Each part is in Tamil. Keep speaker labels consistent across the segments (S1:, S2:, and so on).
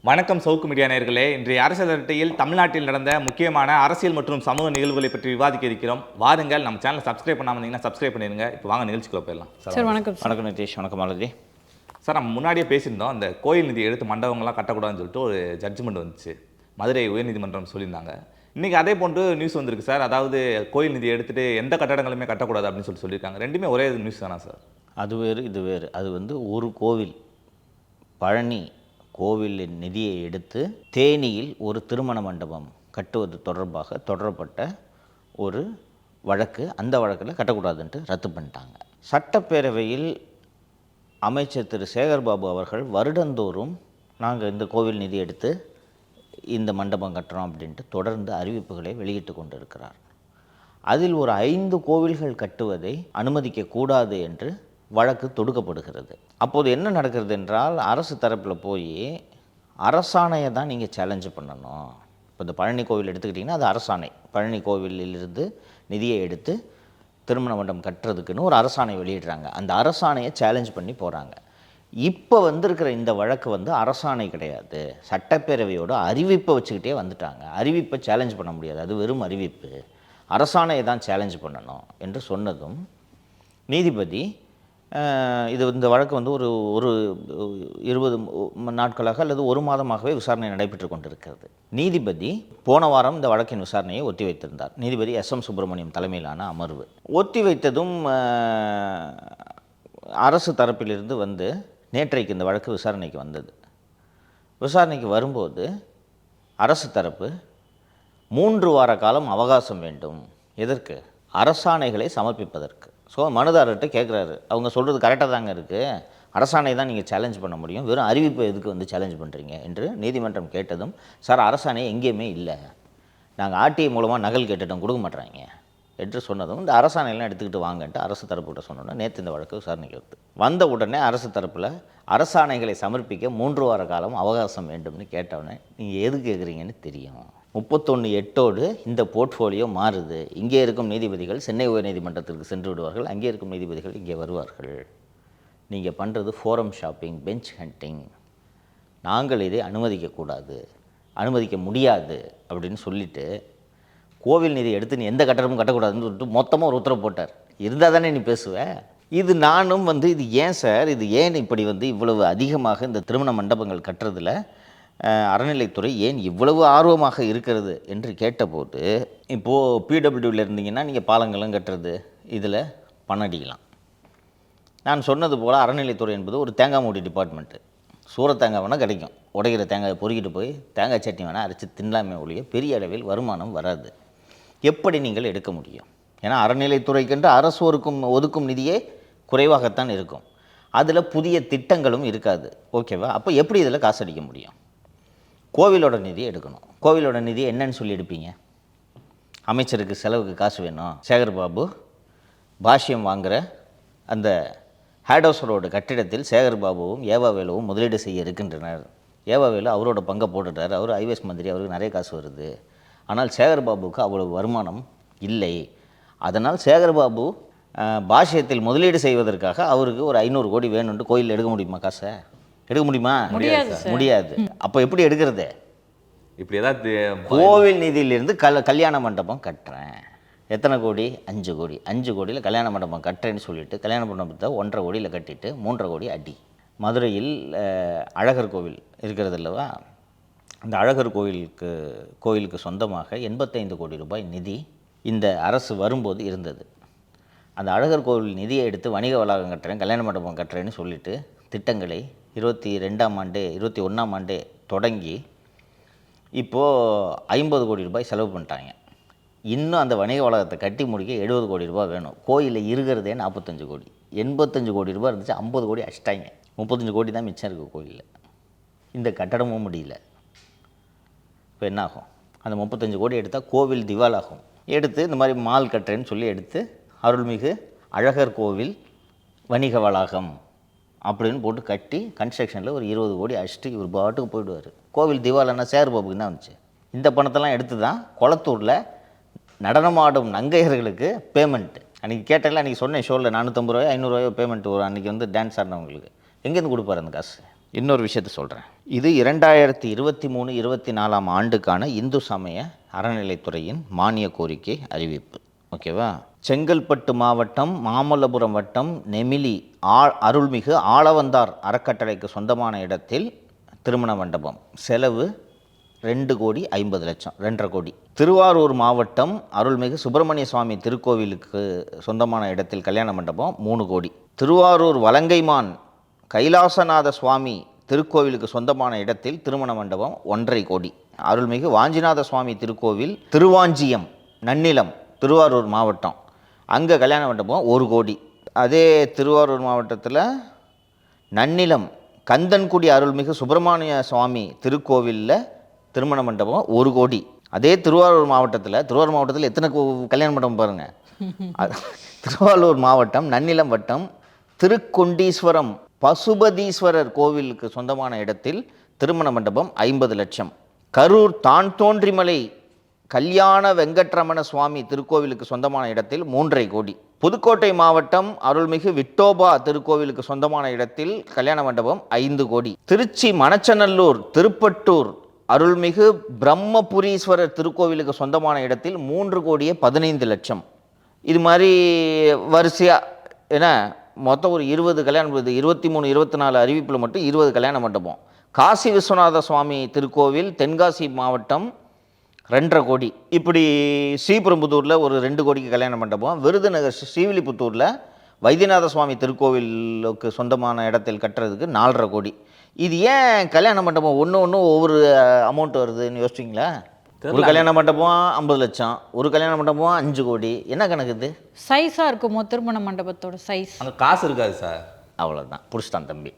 S1: வணக்கம் சவுக்கு மீடியா நேயர்களே. இன்றைய அரசியல் அரட்டையில் தமிழ்நாட்டில் நடந்த முக்கியமான அரசியல் மற்றும் சமூக நிகழ்வுகளை பற்றி விவாதிக்க இருக்கிறோம். வாருங்கள், நம்ம சேனலை சப்ஸ்கிரைப் பண்ணாமல் இருந்தீங்கன்னா சப்ஸ்கிரைப் பண்ணிடுங்க. இப்போ வாங்க நிகழ்ச்சிக்குள்ள போயிடலாம்.
S2: சார் வணக்கம்.
S3: வணக்கம் நிதேஷ். வணக்கம் மாலதி.
S1: சார், நம்ம முன்னாடியே பேசியிருந்தோம், அந்த கோயில் நிதி எடுத்து மண்டபங்கள்லாம் கட்டக்கூடாதுன்னு சொல்லிட்டு ஒரு ஜட்ஜ்மெண்ட் வந்துச்சு, மதுரை உயர்நீதிமன்றம் சொல்லியிருந்தாங்க. இன்றைக்கி அதே போன்று நியூஸ் வந்திருக்கு சார். அதாவது கோயில் நிதி எடுத்துகிட்டு எந்த கட்டடங்களுமே கட்டக்கூடாது அப்படின்னு சொல்லியிருக்காங்க. ரெண்டுமே ஒரே நியூஸ் தானா சார்?
S3: அது வேறு இது வேறு. அது ஒரு கோவில், பழனி கோவிலின் நிதியை எடுத்து தேனியில் ஒரு திருமண மண்டபம் கட்டுவது தொடர்பாக தொடரப்பட்ட ஒரு வழக்கு. அந்த வழக்கில் கட்டக்கூடாதுன்ட்டு ரத்து பண்ணிட்டாங்க. சட்டப்பேரவையில் அமைச்சர் திரு சேகர்பாபு அவர்கள் வருடந்தோறும் நாங்கள் இந்த கோவில் நிதி எடுத்து இந்த மண்டபம் கட்டுறோம் அப்படின்ட்டு தொடர்ந்து அறிவிப்புகளை வெளியிட்டு கொண்டு இருக்கிறார். அதில் ஒரு 5 கோவில்கள் கட்டுவதை அனுமதிக்கக்கூடாது என்று வழக்கு தொடுக்கப்படுகிறது. அப்போது என்ன நடக்கிறது என்றால், அரசு தரப்பில் போய் அரசாணையை தான் நீங்கள் சேலஞ்சு பண்ணணும். இப்போ இந்த பழனி கோவில் எடுத்துக்கிட்டிங்கன்னா அது அரசாணை. பழனி கோவிலிலிருந்து நிதியை எடுத்து திருமண மண்டபம் கட்டுறதுக்குன்னு ஒரு அரசாணை வெளியிடுறாங்க. அந்த அரசாணையை சேலஞ்ச் பண்ணி போகிறாங்க. இப்போ வந்திருக்கிற இந்த வழக்கு அரசாணை கிடையாது, சட்டப்பேரவையோட அறிவிப்பை வச்சுக்கிட்டே வந்துட்டாங்க. அறிவிப்பை சேலஞ்ச் பண்ண முடியாது, அது வெறும் அறிவிப்பு. அரசாணையை தான் சேலஞ்ச் பண்ணணும் என்று சொன்னதும் நீதிபதி இந்த வழக்கு ஒரு 20 நாட்களாக அல்லது ஒரு மாதமாகவே விசாரணை நடைபெற்று கொண்டிருக்கிறது. நீதிபதி போன வாரம் இந்த வழக்கின் விசாரணையை ஒத்தி வைத்திருந்தார். நீதிபதி SM சுப்பிரமணியம் தலைமையிலான அமர்வு ஒத்தி வைத்ததும் அரசு தரப்பிலிருந்து நேற்றைக்கு இந்த வழக்கு விசாரணைக்கு வந்தது. விசாரணைக்கு வரும்போது அரசு தரப்பு 3 வார காலம் அவகாசம் வேண்டும். எதற்கு? அரசாணைகளை சமர்ப்பிப்பதற்கு. ஸோ மனுதாரர்கிட்ட கேட்குறாரு, அவங்க சொல்கிறது கரெக்டாக தாங்க இருக்குது, அரசாணை தான் நீங்கள் சேலஞ்ச் பண்ண முடியும், வெறும் அறிவிப்பை எதுக்கு சேலஞ்ச் பண்ணுறீங்க என்று நீதிமன்றம் கேட்டதும், சார் அரசாணை எங்கேயுமே இல்லை, நாங்கள் RTI மூலமாக நகல் கேட்டுட்டோம், கொடுக்க மாட்டுறாங்க என்று சொன்னதும், இந்த அரசாணையெல்லாம் எடுத்துக்கிட்டு வாங்கன்ட்டு அரசு தரப்புகிட்ட சொன்னோன்னா நேற்று இந்த வழக்கு விசாரணைக்கு வந்த உடனே அரசு தரப்பில் அரசாணைகளை சமர்ப்பிக்க 3 வார காலம் அவகாசம் வேண்டும்னு கேட்டவுடனே நீங்கள் எது கேட்குறீங்கன்னு தெரியும். 31/8 இந்த போர்ட்ஃபோலியோ மாறுது. இங்கே இருக்கும் நீதிபதிகள் சென்னை உயர்நீதிமன்றத்திற்கு சென்று விடுவார்கள், அங்கே இருக்கும் நீதிபதிகள் இங்கே வருவார்கள். நீங்கள் பண்ணுறது ஃபோரம் ஷாப்பிங், பெஞ்ச் ஹண்டிங். நாங்கள் இதை அனுமதிக்கக்கூடாது, அனுமதிக்க முடியாது அப்படின்னு சொல்லிவிட்டு கோவில் நிதி எடுத்து நீ எந்த கட்டடமும் கட்டக்கூடாதுன்னு சொல்லிட்டு மொத்தமாக ஒரு உத்தரவு போட்டார். இருந்தால் தானே நீ பேசுவேன். இது நானும் இது ஏன் சார், இது ஏன் இப்படி இவ்வளவு அதிகமாக இந்த திருமண மண்டபங்கள் கட்டுறதுல அறநிலைத்துறை ஏன் இவ்வளவு ஆர்வமாக இருக்கிறது என்று கேட்டபோது, இப்போது PWவில் இருந்தீங்கன்னா நீங்கள் பாலங்களும் கட்டுறது இதில் பணம் அடிக்கலாம். நான் சொன்னது போல் அறநிலைத்துறை என்பது ஒரு தேங்காய் மூடி டிபார்ட்மெண்ட்டு. சூற தேங்காய் வேணால் கிடைக்கும், உடைக்கிற தேங்காயை பொறுக்கிட்டு போய் தேங்காய் சட்னி வேணால் அரைச்சி தின்னலாமே ஒழிய பெரிய அளவில் வருமானம் வராது. எப்படி நீங்கள் எடுக்க முடியும்? ஏன்னா அறநிலைத்துறைக்கென்று அரசு ஒதுக்கும் நிதியே குறைவாகத்தான் இருக்கும். அதில் புதிய திட்டங்களும் இருக்காது. ஓகேவா? அப்போ எப்படி இதில் காசு அடிக்க முடியும்? கோவிலோட நிதி எடுக்கணும். கோவிலோட நிதி என்னன்னு சொல்லி எடுப்பீங்க? அமைச்சருக்கு செலவுக்கு காசு வேணும். சேகர்பாபு பாஷ்யம் வாங்குகிற அந்த ஹேட்ஹவுஸ் ரோடு கட்டிடத்தில் சேகர்பாபுவும் ஏவாவேலுவும் முதலீடு செய்ய இருக்கின்றனர். ஏவாவேலு அவரோட பங்கை போட்டுட்டார், அவர் ஐவேஸ் மந்திரி, அவருக்கு நிறைய காசு வருது. ஆனால் சேகர்பாபுவுக்கு அவ்வளவு வருமானம் இல்லை. அதனால் சேகர்பாபு பாஷ்யத்தில் முதலீடு செய்வதற்காக அவருக்கு ஒரு 500 கோடி வேணும்னு கோயில் எடுக்க முடியுமா? காசை எடுக்க முடியுமா? முடியாது. அப்போ எப்படி எடுக்கிறது?
S1: இப்படி ஏதாவது
S3: கோவில் நிதியிலிருந்து கல்யாண மண்டபம் கட்டுறேன். எத்தனை கோடி? 5 கோடி. 5 கோடியில் கல்யாண மண்டபம் கட்டுறேன்னு சொல்லிட்டு கல்யாண மண்டபத்தை 1.5 கோடியில் கட்டிட்டு 3.5 கோடி அடி. மதுரையில் அழகர் கோவில் இருக்கிறது அல்லவா, அந்த அழகர் கோவிலுக்கு சொந்தமாக 85 கோடி ரூபாய் நிதி இந்த அரசு வரும்போது இருந்தது. அந்த அழகர் கோவில் நிதியை எடுத்து வணிக வளாகம் கட்டுறேன், கல்யாண மண்டபம் கட்டுறேன்னு சொல்லிட்டு திட்டங்களை 21ஆம் ஆண்டே தொடங்கி இப்போது 50 கோடி ரூபாய் செலவு பண்ணிட்டாங்க. இன்னும் அந்த வணிக வளாகத்தை கட்டி முடிக்க 70 கோடி ரூபாய் வேணும். கோயிலில் இருக்கிறதே 45 கோடி. 85 கோடி ரூபாய் இருந்துச்சு, 50 கோடி அடிச்சிட்டாங்க. 35 கோடி தான் மிச்சம் இருக்குது கோயிலில். இந்த கட்டடமும் முடியல. இப்போ என்ன ஆகும்? அந்த 35 கோடி எடுத்தால் கோவில் திவால் ஆகும். எடுத்து இந்த மாதிரி மால் கட்டுறேன்னு சொல்லி எடுத்து அருள்மிகு அழகர் கோவில் வணிக வளாகம் அப்படின்னு போட்டு கட்டி கன்ஸ்ட்ரக்ஷனில் ஒரு 20 கோடி அடிச்சுட்டு இவர் பாட்டுக்கு போயிடுவார். கோவில் திவாலன்னா சேகர்பாபுக்கு தான் வந்துச்சு. இந்த பணத்தெல்லாம் எடுத்து தான் குளத்தூரில் நடனமாடும் நங்கையர்களுக்கு பேமெண்ட்டு. அன்றைக்கி கேட்டல, அன்றைக்கி சொன்னேன் ஷோவில் 450 ரூபாயோ 500 ரூபாயோ பேமெண்ட் வரும். அன்றைக்கி டான்ஸ் ஆடினவங்களுக்கு எங்கேருந்து கொடுப்பாரு அந்த காசு? இன்னொரு விஷயத்த சொல்கிறேன். இது 2023-24 ஆண்டுக்கான இந்து சமய அறநிலைத்துறையின் மானிய கோரிக்கை அறிவிப்பு. ஓகேவா? செங்கல்பட்டு மாவட்டம் மாமல்லபுரம் வட்டம் நெமிலி அருள்மிகு ஆளவந்தார் அறக்கட்டளைக்கு சொந்தமான இடத்தில் திருமண மண்டபம். செலவு 2,50,00,000, 2,50 கோடி. திருவாரூர் மாவட்டம் அருள்மிகு சுப்பிரமணிய சுவாமி திருக்கோவிலுக்கு சொந்தமான இடத்தில் கல்யாண மண்டபம் 3 கோடி. திருவாரூர் வலங்கைமான் கைலாசநாத சுவாமி திருக்கோவிலுக்கு சொந்தமான இடத்தில் திருமண மண்டபம் 1,50 கோடி. அருள்மிகு வாஞ்சிநாத சுவாமி திருக்கோவில் திருவாஞ்சியம் நன்னிலம் திருவாரூர் மாவட்டம், அங்கே கல்யாண மண்டபம் 1 கோடி. அதே திருவாரூர் மாவட்டத்தில் நன்னிலம் கந்தன்குடி அருள்மிகு சுப்பிரமணிய சுவாமி திருக்கோவிலில் திருமண மண்டபம் 1 கோடி. அதே திருவாரூர் மாவட்டத்தில் எத்தனை கல்யாண மண்டபம் பாருங்கள். திருவாரூர் மாவட்டம் நன்னிலம் வட்டம் திருக்கொண்டீஸ்வரம் பசுபதீஸ்வரர் கோவிலுக்கு சொந்தமான இடத்தில் திருமண மண்டபம் 50 லட்சம். கரூர் தான் தோன்றிமலை கல்யாண வெங்கட்ரமண சுவாமி திருக்கோவிலுக்கு சொந்தமான இடத்தில் 3,50 கோடி. புதுக்கோட்டை மாவட்டம் அருள்மிகு விட்டோபா திருக்கோவிலுக்கு சொந்தமான இடத்தில் கல்யாண மண்டபம் 5 கோடி. திருச்சி மணச்சநல்லூர் திருப்பட்டூர் அருள்மிகு பிரம்மபுரீஸ்வரர் திருக்கோவிலுக்கு சொந்தமான இடத்தில் 3,15,00,000. இது மாதிரி வரிசையாக ஏன்னா மொத்தம் ஒரு 20 கல்யாணம், 23-24 அறிவிப்பில் மட்டும் 20 கல்யாண மண்டபம். காசி விஸ்வநாத சுவாமி திருக்கோவில் தென்காசி மாவட்டம் 2,50 கோடி. இப்படி ஸ்ரீபெரும்புதூரில் ஒரு 2 கோடிக்கு கல்யாண மண்டபம். விருதுநகர் ஸ்ரீவில்லிபுத்தூரில் வைத்தியநாத சுவாமி திருக்கோவிலுக்கு சொந்தமான இடத்தில் கட்டுறதுக்கு 4,50 கோடி. இது ஏன் கல்யாண மண்டபம் ஒன்று ஒவ்வொரு அமௌண்ட் வருதுன்னு யோசிச்சிங்களா? ஒரு கல்யாண மண்டபம் 50 லட்சம், ஒரு கல்யாண மண்டபம் 5 கோடி. என்ன கணக்கு இது?
S2: சைஸாக இருக்குமோ திருமண மண்டபத்தோட சைஸ்?
S1: அங்கே காசு இருக்காது சார்.
S3: அவ்வளோதான், பிடிச்சிட்டான் தம்பி.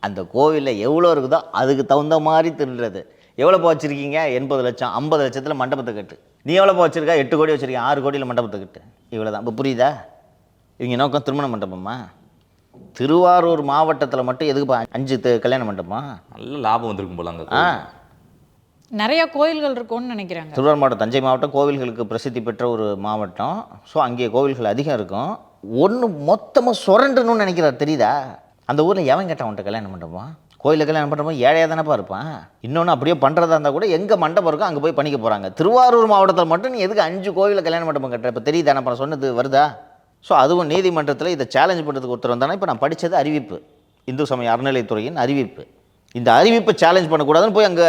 S3: அந்த கோவிலில் எவ்வளோ இருக்குதோ அதுக்கு தகுந்த மாதிரி திருடுறது. எவ்வளோப்பா வச்சுருக்கீங்க? 80 லட்சம். 50 லட்சத்தில் மண்டபத்தை கட்டு. நீ எவ்வளோப்பா வச்சுருக்கா? 8 கோடி வச்சுருக்கீங்க. 6 கோடியில் மண்டபத்தை கட்டு. இவ்வளோ தான். இப்போ புரியுதா? இவங்க நோக்கம் திருமண மண்டபமா? திருவாரூர் மாவட்டத்தில் மட்டும் எதுக்குப்பா 5 கல்யாண மண்டபமா?
S1: நல்ல லாபம் வந்திருக்கும் போல அங்கே.
S2: நிறைய கோயில்கள் இருக்கும்னு நினைக்கிறாங்க.
S3: திருவாரூர் மாவட்டம், தஞ்சை மாவட்டம் கோவில்களுக்கு பிரசித்தி பெற்ற ஒரு மாவட்டம். ஸோ அங்கே கோவில்கள் அதிகம் இருக்கும். ஒன்று மொத்தமாக சுரண்டணும்னு நினைக்கிறார், தெரியுதா? அந்த ஊரில் எவன் கேட்டான் உன்ட்ட கல்யாண மண்டபம்? கோயிலில் கல்யாணம் பண்ணுறப்போ ஏழையாக தானேப்பா இருப்பான். இன்னொன்று அப்படியே பண்ணுறதா இருந்தால் கூட எங்கே மண்டபம் இருக்கோ அங்கே போய் பண்ணிக்க போகிறாங்க. திருவாரூர் மாவட்டத்தில் மட்டும் நீ எதுக்கு 5 கோவிலில் கல்யாண மண்டபம் கட்டுற? இப்போ தெரியுதா நான் சொன்னது வருதா? ஸோ அதுவும் நீதிமன்றத்தில் இதை சேலஞ்ச் பண்ணுறதுக்கு ஒருத்தர் வந்தானே. இப்போ நான் படித்தது அறிவிப்பு, இந்து சமய அறநிலைத்துறையின் அறிவிப்பு. இந்த அறிவிப்பை சேலஞ்ச் பண்ணக்கூடாதுன்னு போய் அங்கே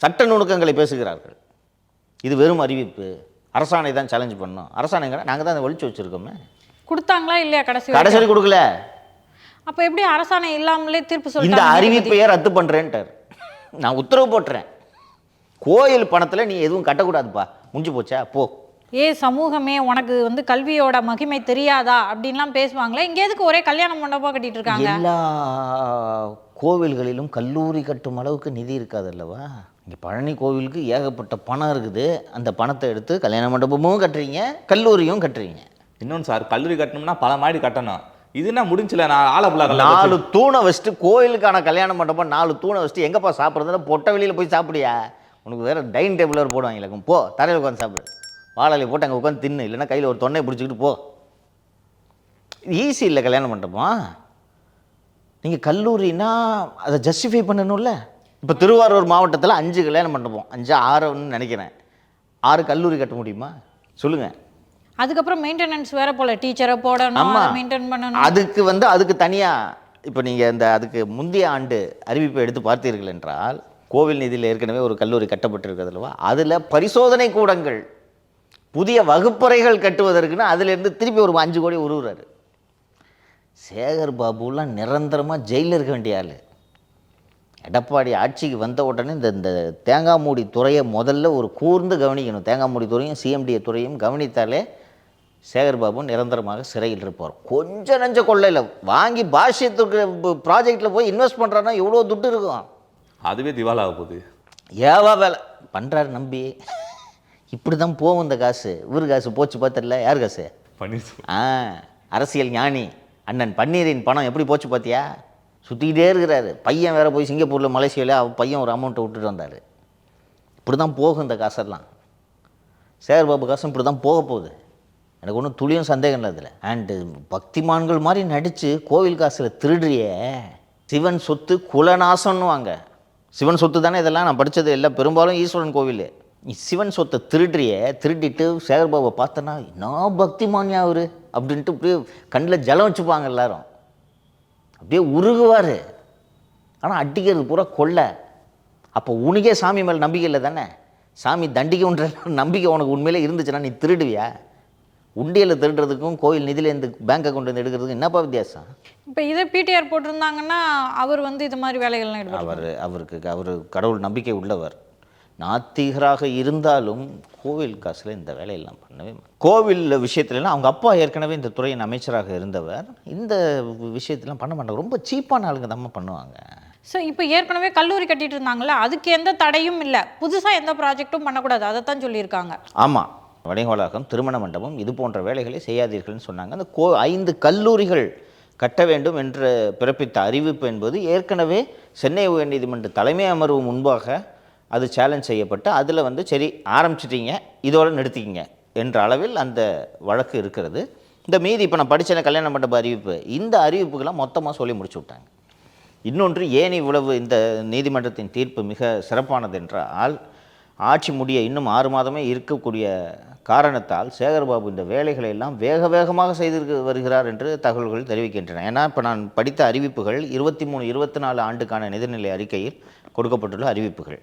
S3: சட்ட நுணுக்கங்களை பேசுகிறார்கள். இது வெறும் அறிவிப்பு, அரசாணை தான் சேலஞ்ச் பண்ணணும். அரசாணைங்க நாங்கள் தான் அதை ஒழிச்சு வச்சுருக்கோமே.
S2: கொடுத்தாங்களா இல்லையா?
S3: கடைசி கொடுக்கல.
S2: அப்போ எப்படி அரசாணை இல்லாமலே தீர்ப்பு சொல்லிட்டாங்க?
S3: இந்த அறிவிப்பையே ரத்து பண்ணுறேன்ட்டார். நான் உத்தரவு போட்டுறேன், கோயில் பணத்தில் நீ எதுவும் கட்டக்கூடாதுப்பா, முடிஞ்சு போச்சா போ.
S2: சமூகமே உனக்கு கல்வியோட மகிமை தெரியாதா அப்படின்லாம் பேசுவாங்களே, இங்கே எதுக்கு ஒரே கல்யாண மண்டபம் கட்டிட்டு இருக்காங்க?
S3: எல்லா கோவில்களிலும் கல்லூரி கட்டும் அளவுக்கு நிதி இருக்காது அல்லவா? இங்கே பழனி கோவிலுக்கு ஏகப்பட்ட பணம் இருக்குது. அந்த பணத்தை எடுத்து கல்யாண மண்டபமும் கட்டுறீங்க, கல்லூரியும் கட்டுறீங்க.
S1: இன்னொன்று சார், கல்லூரி கட்டணும்னா பல மாடி கட்டணும். இதுனா முடிஞ்சல. நான் ஆலப்புழா
S3: 4 தூணை வச்சுட்டு கோயிலுக்கான கல்யாண மண்டபம் 4 தூணை வச்சுட்டு எங்கப்பா சாப்பிட்றதுன்னா பொட்டை வெளியில் போய் சாப்பிடியா? உனக்கு வேறு டைனிங் டேபிள் வேறு போடுவாங்க. போ தரையில் உட்காந்து சாப்பிடு, வாழலை போட்டு அங்கே உட்காந்து தின்னு, இல்லைன்னா கையில் ஒரு தொன்னை பிடிச்சிக்கிட்டு போ. ஈஸி இல்லை கல்யாண மண்டபம். நீங்கள் கல்லூரினா அதை ஜஸ்டிஃபை பண்ணணும்ல. இப்போ திருவாரூர் மாவட்டத்தில் 5 கல்யாண மண்டபம், 5 6ன்னு நினைக்கிறேன். 6 கல்லூரி கட்ட முடியுமா சொல்லுங்கள்?
S2: அதுக்கப்புறம் மெயின்டெனன்ஸ் வேற போல, டீச்சரை போடணும், மெயின்டைன் பண்ணணும்.
S3: அதுக்கு தனியாக இப்போ நீங்கள் அதுக்கு முந்தைய ஆண்டு அறிவிப்பை எடுத்து பார்த்தீர்கள் என்றால், கோவில் நிதியில் ஏற்கனவே ஒரு கல்லூரி கட்டப்பட்டிருக்கிறது அல்லவா? அதில் பரிசோதனை கூடங்கள், புதிய வகுப்பறைகள் கட்டுவதற்குன்னு அதிலேருந்து திருப்பி ஒரு 5 கோடி உருவுறாரு. சேகர் பாபுலாம் நிரந்தரமாக ஜெயிலில் இருக்க வேண்டிய ஆள். எடப்பாடி ஆட்சிக்கு வந்த உடனே இந்த தேங்காய் மூடி துறையை முதல்ல ஒரு கூர்ந்து கவனிக்கணும். தேங்காய் மூடி துறையும் சிஎம்டிஏ துறையும் கவனித்தாலே சேகர்பாபு நிரந்தரமாக சிறையில் இருப்பார். கொஞ்சம் நஞ்ச கொள்ளையில் வாங்கி பாஷ்யத்துக்கு ப்ராஜெக்டில் போய் இன்வெஸ்ட் பண்ணுறான்னா எவ்வளோ துட்டு இருக்கும்.
S1: அதுவே திவாலாக போகுது.
S3: ஏவா வேலை பண்ணுறாரு நம்பி. இப்படி தான் போகும் இந்த காசு. இவர் காசு போச்சு பார்த்தில்ல? யார் காசு? பன்னீர். அரசியல் ஞானி அண்ணன் பன்னீரின் பணம் எப்படி போச்சு பார்த்தியா? சுற்றிக்கிட்டே இருக்கிறாரு. பையன் வேறு போய் சிங்கப்பூரில் மலேசியாவில் பையன் ஒரு அமௌண்ட்டை விட்டுட்டு வந்தார். இப்படி தான் போகும் இந்த காசெல்லாம். சேகர்பாபு காசும் இப்படி தான் போக போகுது. எனக்கு ஒன்றும் துளியும் சந்தேகம் இல்லை அதில். அண்டு பக்திமான்கள் மாதிரி நடித்து கோவில் காசில் திருடுறியே. சிவன் சொத்து குலநாசம்னுவாங்க. சிவன் சொத்து தானே இதெல்லாம், நான் படித்தது எல்லாம் பெரும்பாலும் ஈஸ்வரன் கோவில். நீ சிவன் சொத்தை திருடிட்டு சேகர்பாபுவை பார்த்தனா நான் பக்திமானியா அவரு அப்படின்ட்டு அப்படியே கண்ணில் ஜலம் வச்சுப்பாங்க எல்லாரும், அப்படியே உருகுவார். ஆனால் அடிக்கிறது பூரா கொள்ளை. அப்போ உனக்கே சாமி மேலே நம்பிக்கை இல்லை தானே? சாமி தண்டிக்கன்ற நம்பிக்கை உனக்கு உண்மையிலே இருந்துச்சுன்னா நீ திருடுவியா? உண்டியலில் திருடுறதுக்கும் கோயில் நிதியிலேருந்து பேங்க் அக்கௌண்ட் வந்து எடுக்கிறதுக்கும் என்னப்பா வித்தியாசம்?
S2: இப்போ இதை பிடிஆர் போட்டிருந்தாங்கன்னா அவர் வந்து இது மாதிரி வேலைகள்லாம் ஈடுபடுவார்.
S3: அவர் கடவுள் நம்பிக்கை உள்ளவர். நாத்திகராக இருந்தாலும் கோவில் காசில் இந்த வேலையெல்லாம் பண்ணவே கோவில் விஷயத்துலலாம் அவங்க அப்பா ஏற்கனவே இந்த துறையின் அமைச்சராக இருந்தவர். இந்த விஷயத்தெல்லாம் பண்ண மாட்டாங்க. ரொம்ப சீப்பான ஆளுங்க தான் பண்ணுவாங்க.
S2: ஸோ இப்போ ஏற்கனவே கல்லூரி கட்டிட்டு இருந்தாங்களே, அதுக்கு எந்த தடையும் இல்லை, புதுசாக எந்த ப்ராஜெக்ட்டும் பண்ணக்கூடாது, அதை தான் சொல்லியிருக்காங்க.
S3: ஆமாம், வணிக வளாகம், திருமண மண்டபம் இது போன்ற வேலைகளை செய்யாதீர்கள்னு சொன்னாங்க. அந்த 5 கல்லூரிகள் கட்ட வேண்டும் என்று பிறப்பித்த அறிவிப்பு என்பது ஏற்கனவே சென்னை உயர்நீதிமன்ற தலைமை அமர்வு முன்பாக அது சேலஞ்ச் செய்யப்பட்டு அதில் வந்து சரி ஆரம்பிச்சிட்டிங்க இதோடு நிறுத்திக்கிங்க என்ற அளவில் அந்த வழக்கு இருக்கிறது. இந்த மீதி இப்போ நான் படித்த கல்யாண மண்டப அறிவிப்பு, இந்த அறிவிப்புகளாம் மொத்தமாக சொல்லி முடிச்சு விட்டாங்க. இன்னொன்று, ஏன் இவ்வளவு இந்த நீதிமன்றத்தின் தீர்ப்பு மிக சிறப்பானது என்றால், ஆட்சி முடிய இன்னும் 6 மாதமே இருக்கக்கூடிய காரணத்தால் சேகர்பாபு இந்த வேலைகளை எல்லாம் வேகமாக செய்து வருகிறார் என்று தகவல்கள் தெரிவிக்கின்றன. ஏன்னா இப்போ நான் படித்த அறிவிப்புகள் 23-24 ஆண்டுக்கான நிதிநிலை அறிக்கையில் கொடுக்கப்பட்டுள்ள அறிவிப்புகள்.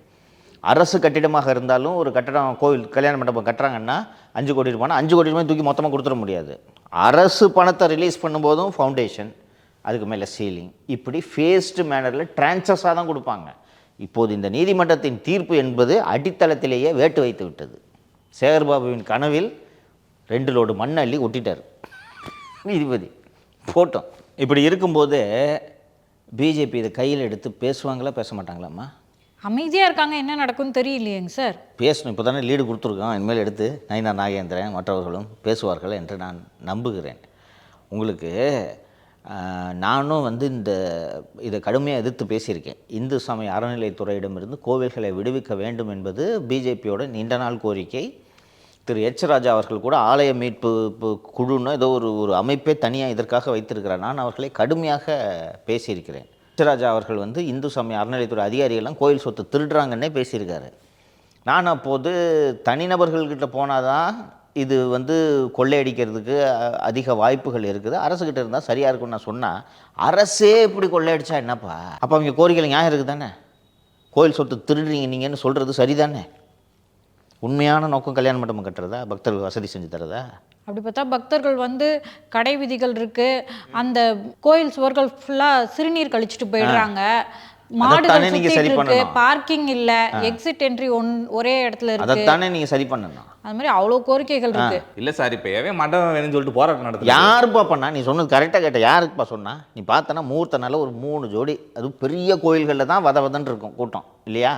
S3: அரசு கட்டிடமாக இருந்தாலும் ஒரு கட்டடம் கோவில் கல்யாண மண்டபம் கட்டுறாங்கன்னா 5 கோடி ரூபாய்னா 5 கோடி ரூபாய் தூக்கி மொத்தமாக கொடுத்துட முடியாது. அரசு பணத்தை ரிலீஸ் பண்ணும்போதும் ஃபவுண்டேஷன், அதுக்கு மேலே சீலிங், இப்படி ஃபேஸ்டு மேனரில் டிரான்சஸாக தான் கொடுப்பாங்க. இப்போது இந்த நீதிமன்றத்தின் தீர்ப்பு என்பது அடித்தளத்திலேயே வேட்டு வைத்து விட்டது. சேகர்பாபுவின் கனவில் 2 லோடு மண் அள்ளி ஒட்டிட்டார் நீதிபதி போட்டோம். இப்படி இருக்கும்போது பிஜேபி இதை கையில் எடுத்து பேசுவாங்களா பேச மாட்டாங்களாம்மா?
S2: அமைதியாக இருக்காங்க, என்ன நடக்கும்னு தெரியலையேங்க சார்.
S3: பேசணும், இப்போ தானே லீடு கொடுத்துருக்கோம். இனிமேல் எடுத்து நயினா நாகேந்திரன் மற்றவர்களும் பேசுவார்கள் என்று நான் நம்புகிறேன். உங்களுக்கு நானும் வந்து இதை கடுமையாக எதிர்த்து பேசியிருக்கேன். இந்து சமய அறநிலைத்துறையிடமிருந்து கோவில்களை விடுவிக்க வேண்டும் என்பது பிஜேபியோட நீண்ட நாள் கோரிக்கை. திரு எச் ராஜா அவர்கள் கூட ஆலய மீட்பு குழுன்னு ஏதோ ஒரு அமைப்பே தனியாக இதற்காக வைத்திருக்கிறார். நான் அவர்களை கடுமையாக பேசியிருக்கிறேன். எச் ராஜா அவர்கள் வந்து இந்து சமய அறநிலைத்துறை அதிகாரிகள்லாம் கோயில் சொத்து திருடுறாங்கன்னே பேசியிருக்காரு. நான் அப்போது தனிநபர்கள்கிட்ட போனால் தான் இது வந்து கொள்ளையடிக்கிறதுக்கு அதிக வாய்ப்புகள் இருக்குது, அரசுக்கிட்ட இருந்தால் சரியாக இருக்குன்னு நான் சொன்னால், அரசே இப்படி கொள்ளையடிச்சா என்னப்பா? அப்போ அவங்க கோரிக்கையில் நியாயம் இருக்குது தானே? கோயில் சொத்து திருடுறீங்க நீங்கன்னு சொல்கிறது சரிதானே? உண்மையான நோக்கம் கல்யாண மண்டபம் கட்டுறதா, பக்தர்கள் வசதி செஞ்சு தரதா?
S2: அப்படி பார்த்தா பக்தர்கள் வந்து கடை விதிகள் இருக்குது, அந்த கோயில் சுவர்கள் ஃபுல்லாக சிறுநீர் கழிச்சிட்டு போயிடுறாங்க, மாடுகள் சுத்திட்டு இருக்கு, பார்க்கிங் இல்ல, எக்ஸிட் என்ட்ரி ஒரே இடத்துல இருக்கு.
S3: அதைத்தானே நீங்க சரி பண்ணணும்.
S2: அது மாதிரி அவ்வளவு கோரிக்கைகள் இருக்கு.
S1: இல்ல சார், இப்போ ஏன் மண்டபம் வேணும்னு சொல்லிட்டு போராட்டம் நடத்துது?
S3: யாருப்பா பண்ணா? நீ சொன்னது கரெக்டாக கேட்ட. யாருக்குப்பா சொன்னா? நீ பார்த்தனா முகூர்த்தனால ஒரு 3 ஜோடி, அது பெரிய கோயில்களில் தான் வதன்னு இருக்கும் கூட்டம் இல்லையா?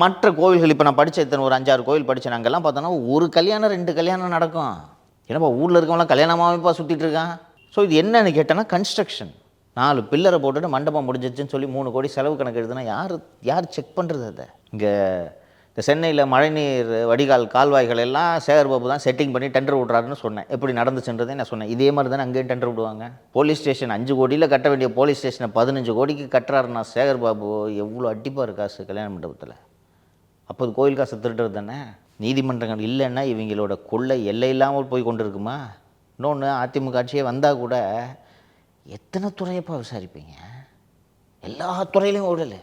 S3: மற்ற கோயில்கள் இப்போ நான் படித்த இத்தனை ஒரு 5-6 கோயில் படித்தேன், அங்கெல்லாம் பார்த்தோன்னா ஒரு கல்யாணம் 2 கல்யாணம் நடக்கும். ஏன்னாப்பா ஊரில் இருக்கவங்களாம் கல்யாணமாகவேப்பா சுற்றிட்டு இருக்கான். ஸோ இது என்னன்னு கேட்டேன்னா கன்ஸ்ட்ரக்ஷன். 4 பில்லரை போட்டுட்டு மண்டபம் முடிஞ்சிச்சுன்னு சொல்லி 3 கோடி செலவு கணக்கு எழுதுனா யார் செக் பண்ணுறது? அதை இங்கே இந்த சென்னையில் மழைநீர் வடிகால் கால்வாய்கள் எல்லாம் சேகர்பாபு தான் செட்டிங் பண்ணி டெண்டர் விட்றாருன்னு சொன்னேன். எப்படி நடந்துச்சுன்றதே நான் சொன்னேன். இதே மாதிரி தானே அங்கேயும் டெண்டர் விடுவாங்க. போலீஸ் ஸ்டேஷன் 5 கோடியில் கட்ட வேண்டிய போலீஸ் ஸ்டேஷனை 15 கோடிக்கு கட்டுறாருன்னா சேகர்பாபு எவ்வளோ அடிப்பார் காசு கல்யாண மண்டபத்தில். அப்போ அது கோயில் காசு திருடுறது தானே. நீதிமன்றங்கள் இல்லைன்னா இவங்களோட கொள்ளை எல்லை இல்லாமல் போய் கொண்டு இருக்குமா? இன்னொன்று, அதிமுக ஆட்சியே வந்தால் கூட எத்தனை துறையப்பா விசாரிப்பீங்க? எல்லா துறையிலையும் ஊழல்.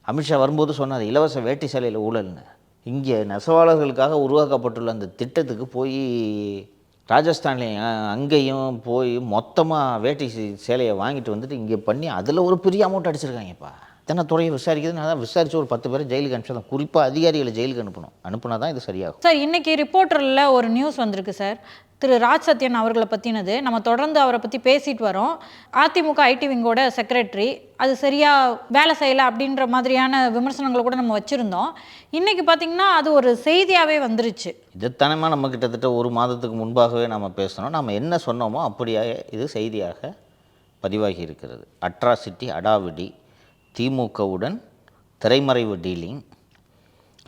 S3: அமித்ஷா வரும்போது சொன்னார் இலவச வேட்டி சேலையில் ஊழல்னு. இங்கே நெசவாளர்களுக்காக உருவாக்கப்பட்டுள்ள அந்த திட்டத்துக்கு போய் ராஜஸ்தான்லேயும் அங்கேயும் போய் மொத்தமாக வேட்டி சேலையை வாங்கிட்டு வந்துட்டு இங்கே பண்ணி அதில் ஒரு பெரிய அமௌண்ட் அடிச்சிருக்காங்கப்பா. இத்தனை துறையை விசாரிக்கிறது. நான் தான் விசாரித்து ஒரு 10 பேரை ஜெயிலுக்கு அனுப்பிச்சதான். குறிப்பாக அதிகாரிகளை ஜெயிலுக்கு அனுப்புனா தான் இது சரியாகும்.
S2: சார், இன்னைக்கு ரிப்போர்ட்டரில் ஒரு நியூஸ் வந்திருக்கு சார், திரு ராஜ் சத்யன் அவர்களை பற்றினது. நம்ம தொடர்ந்து அவரை பற்றி பேசிட்டு வரோம். அதிமுக ஐடி விங்கோட செக்ரட்டரி, அது சரியாக வேலை செய்யலை அப்படின்ற மாதிரியான விமர்சனங்களை கூட நம்ம வச்சுருந்தோம். இன்றைக்கி பார்த்திங்கன்னா அது ஒரு செய்தியாகவே வந்துருச்சு.
S3: இதுதானமா நம்ம கிட்டத்தட்ட 1 மாதத்துக்கு முன்பாகவே நம்ம பேசணும். நம்ம என்ன சொன்னோமோ அப்படியே இது செய்தியாக பதிவாகி இருக்கிறது. அட்ராசிட்டி அடாவிடி, திமுகவுடன் திரைமறைவு டீலிங்,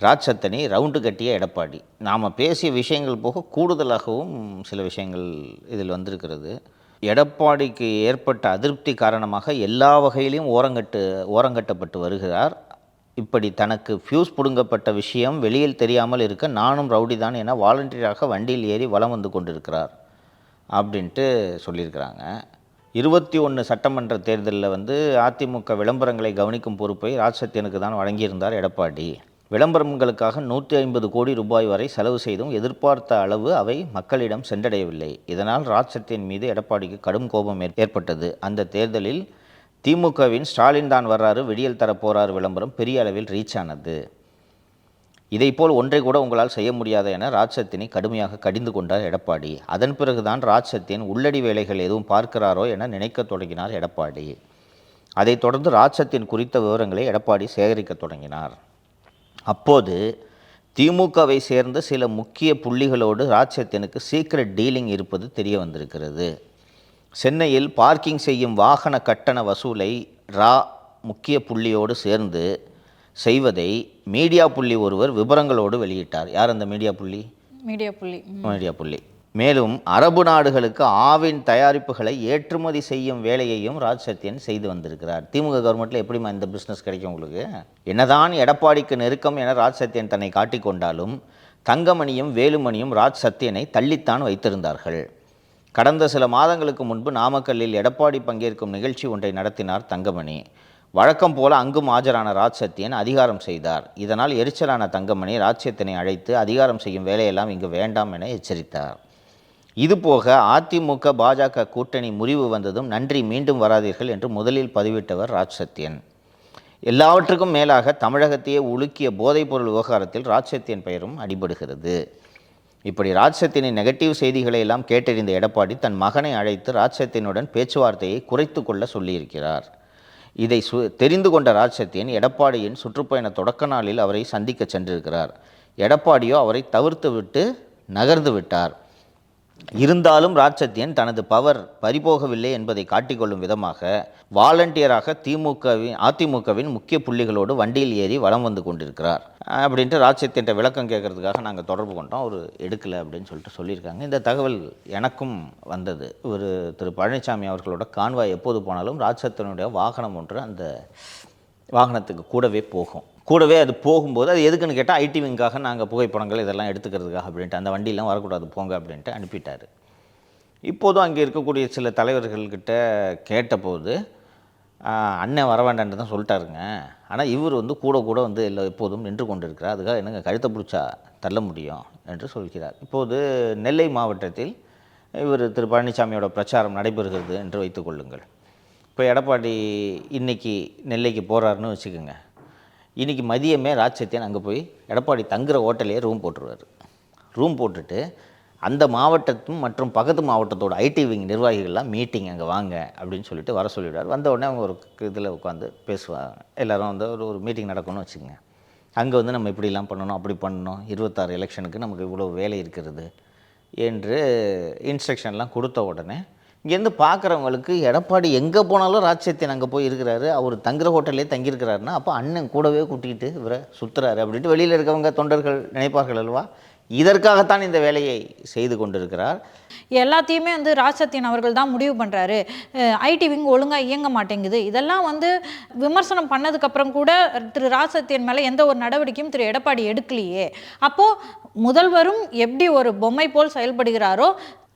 S3: ராஜ்சத்தனி ரவுண்டு கட்டிய எடப்பாடி. நாம் பேசிய விஷயங்கள் போக கூடுதலாகவும் சில விஷயங்கள் இதில் வந்திருக்கிறது. எடப்பாடிக்கு ஏற்பட்ட அதிருப்தி காரணமாக எல்லா வகையிலையும் ஓரங்கட்டப்பட்டு வருகிறார். இப்படி தனக்கு ஃபியூஸ் பிடுங்கப்பட்ட விஷயம் வெளியில் தெரியாமல் இருக்க நானும் ரவுடி தான் என வாலண்டியராக வண்டியில் ஏறி வலம் வந்து கொண்டிருக்கிறார் அப்படின்ட்டு சொல்லியிருக்கிறாங்க. 21 சட்டமன்ற தேர்தலில் அதிமுக விளம்பரங்களை கவனிக்கும் பொறுப்பை ராஜ்சத்தியனுக்கு தான் வழங்கியிருந்தார் எடப்பாடி. விளம்பரங்களுக்காக 150 கோடி ரூபாய் வரை செலவு செய்தும் எதிர்பார்த்த அளவு அவை மக்களிடம் சென்றடையவில்லை. இதனால் ராஜ்சத்தியன் மீது எடப்பாடிக்கு கடும் கோபம் ஏற்பட்டது. அந்த தேர்தலில் திமுகவின் ஸ்டாலின் தான் வர்றாரு, விடியல் தரப்போறாரு விளம்பரம் பெரிய அளவில் ரீச் ஆனது. இதைப்போல் ஒன்றை கூட உங்களால் செய்ய முடியாத என ராஜ்சத்தியனை கடுமையாக கடிந்து கொண்டார் எடப்பாடி. அதன் பிறகுதான் ராஜ்சத்தியன் உள்ளடி வேலைகள் எதுவும் பார்க்கிறாரோ என நினைக்க தொடங்கினார் எடப்பாடி. அதைத் தொடர்ந்து ராஜ்சத்தியன் குறித்த விவரங்களை எடப்பாடி சேகரிக்க தொடங்கினார். அப்போது திமுகவை சேர்ந்த சில முக்கிய புள்ளிகளோடு ராஜ்சத்தியனுக்கு சீக்ரெட் டீலிங் இருப்பது தெரிய வந்திருக்கிறது. சென்னையில் பார்க்கிங் செய்யும் வாகன கட்டண வசூலை முக்கிய புள்ளியோடு சேர்ந்து செய்வதை மீடியா புள்ளி ஒருவர் விவரங்களோடு வெளியிட்டார். யார் அந்த மீடியா புள்ளி? மீடியா புள்ளி. மேலும் அரபு நாடுகளுக்கு ஆவின் தயாரிப்புகளை ஏற்றுமதி செய்யும் வேலையையும் ராஜ்சத்தியன் செய்து வந்திருக்கிறார். திமுக கவர்மெண்ட்டில் எப்படிமா இந்த பிஸ்னஸ் கிடைக்கும் உங்களுக்கு? என்னதான் எடப்பாடிக்கு நெருக்கம் என ராஜ்சத்தியன் தன்னை காட்டிக்கொண்டாலும் தங்கமணியும் வேலுமணியும் ராஜ்சத்தியனை தள்ளித்தான் வைத்திருந்தார்கள். கடந்த சில மாதங்களுக்கு முன்பு நாமக்கல்லில் எடப்பாடி பங்கேற்கும் நிகழ்ச்சி ஒன்றை நடத்தினார் தங்கமணி. வழக்கம் போல அங்கும் ஆஜரான ராஜ்சத்தியன் அதிகாரம் செய்தார். இதனால் எரிச்சலான தங்கமணி ராஜ்சத்தியனை அழைத்து அதிகாரம் செய்யும் வேலையெல்லாம் இங்கு வேண்டாம் என எச்சரித்தார். இதுபோக அதிமுக பாஜக கூட்டணி முறிவு வந்ததும் நன்றி மீண்டும் வராதீர்கள் என்று முதலில் பதிவிட்டவர் ராஜ்சத்தியன். எல்லாவற்றுக்கும் மேலாக தமிழகத்தையே உலுக்கிய போதைப்பொருள் விவகாரத்தில் ராஜ்சத்தியன் பெயரும் அடிபடுகிறது. இப்படி ராஜ்சத்தியனின் நெகட்டிவ் செய்திகளை எல்லாம் கேட்டறிந்த எடப்பாடி தன் மகனை அழைத்து ராஜ்சத்தியனுடன் பேச்சுவார்த்தையை குறைத்து கொள்ள சொல்லியிருக்கிறார். இதை தெரிந்து கொண்ட ராஜ்சத்தியன் எடப்பாடியின் சுற்றுப்பயண தொடக்க நாளில் அவரை சந்திக்க சென்றிருக்கிறார். எடப்பாடியோ அவரை தவிர்த்து விட்டு நகர்ந்து விட்டார். இருந்தாலும் ராஜ்சத்தியன் தனது பவர் பறிபோகவில்லை என்பதை காட்டிக்கொள்ளும் விதமாக வாலண்டியராக அதிமுகவின் முக்கிய புள்ளிகளோடு வண்டியில் ஏறி வலம் வந்து கொண்டிருக்கிறார் அப்படின்ட்டு ராஜ்சத்தியன் விளக்கம் கேட்கறதுக்காக நாங்கள் தொடர்பு கொண்டோம். அவர் எடுக்கலை அப்படின்னு சொல்லியிருக்காங்க. இந்த தகவல் எனக்கும் வந்தது. ஒரு திரு பழனிசாமி அவர்களோட கான்வாய் எப்போது போனாலும் ராஜ்சத்தியனுடைய வாகனம் ஒன்று அந்த வாகனத்துக்கு கூடவே அது போகும்போது அது எதுக்குன்னு கேட்டால் ஐடி விங்காக நாங்கள் புகைப்படங்கள் இதெல்லாம் எடுத்துக்கிறதுக்காக அப்படின்ட்டு அந்த வண்டியெலாம் வரக்கூடாது போங்க அப்படின்ட்டு அனுப்பிட்டார். இப்போதும் அங்கே இருக்கக்கூடிய சில தலைவர்கள்கிட்ட கேட்டபோது அண்ணன் வர வேண்டான்னு தான் சொல்லிட்டாருங்க. ஆனால் இவர் கூட இல்லை எப்போதும் நின்று கொண்டிருக்கிறார். அதுக்காக என்னங்க கழுத்தை பிடிச்சா தள்ள முடியும் என்று சொல்கிறார். இப்போது நெல்லை மாவட்டத்தில் இவர் திரு பழனிசாமியோட பிரச்சாரம் நடைபெறுகிறது என்று வைத்துக்கொள்ளுங்கள். இப்போ எடப்பாடி இன்றைக்கி நெல்லைக்கு போகிறாருன்னு வச்சுக்கோங்க. இன்றைக்கி மதியமே ராஜ்சத்தியன் அங்கே போய் எடப்பாடி தங்குற ஹோட்டலையே ரூம் போட்டுருவார். ரூம் போட்டுட்டு அந்த மாவட்டத்தும் மற்றும் பக்கத்து மாவட்டத்தோட ஐடி விங் நிர்வாகிகள்லாம் மீட்டிங் அங்கே வாங்க அப்படின்னு சொல்லிட்டு வர சொல்லிவிடுவார். வந்த உடனே அவங்க ஒரு இதில் உட்காந்து பேசுவாங்க. எல்லோரும் ஒரு மீட்டிங் நடக்கணும்னு வச்சுக்கோங்க. அங்கே நம்ம இப்படிலாம் பண்ணணும், அப்படி பண்ணணும், 26 எலெக்ஷனுக்கு நமக்கு இவ்வளோ வேலை இருக்கிறது என்று இன்ஸ்ட்ரக்ஷன்லாம் கொடுத்த உடனே இங்கேருந்து பார்க்குறவங்களுக்கு எடப்பாடி எங்கே போனாலும் ராஜ்சத்தியன் அங்கே போய் இருக்கிறாரு, அவர் தங்குற ஹோட்டல்லே தங்கியிருக்கிறாருன்னா அப்போ அண்ணன் கூடவே கூட்டிகிட்டு இவரை சுற்றுறாரு அப்படின்ட்டு வெளியில் இருக்கவங்க தொண்டர்கள் நினைப்பார்கள் அல்லவா? இதற்காகத்தான் இந்த வேலையை செய்து கொண்டிருக்கிறார்.
S2: எல்லாத்தையுமே ராஜ்சத்தியன் அவர்கள் தான் முடிவு பண்ணுறாரு. ஐடி விங் ஒழுங்காக இயங்க மாட்டேங்குது. இதெல்லாம் விமர்சனம் பண்ணதுக்கப்புறம் கூட திரு ராஜ்சத்தியன் மேலே எந்த ஒரு நடவடிக்கையும் திரு எடப்பாடி எடுக்கலையே. அப்போது முதல்வரும் எப்படி ஒரு பொம்மை போல் செயல்படுகிறாரோ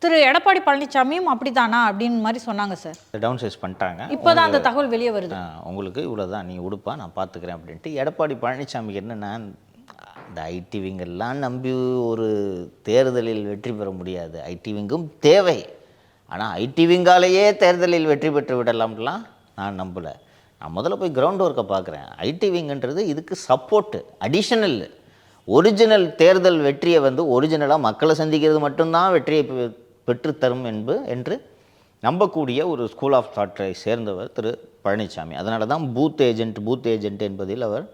S2: திரு எடப்பாடி பழனிசாமியும் அப்படித்தானா அப்படின்னு மாதிரி சொன்னாங்க சார்.
S3: டவுன் சைஸ் பண்ணிட்டாங்க.
S2: இப்போ தான் அந்த தகவல் வெளியே வருது.
S3: உங்களுக்கு இவ்வளோதான், நீ உடுப்பா நான் பார்த்துக்கிறேன் அப்படின்ட்டு. எடப்பாடி பழனிசாமிக்கு என்னென்னா இந்த ஐடி விங்கெல்லாம் நம்பி ஒரு தேர்தலில் வெற்றி பெற முடியாது. ஐடி விங்கும் தேவை. ஆனால் ஐடி விங்காலேயே தேர்தலில் வெற்றி பெற்று விடலாம்லாம் நான் நம்பலை. நான் முதல்ல போய் கிரவுண்ட் ஒர்க்கை பார்க்குறேன். ஐடி விங்குன்றது இதுக்கு சப்போர்ட்டு, அடிஷனல். ஒரிஜினல் தேர்தல் வெற்றியை ஒரிஜினலாக மக்களை சந்திக்கிறது மட்டும்தான் வெற்றியை பெற்றுத்தரும் என்று நம்பக்கூடிய ஒரு ஸ்கூல் ஆஃப் தாட்டை சேர்ந்தவர் திரு பழனிசாமி. அதனால தான் பூத் ஏஜென்ட் என்பதில் அவர்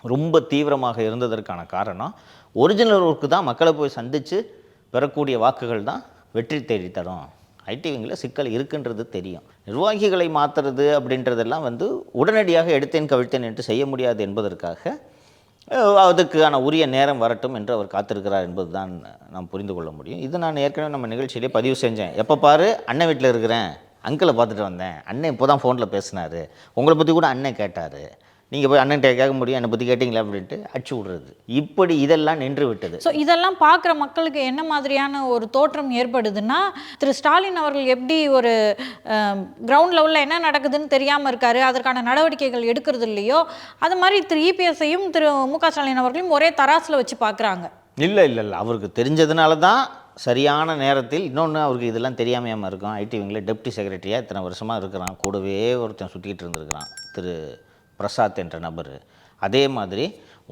S3: ரொம்ப தீவிரமாக இருந்ததற்கான காரணம் ஒரிஜினல் ஒர்க்கு தான் மக்களை போய் சந்தித்து பெறக்கூடிய வாக்குகள் தான் வெற்றி தேடி தரும். ஐடி விங்கில் சிக்கல் இருக்குன்றது தெரியும். நிர்வாகிகளை மாற்றுறது அப்படின்றதெல்லாம் உடனடியாக எடுத்தேன் கவிழ்த்தேன் என்று செய்ய முடியாது என்பதற்காக அதுக்கான உரிய நேரம் வரட்டும் என்று அவர் காத்திருக்கிறார் என்பது தான் நாம் புரிந்து கொள்ள முடியும். இது நான் ஏற்கனவே நம்ம நிகழ்ச்சியிலே பதிவு செஞ்சேன். எப்போ பாரு அண்ணன் வீட்டில் இருக்கிறேன், அங்கிளை பார்த்துட்டு வந்தேன், அண்ணன் இப்போ தான் ஃபோனில் பேசினார், உங்களை பற்றி கூட அண்ணன் கேட்டார், நீங்கள் போய் அண்ணன்கிட்ட கேட்க முடியும், என்னை பற்றி கேட்டிங்களா அப்படின்ட்டு அடிச்சு விட்றது. இப்படி இதெல்லாம் நின்று விட்டது.
S2: ஸோ இதெல்லாம் பார்க்குற மக்களுக்கு என்ன மாதிரியான ஒரு தோற்றம் ஏற்படுதுன்னா, திரு ஸ்டாலின் அவர்கள் எப்படி ஒரு கிரவுண்ட் லெவலில் என்ன நடக்குதுன்னு தெரியாமல் இருக்காரு, அதற்கான நடவடிக்கைகள் எடுக்கிறது இல்லையோ, அது மாதிரி திரு இபிஎஸ்ஐயும் திரு மு.க. ஸ்டாலின் அவர்களையும் ஒரே தராசில் வச்சு பார்க்குறாங்க.
S3: இல்லை அவருக்கு தெரிஞ்சதுனால தான் சரியான நேரத்தில். இன்னொன்று, அவருக்கு இதெல்லாம் தெரியாமையாமல் இருக்கும். ஐடி விங்கில் டெப்டி செக்ரட்டரியாக இத்தனை வருஷமாக இருக்கிறான், கூடவே ஒருத்தன் சுற்றிக்கிட்டு இருந்திருக்கிறான் திரு பிரசாத் என்ற நபர். அதே மாதிரி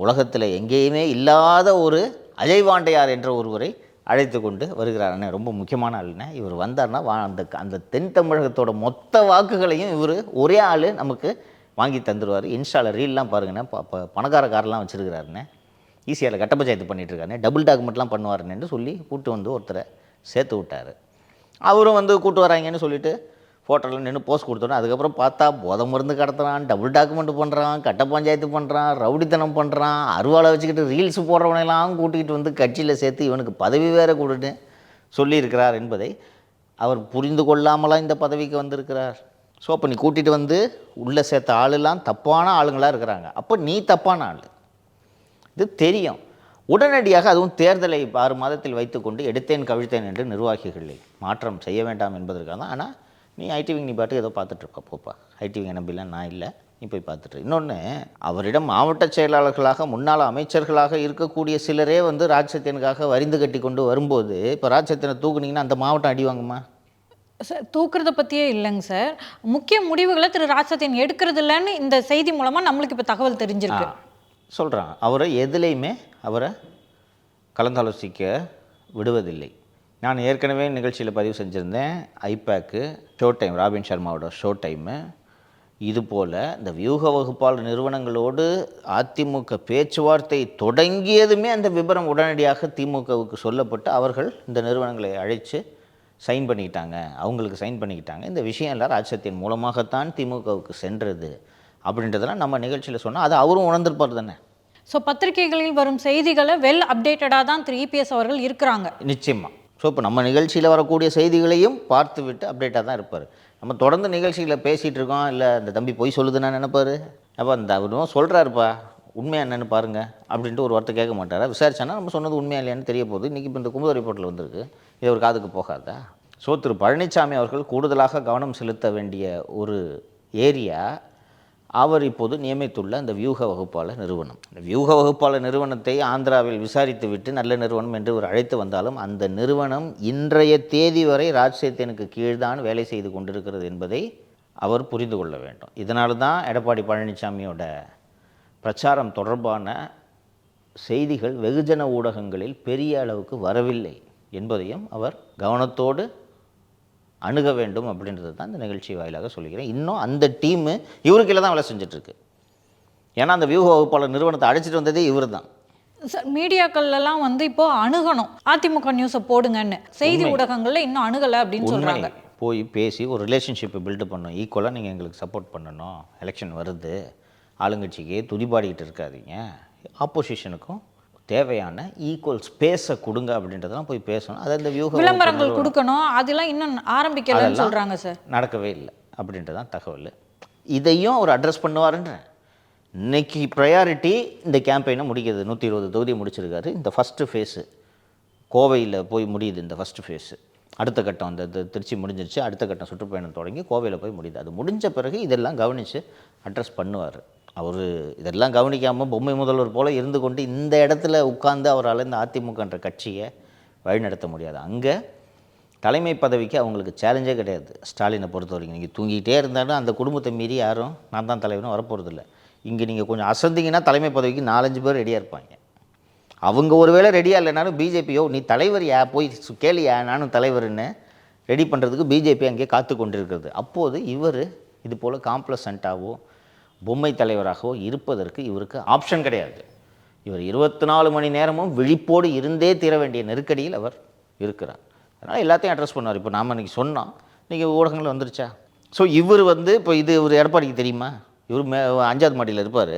S3: உலகத்தில் எங்கேயுமே இல்லாத ஒரு அஜய் வாண்டையார் என்ற ஒருவரை அழைத்து கொண்டு வருகிறார். அண்ணே ரொம்ப முக்கியமான ஆளுண்ணே, இவர் வந்தார்னா அந்த தென் தமிழகத்தோட மொத்த வாக்குகளையும் இவர் ஒரே ஆள் நமக்கு வாங்கி தந்துடுவார். இன்ஸ்டாவில் ரீல்லாம் பாருங்கண்ணே, பணக்கார காரெலாம் வச்சுருக்கிறாருண்ணே, ஈஸியாக கட்ட பஞ்சாயத்து பண்ணிகிட்ருக்காருண்ணே, டபுள் டாக்குமெண்ட்லாம் பண்ணுவாருன்னு சொல்லி கூப்பிட்டு வந்து ஒருத்தரை சேர்த்து விட்டார். அவரும் வந்து கூப்பிட்டு வராங்கன்னு சொல்லிவிட்டு ஃபோட்டோவில் நின்று போஸ்ட் கொடுத்தோன்னே, அதுக்கப்புறம் பார்த்தா போதை மருந்து கடத்துறான், டபுள் டாக்குமெண்ட் பண்ணுறான், கட்ட பஞ்சாயத்து பண்ணுறான், ரவுடித்தனம் பண்ணுறான், அருவாளை வச்சுக்கிட்டு ரீல்ஸ் போடுறவனையெல்லாம் கூட்டிகிட்டு வந்து கட்சியில் சேர்த்து இவனுக்கு பதவி வேறு கொடுன்னு சொல்லியிருக்கிறார் என்பதை அவர் புரிந்து கொள்ளாமலாம் இந்த பதவிக்கு வந்திருக்கிறார். ஸோ அப்போ நீ கூட்டிகிட்டு வந்து உள்ளே சேர்த்த ஆளுலாம் தப்பான ஆளுங்களாக இருக்கிறாங்க, அப்போ நீ தப்பான ஆள், இது தெரியும். உடனடியாக அதுவும் தேர்தலை 6 மாதத்தில் வைத்துக்கொண்டு எடுத்தேன் கவிழ்த்தேன் என்று நிர்வாகிகளை மாற்றம் செய்ய வேண்டாம் என்பதற்காக தான். ஆனால் நீ ஐடி விங் நீ பாட்டுக்கு ஏதோ பார்த்துட்ருப்பா, போப்பா, ஐடி விங் நம்பிலாம் நான் இல்லை, நீ போய் பார்த்துட்டு. இன்னொன்று, அவரிடம் மாவட்ட செயலாளர்களாக முன்னாள் அமைச்சர்களாக இருக்கக்கூடிய சிலரே வந்து ராஜ்சத்தியனுக்காக வரிந்து கட்டி கொண்டு வரும்போது, இப்போ ராஜ்சத்தியனை தூக்குனீங்கன்னா அந்த மாவட்டம் அடி வாங்குமா?
S2: சார் தூக்குறத பற்றியே இல்லைங்க சார், முக்கிய முடிவுகளை திரு ராஜ்சத்தியன் எடுக்கிறது இல்லைன்னு இந்த செய்தி மூலமாக நம்மளுக்கு இப்போ தகவல் தெரிஞ்சிருக்கு.
S3: சொல்கிறான், அவரை எதுலேயுமே அவரை கலந்தாலோசிக்க விடுவதில்லை. நான் ஏற்கனவே நிகழ்ச்சியில் பதிவு செஞ்சுருந்தேன், ஐபேக்கு ஷோ டைம், ராபின் சர்மாவோட ஷோ டைமு, இதுபோல் இந்த வியூக வகுப்பாளர் நிறுவனங்களோடு அதிமுக பேச்சுவார்த்தை தொடங்கியதுமே அந்த விபரம் உடனடியாக திமுகவுக்கு சொல்லப்பட்டு அவர்கள் இந்த நிறுவனங்களை அழைத்து சைன் பண்ணிக்கிட்டாங்க, அவங்களுக்கு சைன் பண்ணிக்கிட்டாங்க. இந்த விஷயம் எல்லாம் ராஜ்சத்தியன் மூலமாகத்தான் திமுகவுக்கு சென்றது அப்படின்றதெல்லாம் நம்ம நிகழ்ச்சியில் சொன்னால் அது அவரும் உணர்ந்திருப்பார் தானே.
S2: ஸோ பத்திரிகைகளில் வரும் செய்திகளை வெல் அப்டேட்டடாக தான் திரு இபிஎஸ் அவர்கள் இருக்கிறாங்க.
S3: நிச்சயமாக. ஸோ இப்போ நம்ம நிகழ்ச்சியில் வரக்கூடிய செய்திகளையும் பார்த்து விட்டு அப்டேட்டாக தான் இருப்பார். நம்ம தொடர்ந்து நிகழ்ச்சிகளை பேசிகிட்டு இருக்கோம், இல்லை இந்த தம்பி பொய் சொல்லுதுன்னு நினைப்பார், அப்போ அந்த அவரும் சொல்கிறாருப்பா உண்மையாக என்னென்னு பாருங்கள் அப்படின்ட்டு ஒரு வார்த்தை கேட்க மாட்டாரா? விசாரிச்சானா நம்ம சொன்னது உண்மையாக இல்லையான்னு தெரிய போகுது. இன்றைக்கி இப்போ இந்த குமுத ரிப்போர்ட்டில் வந்திருக்கு, இது ஒரு காதுக்கு போகாதா? ஸோ திரு பழனிசாமி அவர்கள் கூடுதலாக கவனம் செலுத்த வேண்டிய ஒரு ஏரியா அவர் இப்போது நியமித்துள்ள அந்த வியூக வகுப்பாளர் நிறுவனம். இந்த வியூக வகுப்பாளர் நிறுவனத்தை ஆந்திராவில் விசாரித்து விட்டு நல்ல நிறுவனம் என்று ஒரு அழைத்து வந்தாலும் அந்த நிறுவனம் இன்றைய தேதி வரை ராஜ்சேத்தியனுக்கு கீழ்தான் வேலை செய்து கொண்டிருக்கிறது என்பதை அவர் புரிந்து கொள்ள வேண்டும். இதனால தான் எடப்பாடி பழனிசாமியோட பிரச்சாரம் தொடர்பான செய்திகள் வெகுஜன ஊடகங்களில் பெரிய அளவுக்கு வரவில்லை என்பதையும் அவர் கவனத்தோடு அணுக வேண்டும் அப்படின்றது தான் இந்த நிகழ்ச்சி வாயிலாக சொல்லிக்கிறேன். இன்னும் அந்த டீமு இவருக்கு இல்லை தான் வேலை செஞ்சிட்ருக்கு. ஏன்னா அந்த வியூக வகுப்பாளர் நிறுவனத்தை அழைச்சிட்டு வந்ததே இவர் தான்.
S2: சார் மீடியாக்கள்லாம் வந்து இப்போ அணுகணும், அதிமுக நியூஸை போடுங்கன்னு செய்தி ஊடகங்களில் இன்னும் அணுகலை அப்படின்னு சொல்கிறாங்க.
S3: போய் பேசி ஒரு ரிலேஷன்ஷிப்பை பில்டு பண்ணணும், ஈக்குவலாக நீங்கள் எங்களுக்கு சப்போர்ட் பண்ணணும், எலெக்ஷன் வருது, ஆளுங்கட்சிக்கே துதிபாடிக்கிட்டு இருக்காதீங்க, ஆப்போசிஷனுக்கும் தேவையான ஈக்குவல் ஸ்பேஸை கொடுங்க அப்படின்றதெல்லாம் போய் பேசணும். அதை இந்த வியூக
S2: விளம்பரங்கள் கொடுக்கணும், அதெல்லாம் இன்னும் ஆரம்பிக்கலன்னு சொல்கிறாங்க சார்.
S3: நடக்கவே இல்லை அப்படின்றதான் தகவல். இதையும் அவர் அட்ரஸ் பண்ணுவாருன்ற இன்னைக்கு ப்ரையாரிட்டி இந்த கேம்பெயினை முடிக்கிறது. 120 தொகுதி முடிச்சிருக்காரு. இந்த ஃபஸ்ட்டு ஃபேஸு கோவையில் போய் முடியுது. இந்த ஃபஸ்ட்டு ஃபேஸு அடுத்த கட்டம் அந்த திருச்சி முடிஞ்சிருச்சு, அடுத்த கட்டம் சுற்றுப்பயணம் தொடங்கி கோவையில் போய் முடியுது. அது முடிஞ்ச பிறகு இதெல்லாம் கவனித்து அட்ரஸ் பண்ணுவார். அவர் இதெல்லாம் கவனிக்காமல் பொம்மை முதல்வர் போல் இருந்து கொண்டு இந்த இடத்துல உட்கார்ந்து அவரால் இந்த அதிமுகன்ற கட்சியை வழிநடத்த முடியாது. அங்கே தலைமை பதவிக்கு அவங்களுக்கு சேலஞ்சே கிடையாது. ஸ்டாலினை பொறுத்த வரைக்கும் நீங்கள் தூங்கிக்கிட்டே இருந்தாலும் அந்த குடும்பத்தை மீறி யாரும் நான் தான் தலைவனும் வரப்போகிறதில்ல. இங்கே நீங்கள் கொஞ்சம் அசந்திங்கன்னா தலைமை பதவிக்கு 4-5 பேர் ரெடியாக இருப்பாங்க. அவங்க ஒருவேளை ரெடியாக இல்லைனாலும் பிஜேபியோ நீ தலைவர் போய் கேளியா நானும் தலைவர்னு ரெடி பண்ணுறதுக்கு பிஜேபி அங்கே காத்து கொண்டிருக்கிறது. அப்போது இவர் இது போல் காம்ப்ளசண்ட்டாகவோ பொம்மை தலைவராகவோ இருப்பதற்கு இவருக்கு ஆப்ஷன் கிடையாது. இவர் 24 மணி நேரமும் விழிப்போடு இருந்தே தீர வேண்டிய நெருக்கடியில் அவர் இருக்கிறார். அதனால் எல்லாத்தையும் அட்ரஸ் பண்ணுவார். இப்போ நாம் இன்றைக்கி சொன்னோம், இன்றைக்கி ஊடகங்கள் வந்துருச்சா? ஸோ இவர் இப்போ இது ஒரு எடப்பாடிக்கு தெரியுமா? இவர் 5வது மாடியில் இருப்பார்,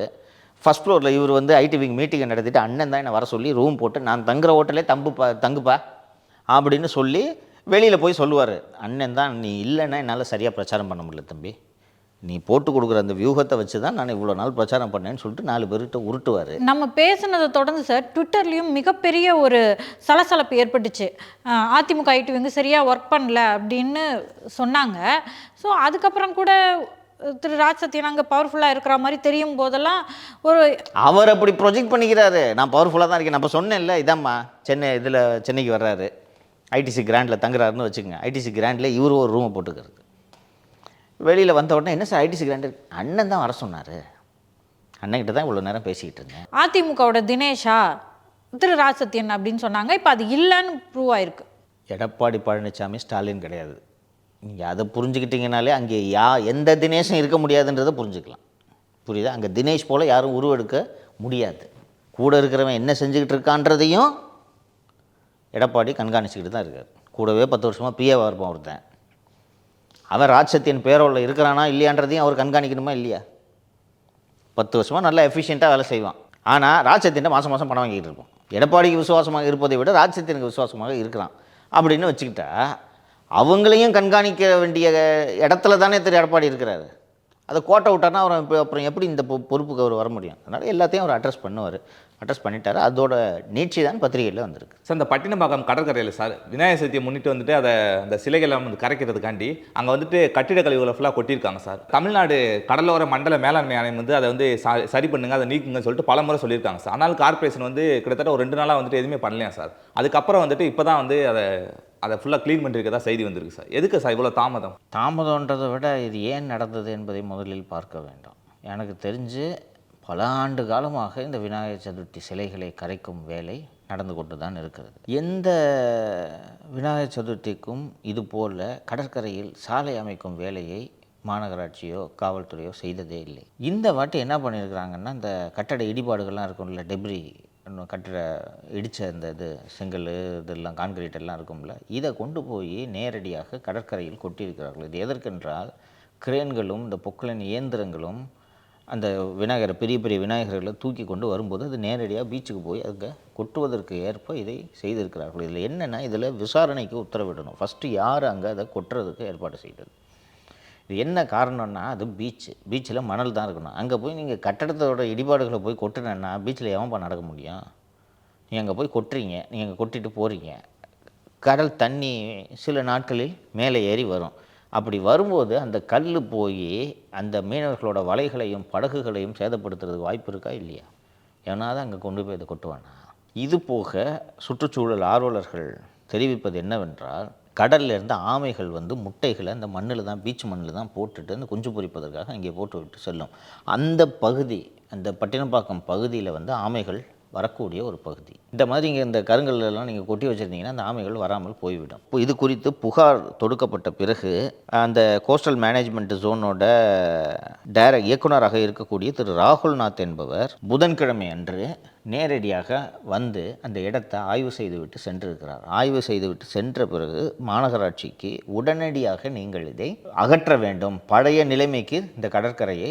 S3: ஃபர்ஸ்ட் ஃப்ளோரில் இவர் வந்து ஐடி விங் மீட்டிங்கை நடத்திட்டு அண்ணன் தான் என்னை வர சொல்லி ரூம் போட்டு நான் தங்குற ஹோட்டலே தங்குப்பா அப்படின்னு சொல்லி வெளியில் போய் சொல்லுவார். அண்ணன் தான் நீ இல்லைன்னா என்னால் சரியாக பிரச்சாரம் பண்ண முடியல தம்பி, நீ போட்டு கொடுக்குற அந்த வியூகத்தை வச்சு தான் நான் இவ்வளோ நாள் பிரச்சாரம் பண்ணேன்னு சொல்லிட்டு 4 பேர்கிட்ட உருட்டுவார்.
S2: நம்ம பேசுனதை தொடர்ந்து சார் ட்விட்டர்லேயும் மிகப்பெரிய ஒரு சலசலப்பு ஏற்பட்டுச்சு. அதிமுக ஐடி வந்து சரியாக ஒர்க் பண்ணல அப்படின்னு சொன்னாங்க. ஸோ அதுக்கப்புறம் கூட திரு ராஜ் சத்யன் அங்கே பவர்ஃபுல்லாக இருக்கிற மாதிரி தெரியும் போதெல்லாம் ஒரு
S3: அவர் அப்படி ப்ரொஜெக்ட் பண்ணிக்கிறாரு, நான் பவர்ஃபுல்லாக தான் இருக்கேன். நான் சொன்னேன்ல, இதாம்மா சென்னைக்கு வர்றாரு, ஐடிசி கிராண்டில் தங்குறாருன்னு வச்சுக்கோங்க. ஐடிசி கிராண்டில் இவர் ஒரு ரூமை போட்டுக்கிறது. வெளியில் வந்த உடனே என்ன சார் ஐடிசி கிராண்டு, அண்ணன் தான் வர சொன்னார், அண்ணன்கிட்ட தான் இவ்வளோ நேரம் பேசிக்கிட்டு இருந்தேன்.
S2: அதிமுகவோட தினேஷா திரு ராஜ் சத்யன் அப்படின்னு சொன்னாங்க. இப்போ அது இல்லைன்னு ப்ரூவ் ஆயிருக்கு.
S3: எடப்பாடி பழனிசாமி ஸ்டாலின் கிடையாது. நீங்கள் அதை புரிஞ்சுக்கிட்டீங்கனாலே அங்கே எந்த தினேஷும் இருக்க முடியாதுன்றதை புரிஞ்சுக்கலாம். புரியுதா? அங்கே தினேஷ் போல் யாரும் உருவெடுக்க முடியாது. கூட இருக்கிறவன் என்ன செஞ்சுக்கிட்டு இருக்கான்றதையும் எடப்பாடி கண்காணிச்சிக்கிட்டு தான் இருக்கார். கூடவே 10 வருஷமாக பிஏவாக இருப்பான் ஒருத்தன். அவன் ராஜ் சத்யன் பேரோவில் இருக்கிறானா இல்லையான்றதையும் அவர் கண்காணிக்கணுமா இல்லையா? 10 வருஷமாக நல்லா எஃபிஷியண்ட்டாக வேலை செய்வான். ஆனால் ராஜ் சத்யன் மாதம் மாதம் பணம் வாங்கிட்டு இருப்போம். எடப்பாடிக்கு விசுவாசமாக இருப்பதை விட ராஜ் சத்யனுக்கு விசுவாசமாக இருக்கிறான் அப்படின்னு வச்சுக்கிட்டா அவங்களையும் கண்காணிக்க வேண்டிய இடத்துல தானே எடப்பாடி இருக்கிறாரு. அதை கோட்டை விட்டார்னா அவர் அப்புறம் எப்படி இந்த பொறுப்புக்கு அவர் வர முடியும்? அதனால் எல்லாத்தையும் அவர் அட்ரஸ் பண்ணிட்டார். அதோட நீட்சி தான் பத்திரிகையில் வந்திருக்கு.
S1: சார் இந்த பட்டினப்பாக்கம் கடற்கரையில் சார் விநாயகர் சதுர்த்தியை முன்னிட்டு வந்துட்டு அந்த சிலைகளை வந்து கரைக்கிறதுக்காண்டி அங்கே வந்துட்டு கட்டிட கழிவுகளை ஃபுல்லாக கொட்டியிருக்காங்க சார். தமிழ்நாடு கடலோர மண்டல மேலாண்மை ஆணையம் வந்து அதை வந்து சரி பண்ணுங்க, அதை நீக்குங்கன்னு சொல்லிட்டு பல முறை சொல்லியிருக்காங்க சார். ஆனால் கார்பரேஷன் வந்து கிட்டத்தட்ட ஒரு 2 நாளாக வந்துட்டு எதுவுமே பண்ணலையா சார். அதுக்கப்புறம் வந்துட்டு இப்போ தான் வந்து அதை ஃபுல்லாக க்ளீன் பண்ணிருக்கதா செய்தி வந்திருக்கு சார். எதுக்கு சார் இவ்வளோ தாமதம்ன்றதை
S3: விட இது ஏன் நடந்தது என்பதை முதலில் பார்க்க வேண்டும். எனக்கு தெரிஞ்சு பல ஆண்டு காலமாக இந்த விநாயகர் சதுர்த்தி சிலைகளை கரைக்கும் வேலை நடந்து கொண்டு தான் இருக்கிறது. எந்த விநாயகர் சதுர்த்திக்கும் இதுபோல் கடற்கரையில் சாலை அமைக்கும் வேலையை மாநகராட்சியோ காவல்துறையோ செய்ததே இல்லை. இந்த வாட்டி என்ன பண்ணியிருக்கிறாங்கன்னா, இந்த கட்டட இடிபாடுகள்லாம் இருக்கும்ல, டெப்ரி கட்டிட இடித்த இந்த செங்கல் இதெல்லாம் கான்கிரீட் எல்லாம் இருக்கும்ல, இதை கொண்டு போய் நேரடியாக கடற்கரையில் கொட்டியிருக்கிறார்கள். இது எதற்கென்றால் கிரேன்களும் இந்த பொக்லைன் இயந்திரங்களும் அந்த விநாயகரை பெரிய பெரிய விநாயகர்களை தூக்கி கொண்டு வரும்போது அது நேரடியாக பீச்சுக்கு போய் அங்கே கொட்டுவதற்கு ஏற்ப இதை செய்திருக்கிறார்கள். இதில் என்னென்னா, இதில் விசாரணைக்கு உத்தரவிடணும். ஃபஸ்ட்டு யார் அங்கே அதை கொட்டுறதுக்கு ஏற்பாடு செய்கிறது? இது என்ன காரணம்னா, அது பீச்சில் மணல் தான் இருக்கணும். அங்கே போய் நீங்கள் கட்டடத்தோட இடிபாடுகளை போய் கொட்டுனேன்னா பீச்சில் எவன்பா நடக்க முடியும்? நீங்கள் அங்கே போய் கொட்டுறீங்க, நீங்கள் அங்கே கொட்டிட்டு போகிறீங்க, கடல் தண்ணி சில நாட்களில் மேலே ஏறி வரும். அப்படி வரும்போது அந்த கல் போய் அந்த மீனவர்களோட வலைகளையும் படகுகளையும் சேதப்படுத்துறதுக்கு வாய்ப்பு இருக்கா இல்லையா? ஏன்னா தான் அங்கே கொண்டு போய் இதை கொட்டுவானா? இது போக சுற்றுச்சூழல் ஆர்வலர்கள் தெரிவிப்பது என்னவென்றால், கடல்ல இருந்து ஆமைகள் வந்து முட்டைகளை அந்த மண்ணில் தான், பீச் மண்ணில் தான் போட்டுட்டு அந்த குஞ்சு பொரிப்பதற்காக அங்கே போட்டு விட்டு செல்லும். அந்த பகுதி, அந்த பட்டினப்பாக்கம் பகுதியில் வந்து ஆமைகள் வரக்கூடிய ஒரு பகுதி. இந்த மாதிரி இங்கே இந்த கருங்கல்லாம் நீங்கள் கொட்டி வச்சுருந்தீங்கன்னா அந்த ஆமைகள் வராமல் போய்விடும். இப்போ இது குறித்து புகார் தொடுக்கப்பட்ட பிறகு அந்த கோஸ்டல் மேனேஜ்மெண்ட் ஜோனோட இயக்குனராக இருக்கக்கூடிய திரு ராகுல்நாத் என்பவர் புதன்கிழமை அன்று நேரடியாக வந்து அந்த இடத்தை ஆய்வு செய்துவிட்டு சென்றிருக்கிறார். ஆய்வு செய்துவிட்டு சென்ற பிறகு மாநகராட்சிக்கு உடனடியாக நீங்கள் இதை அகற்ற வேண்டும், பழைய நிலைமைக்கு இந்த கடற்கரையை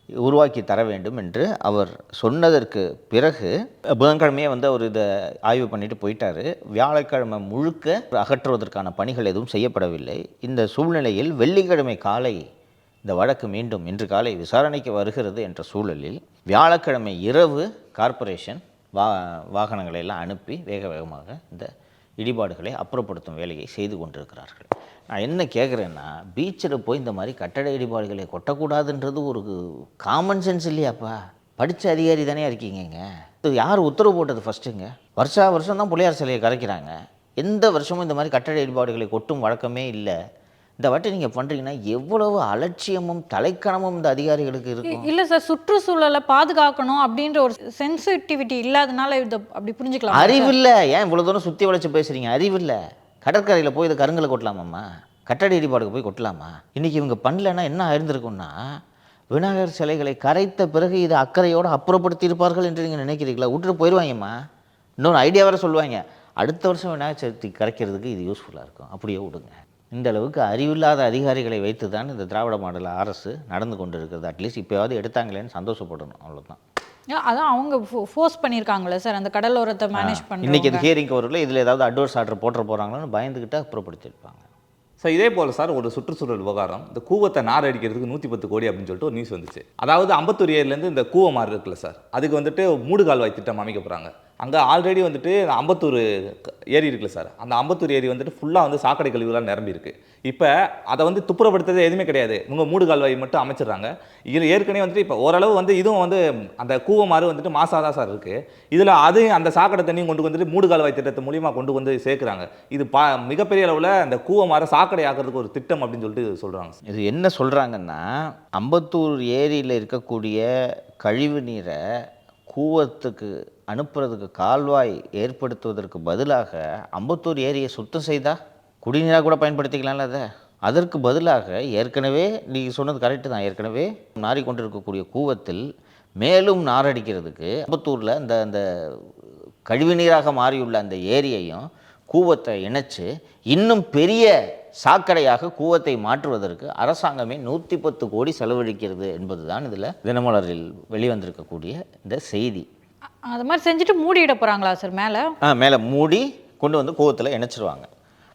S3: உருவாக்கி தர வேண்டும் என்று அவர் சொன்னதற்கு பிறகு புதன்கிழமையே வந்து அவர் இதை ஆய்வு பண்ணிட்டு போயிட்டார். வியாழக்கிழமை முழுக்க அகற்றுவதற்கான பணிகள் எதுவும் செய்யப்படவில்லை. இந்த சூழ்நிலையில் வெள்ளிக்கிழமை காலை இந்த வழக்கு மீண்டும் இன்று காலை விசாரணைக்கு வருகிறது என்ற சூழலில் வியாழக்கிழமை இரவு கார்ப்பரேஷன் வாகனங்களை எல்லாம் அனுப்பி வேகமாக இந்த இடிபாடுகளை அப்புறப்படுத்தும் வேலையை செய்து கொண்டிருக்கிறார்கள். நான் என்ன கேட்குறேன்னா, பீச்சில் போய் இந்த மாதிரி கட்டட இடிபாடுகளை கொட்டக்கூடாதுன்றது ஒரு காமன் சென்ஸ் இல்லையாப்பா? படித்த அதிகாரி தானே இருக்கீங்க. இது யார் உத்தரவு போட்டது? ஃபஸ்ட்டுங்க வருஷம் தான் பிள்ளையார் சிலையை கரைக்கிறாங்க. எந்த வருஷமும் இந்த மாதிரி கட்டட இடிபாடுகளை கொட்டும் வழக்கமே இல்லை. இந்த வாட்டி நீங்கள் பண்ணுறீங்கன்னா எவ்வளவு அலட்சியமும் தலைக்கணமும் இந்த அதிகாரிகளுக்கு இருக்கும்.
S2: இல்லை சார், சுற்றுச்சூழலை பாதுகாக்கணும் அப்படின்ற ஒரு சென்சிட்டிவிட்டி இல்லாதனால இது அப்படி புரிஞ்சுக்கலாம்.
S3: அறிவில்லை. ஏன் இவ்வளோ தூரம் சுற்றி வளைச்சு பேசுகிறீங்க? அறிவில்லை. கடற்கரையில் போய் இதை கருங்கலை கொட்டலாமாம்மா? கட்டட இடிபாடுக்கு போய் கொட்டலாமா? இன்றைக்கி இவங்க பண்ணலைன்னா என்ன ஆயிருந்திருக்குன்னா, விநாயகர் சிலைகளை கரைத்த பிறகு இதை அக்கறையோடு அப்புறப்படுத்தி இருப்பார்கள் என்று நீங்கள் நினைக்கிறீங்களா? விட்டுட்டு போயிடுவாங்கம்மா. இன்னொரு ஐடியா வேறு சொல்லுவாங்க, அடுத்த வருஷம் விநாயகர் சதுர்த்தி கரைக்கிறதுக்கு இது யூஸ்ஃபுல்லாக இருக்கும். அப்படியே விடுங்க. இந்த அளவுக்கு அறிவில்லாத அதிகாரிகளை வைத்து தான் இந்த திராவிட மாடல் அரசு நடந்து கொண்டு இருக்கிறது. அட்லீஸ்ட் இப்போயாவது எடுத்தாங்களேன்னு சந்தோஷப்படணும், அவ்வளோதான்.
S2: அதான் அவங்க ஃபோர்ஸ் பண்ணியிருக்காங்களே சார் அந்த கடலோரத்தை மேனேஜ்
S3: இன்றைக்கி
S2: பண்ணுறாங்க.
S3: அது ஹியரிங்க்கு வரல, இதில் ஏதாவது அட்வர்ஸ் ஆர்டர் போட்டுற போகிறாங்களான்னு பயந்துக்கிட்டு அப்புறப்படுத்தியிருப்பாங்க.
S1: சார் இதே போல் சார் ஒரு சுற்றுச்சூழல் விவகாரம், இந்த கூவத்தை நார் அடிக்கிறதுக்கு 110 கோடி அப்படின்னு சொல்லிட்டு ஒரு நியூஸ் வந்துச்சு. அதாவது அம்பத்தூர் ஏரியிலேருந்து இந்த கூவம் மாறு இருக்குல்ல சார், அதுக்கு வந்துட்டு மூடு கால்வாய் திட்டம் அமைக்க போகிறாங்க. அங்கே ஆல்ரெடி வந்துட்டு அம்பத்தூர் ஏரி இருக்குல்ல சார், அந்த அம்பத்தூர் ஏரி வந்துட்டு ஃபுல்லாக வந்து சாக்கடை கழிவுகளால் நிரம்பி இருக்கு. இப்போ அதை வந்து துப்புரப்படுத்துறது எதுவுமே கிடையாது, இவங்க மூடு கால்வாய் மட்டும் அமைச்சிடுறாங்க. இதில் ஏற்கனவே வந்துட்டு இப்போ ஓரளவு வந்து இதுவும் வந்து அந்த கூவமாறு வந்துட்டு மாசாக தான் சார் இருக்குது. இதில் அது அந்த சாக்கடை தண்ணியும் கொண்டு வந்துட்டு மூடு கால்வாய் திட்டத்தை மூலியமாக கொண்டு வந்து சேர்க்குறாங்க. இது மிகப்பெரிய அளவில் அந்த கூவமாறு சாக்கடை ஆக்கிறதுக்கு ஒரு திட்டம் அப்படின்னு சொல்லிட்டு சொல்கிறாங்க.
S3: இது என்ன சொல்கிறாங்கன்னா, அம்பத்தூர் ஏரியில் இருக்கக்கூடிய கழிவு நீரை கூவத்துக்கு அனுப்புறதுக்கு கால்வாய் ஏற்படுத்துவதற்கு பதிலாக அம்பத்தூர் ஏரியை சுத்தம் செய்தால் குடிநீராக கூட பயன்படுத்திக்கலாம்ல. அதற்கு பதிலாக ஏற்கனவே நீங்கள் சொன்னது கரெக்டு தான், ஏற்கனவே நாறிக்கொண்டிருக்கக்கூடிய கூவத்தில் மேலும் நாரடிக்கிறதுக்கு அம்பத்தூரில் அந்த கழிவு நீராக மாறியுள்ள அந்த ஏரியையும் கூவத்தை இணைச்சு இன்னும் பெரிய சாக்கடையாக கூவத்தை மாற்றுவதற்கு அரசாங்கமே 110 கோடி செலவழிக்கிறது என்பது தான் இதில் தினமலரில் வெளிவந்திருக்கக்கூடிய இந்த செய்தி.
S2: அது மாதிரி செஞ்சுட்டு மூடிட போகிறாங்களா சார் மேலே?
S3: மேலே மூடி கொண்டு வந்து கூவத்தில் இணைச்சிருவாங்க.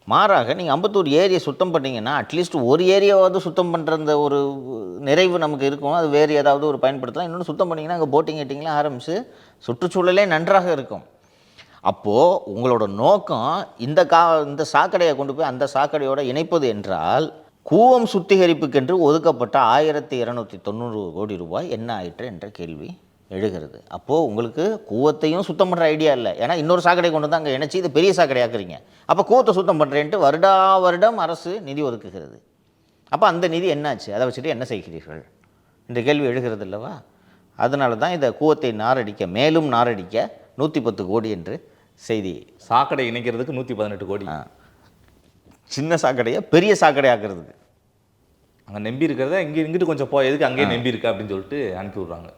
S3: மாறாக நீங்கள் அம்பத்தூர் ஏரியை சுத்தம் பண்ணிங்கன்னா அட்லீஸ்ட் ஒரு ஏரியாவது சுத்தம் பண்ணுற அந்த ஒரு நிறைவு நமக்கு இருக்கும். அது வேறு ஏதாவது ஒரு பயன்படுத்தலாம். இன்னொன்று சுத்தம் பண்ணிங்கன்னா அங்கே போட்டிங் எட்டிங்லாம் ஆரம்பித்து சுற்றுச்சூழலே நன்றாக இருக்கும். அப்போது உங்களோட நோக்கம் இந்த சாக்கடையை கொண்டு போய் அந்த சாக்கடையோடு இணைப்பது என்றால் கூவம் சுத்திகரிப்புக்கென்று ஒதுக்கப்பட்ட 1290 கோடி ரூபாய் என்ன ஆயிற்று என்ற கேள்வி எழுகிறது. அப்போது உங்களுக்கு கூவத்தையும் சுத்தம் பண்ணுற ஐடியா இல்லை. ஏன்னா இன்னொரு சாக்கடை கொண்டு வந்து அங்கே இணைச்சி இது பெரிய சாக்கடையாக்குறீங்க. அப்போ கூவத்தை சுத்தம் பண்ணுறேன்ட்டு வருடம் அரசு நிதி ஒதுக்குகிறது. அப்போ அந்த நிதி என்னாச்சு, அதை வச்சுட்டு என்ன செய்கிறீர்கள் இந்த கேள்வி எழுகிறது இல்லவா? அதனால தான் இந்த கூவத்தை மேலும் நாரடிக்க 110 கோடி என்று செய்தி.
S1: சாக்கடை இணைக்கிறதுக்கு 118 கோடி.
S3: சின்ன சாக்கடையை பெரிய சாக்கடை ஆக்குறதுக்கு
S1: அங்கே நம்பி இருக்கிறத இங்கிட்டு கொஞ்சம் எதுக்கு அங்கேயே நம்பி இருக்கா அப்படின்னு சொல்லிட்டு அனுப்பி விட்றாங்க.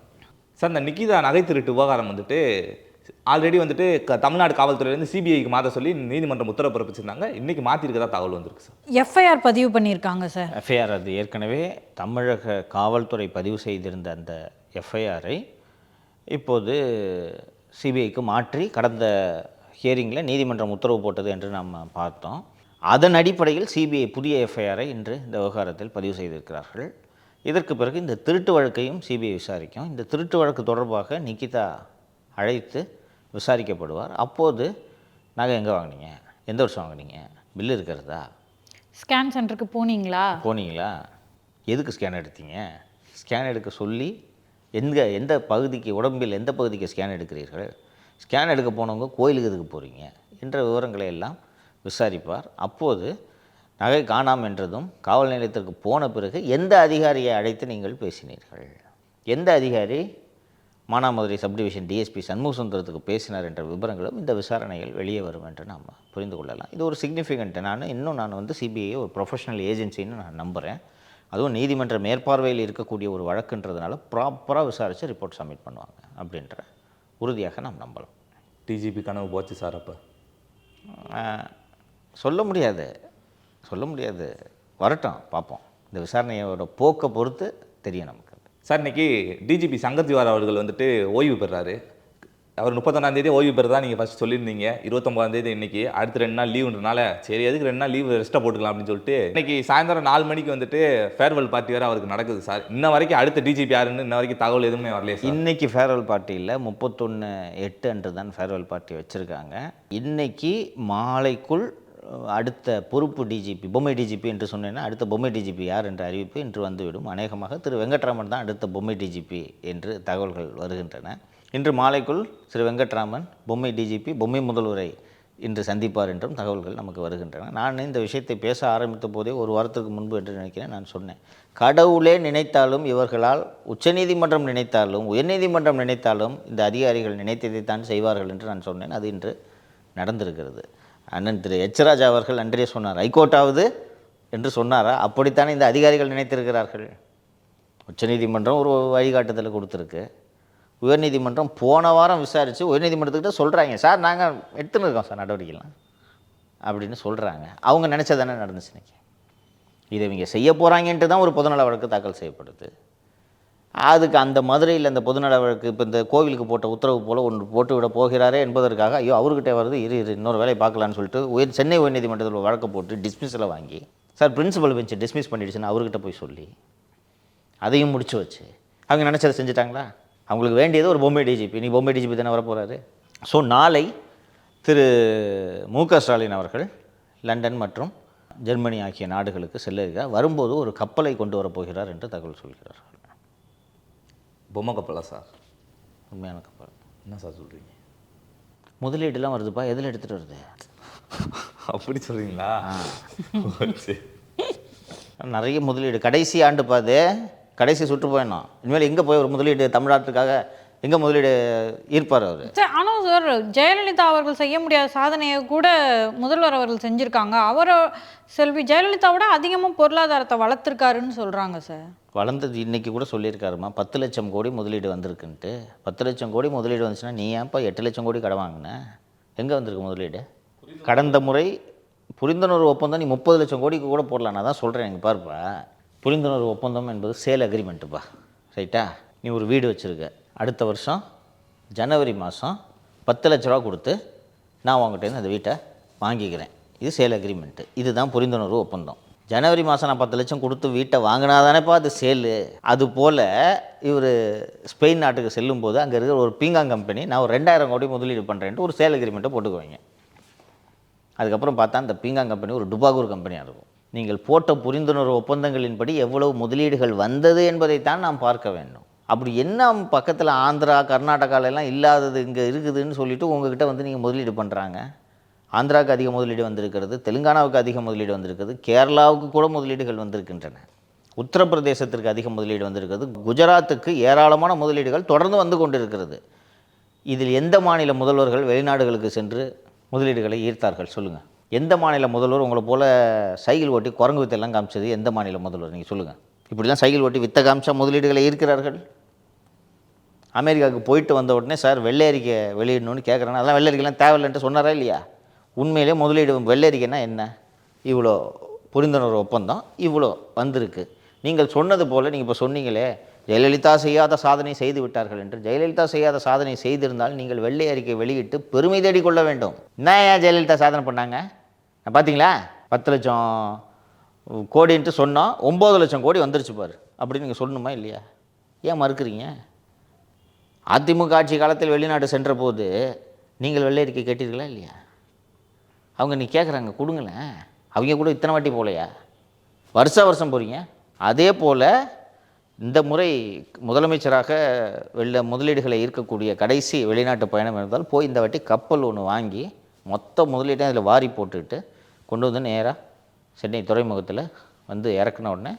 S1: சார் இந்த நிக்கிதா நகை திருட்டு விவகாரம் வந்துட்டு ஆல்ரெடி வந்துட்டு தமிழ்நாடு காவல்துறையிலேருந்து சிபிஐக்கு மாற்ற சொல்லி நீதிமன்றம் உத்தரவு பிறப்பிச்சிருந்தாங்க. இன்றைக்கி மாற்றிருக்கதா தகவல் வந்திருக்கு சார்.
S2: எஃப்ஐஆர் பதிவு பண்ணியிருக்காங்க சார்.
S3: எஃப்ஐஆர் அது ஏற்கனவே தமிழக காவல்துறை பதிவு செய்திருந்த அந்த எஃப்ஐஆரை இப்போது சிபிஐக்கு மாற்றி கடந்த ஹியரிங்கில் நீதிமன்றம் உத்தரவு போட்டது என்று நம்ம பார்த்தோம். அதன் அடிப்படையில் சிபிஐ புதிய எஃப்ஐஆரை இன்று இந்த விவகாரத்தில் பதிவு செய்திருக்கிறார்கள். இதற்கு பிறகு இந்த திருட்டு வழக்கையும் சிபிஐ விசாரிக்கும். இந்த திருட்டு வழக்கு தொடர்பாக நிக்கிதா அழைத்து விசாரிக்கப்படுவார். அப்போது நகை எங்கே வாங்கினீங்க, எந்த வருஷம் வாங்கினீங்க, பில்லு இருக்கிறதா,
S2: ஸ்கேன் சென்டருக்கு போனீங்களா, எதுக்கு
S3: ஸ்கேன் எடுத்தீங்க, ஸ்கேன் எடுக்க சொல்லி எந்த பகுதிக்கு, உடம்பில் எந்த பகுதிக்கு ஸ்கேன் எடுக்கிறீர்கள், ஸ்கேன் எடுக்க போனவங்க கோயிலுக்கு எதுக்கு போகிறீங்க என்ற விவரங்களை எல்லாம் விசாரிப்பார். அப்போது நகை காணாம் என்றதும் காவல் நிலையத்திற்கு போன பிறகு எந்த அதிகாரியை அழைத்து நீங்கள் பேசினீர்கள், எந்த அதிகாரி மானாமதுரை சப்டிவிஷன் டிஎஸ்பி சண்முக சுந்தரத்துக்கு பேசினார் என்ற விவரங்களும் இந்த விசாரணைகள் வெளியே வரும் என்று நாம் புரிந்து கொள்ளலாம். இது ஒரு சிக்னிஃபிகண்ட். நான் வந்து சிபிஐ ஒரு ப்ரொஃபஷனல் ஏஜென்சின்னு நான் நம்புகிறேன். அதுவும் நீதிமன்ற மேற்பார்வையில் இருக்கக்கூடிய ஒரு வழக்குன்றதுனால ப்ராப்பராக விசாரித்து ரிப்போர்ட் சப்மிட் பண்ணுவாங்க அப்படின்ற உறுதியாக நாம் நம்பலாம்.
S1: டிஜிபி கனவு போச்சு சார். அப்போ
S3: சொல்ல முடியாது, வரட்டும் பார்ப்போம். இந்த விசாரணையோட போக்கை பொறுத்து தெரியும் நமக்கு.
S1: சார் இன்றைக்கி டிஜிபி சங்கர் திவார் அவர்கள் வந்துட்டு ஓய்வு பெறாரு. அவர் 31ஆம் ஓய்வு பெறதா நீங்கள் ஃபஸ்ட் சொல்லியிருந்தீங்க. 29ஆம் இன்றைக்கி, அடுத்த 2 நாள் லீவுன்றனால சரி எதுக்கு 2 நாள் லீவ் ரெஸ்ட்டாக போட்டுக்கலாம் அப்படின்னு சொல்லிட்டு இன்றைக்கி சாயந்தரம் 4 மணிக்கு வந்துட்டு ஃபேர்வெல் பார்ட்டி வேறு அவருக்கு நடக்குது சார். இன்ன வரைக்கும் அடுத்த டிஜிபி யாருன்னு இன்ன வரைக்கும் தகவல் எதுவுமே வரலையே சார்.
S3: இன்றைக்கி ஃபேர்வெல் பார்ட்டி இல்லை, 31/8 அன்று தான் ஃபேர்வெல் பார்ட்டி வச்சுருக்காங்க. இன்றைக்கி மாலைக்குள் அடுத்த பொறுப்பு டிஜிபி, பொம்மை டிஜிபி என்று சொன்னேன்னா அடுத்த பொம்மை டிஜிபி யார் என்ற அறிவிப்பு இன்று வந்துவிடும். அநேகமாக திரு வெங்கட்ராமன் தான் அடுத்த பொம்மை டிஜிபி என்று தகவல்கள் வருகின்றன. இன்று மாலைக்குள் திரு வெங்கட்ராமன் பொம்மை டிஜிபி, பொம்மை முதல்வரை இன்று சந்திப்பார் என்றும் தகவல்கள் நமக்கு வருகின்றன. நான் இந்த விஷயத்தை பேச ஆரம்பித்த போதே ஒரு வாரத்துக்கு முன்பு என்று நினைக்கிறேன், நான் சொன்னேன், கடவுளே நினைத்தாலும் இவர்களால் உச்சநீதிமன்றம் நினைத்தாலும் உயர்நீதிமன்றம் நினைத்தாலும் இந்த அதிகாரிகள் நினைத்ததைத்தான் செய்வார்கள் என்று நான் சொன்னேன். அது இன்று நடந்திருக்கிறது. அண்ணன் திரு எச்ராஜா அவர்கள் அன்றே சொன்னார், ஹைகோர்ட்டாவது என்று சொன்னாரா? அப்படித்தானே இந்த அதிகாரிகள் நினைத்திருக்கிறார்கள். உச்சநீதிமன்றம் ஒரு வழிகாட்டுதலை கொடுத்துருக்கு. உயர்நீதிமன்றம் போன வாரம் விசாரித்து உயர்நீதிமன்றத்துக்கிட்ட சொல்கிறாங்க, சார் நாங்கள் எடுத்துன்னு இருக்கோம் சார் நடவடிக்கைலாம் அப்படின்னு சொல்கிறாங்க. அவங்க நினச்சதானே நடந்துச்சு. இன்றைக்கி இதை இவங்க செய்ய போகிறாங்கன்ட்டு தான் ஒரு பொதுநல வழக்கு தாக்கல் செய்யப்படுது. அதுக்கு அந்த மதுரையில் அந்த பொதுநல வழக்கு இப்போ இந்த கோவிலுக்கு போட்ட உத்தரவு போல் ஒன்று போட்டு விட போகிறாரே என்பதற்காக ஐயோ அவர்கிட்ட வருது இரு இன்னொரு வேலையை பார்க்கலான்னு சொல்லிட்டு சென்னை உயர்நீதிமன்றத்தில் வழக்கு போட்டு டிஸ்மிஸில் வாங்கி சார் பிரின்சிபல் பெஞ்சு டிஸ்மிஸ் பண்ணிடுச்சுன்னு அவர்கிட்ட போய் சொல்லி அதையும் முடிச்சு வச்சு அவங்க நினச்சதை செஞ்சுட்டாங்களா? அவங்களுக்கு வேண்டியது ஒரு பொம்மை டிஜிபி. நீ பொம்மை டிஜிபி தானே வரப்போகிறாரு. ஸோ நாளை திரு மு.க. ஸ்டாலின் அவர்கள் லண்டன் மற்றும் ஜெர்மனி ஆகிய நாடுகளுக்கு செல்ல இருக்கிறார். வரும்போது ஒரு கப்பலை கொண்டு வரப்போகிறார் என்று தகவல் சொல்கிறார்கள்.
S1: பொம்மை கப்பலா சார்?
S3: உண்மையான கப்பல்.
S1: என்ன சார் சொல்கிறீங்க?
S3: முதலீடுலாம் வருதுப்பா, எதில் எடுத்துகிட்டு வருது?
S1: அப்படி சொல்கிறீங்களா?
S3: நிறைய முதலீடு கடைசி ஆண்டு பாது கடைசி சுற்றுப்பயணம். இனிமேல் எங்கே போய் ஒரு முதலீடு தமிழ்நாட்டுக்காக எங்கே முதலீடு ஈர்ப்பார் அவர்?
S2: சார் ஆனால் சார் ஜெயலலிதா அவர்கள் செய்ய முடியாத சாதனையை கூட முதல்வர் அவர்கள் செஞ்சுருக்காங்க. அவரை செல்வி ஜெயலலிதாவோட அதிகமாக பொருளாதாரத்தை வளர்த்துருக்காருன்னு சொல்கிறாங்க சார்.
S3: வளர்ந்தது இன்றைக்கி கூட சொல்லியிருக்காருமா, 10 லட்சம் கோடி முதலீடு வந்திருக்குன்ட்டு. 10 லட்சம் கோடி முதலீடு வந்துச்சுன்னா நீ ஏன்ப்பா 8 லட்சம் கோடி கடன் வாங்கின? எங்கே வந்திருக்கு முதலீடு? கடந்த முறை புரிந்துணர்வு ஒப்பந்தம் நீ 30 லட்சம் கோடிக்கு கூட போடலாம். நான் தான் சொல்கிறேன், எங்கள் பாருப்பா, புரிந்துணர்வு ஒப்பந்தம் என்பது சேல் அக்ரிமெண்ட்டுப்பா, ரைட்டா? நீ ஒரு வீடு வச்சுருக்க, அடுத்த வருஷம் ஜனவரி மாதம் 10 லட்ச ரூபா கொடுத்து நான் உங்கள்கிட்ட அந்த வீட்டை வாங்கிக்கிறேன். இது சேல் அக்ரிமெண்ட்டு. இதுதான் புரிந்துணர்வு ஒப்பந்தம். ஜனவரி மாதம் நான் 10 லட்சம் கொடுத்து வீட்டை வாங்கினாதானேப்பா அது சேலு. அதுபோல் இவர் ஸ்பெயின் நாட்டுக்கு செல்லும்போது அங்கே இருக்கிற ஒரு பீங்காங் கம்பெனி நான் ஒரு 2000 கோடி முதலீடு பண்ணுறேன்ட்டு ஒரு சேல் அக்ரிமெண்ட்டை போட்டுக்குவாங்க. அதுக்கப்புறம் பார்த்தா அந்த பீங்காங் கம்பெனி ஒரு டுபாகூர் கம்பெனியாக இருக்கும். நீங்கள் போட்ட புரிந்துணர்வு ஒப்பந்தங்களின்படி எவ்வளவு முதலீடுகள் வந்தது என்பதைத்தான் நாம் பார்க்க வேண்டும். அப்படி என்ன பக்கத்தில் ஆந்திரா கர்நாடகாலெல்லாம் இல்லாதது இங்கே இருக்குதுன்னு சொல்லிவிட்டு உங்ககிட்ட வந்து நீங்கள் முதலீடு பண்ணுறாங்க. ஆந்திராவுக்கு அதிக முதலீடு வந்திருக்கிறது, தெலுங்கானாவுக்கு அதிக முதலீடு வந்திருக்கிறது, கேரளாவுக்கு கூட முதலீடுகள் வந்திருக்கின்றன, உத்தரப்பிரதேசத்திற்கு அதிக முதலீடு வந்திருக்கிறது, குஜராத்துக்கு ஏராளமான முதலீடுகள் தொடர்ந்து வந்து கொண்டிருக்கிறது. இதில் எந்த மாநில முதல்வர்கள் வெளிநாடுகளுக்கு சென்று முதலீடுகளை ஈர்த்தார்கள் சொல்லுங்கள்? எந்த மாநில முதல்வர் உங்களை போல் சைக்கிள் ஓட்டி குரங்கு வித்தெல்லாம் காமிச்சது எந்த மாநில முதல்வர் நீங்கள் சொல்லுங்கள்? இப்படிலாம் சைக்கிள் ஓட்டி வித்த காமிச்சா முதலீடுகளை ஈர்க்கிறார்கள். அமெரிக்காவுக்கு போயிட்டு வந்த உடனே சார் வெள்ளை அறிக்கை வெளியிடணும்னு கேட்குறாங்க. அதெல்லாம் வெள்ளை அறிக்கைலாம் தேவையில்லைன்ட்டு சொன்னாரா இல்லையா? உண்மையிலே முதலீடு வெள்ளை அறிக்கைன்னா என்ன? இவ்வளோ புரிந்துணர்வு ஒப்பந்தம் இவ்வளோ வந்திருக்கு. நீங்கள் சொன்னது போல் நீங்கள் இப்போ சொன்னீங்களே ஜெயலலிதா செய்யாத சாதனை செய்து விட்டார்கள் என்று. ஜெயலலிதா செய்யாத சாதனை செய்திருந்தால் நீங்கள் வெள்ளை அறிக்கை வெளியிட்டு பெருமை தேடிக்கொள்ள வேண்டும். என்ன ஏன் ஜெயலலிதா சாதனை பண்ணாங்க பார்த்தீங்களா? 10 லட்சம் கோடின்ட்டு சொன்னோம், 9 லட்சம் கோடி வந்துருச்சு பாரு அப்படின்னு நீங்கள் சொல்லணுமா இல்லையா? ஏன் மறுக்கிறீங்க? அதிமுக ஆட்சி காலத்தில் வெளிநாடு சென்ற போது நீங்கள் வெள்ளை அறிக்கை கேட்டீர்களா இல்லையா? அவங்க நீ கேட்குறாங்க கொடுங்களேன். அவங்க கூட இத்தனை வாட்டி போகலையா? வருஷம் போகிறீங்க. அதே போல் இந்த முறை முதலமைச்சராக முதலீடுகளை ஈர்க்கக்கூடிய கடைசி வெளிநாட்டு பயணம் இருந்தால் போய் இந்த வாட்டி கப்பல் ஒன்று வாங்கி மொத்த முதலீட்டையும் அதில் வாரி போட்டுக்கிட்டு கொண்டு வந்து நேராக சென்னை துறைமுகத்தில் வந்து இறக்குன உடனே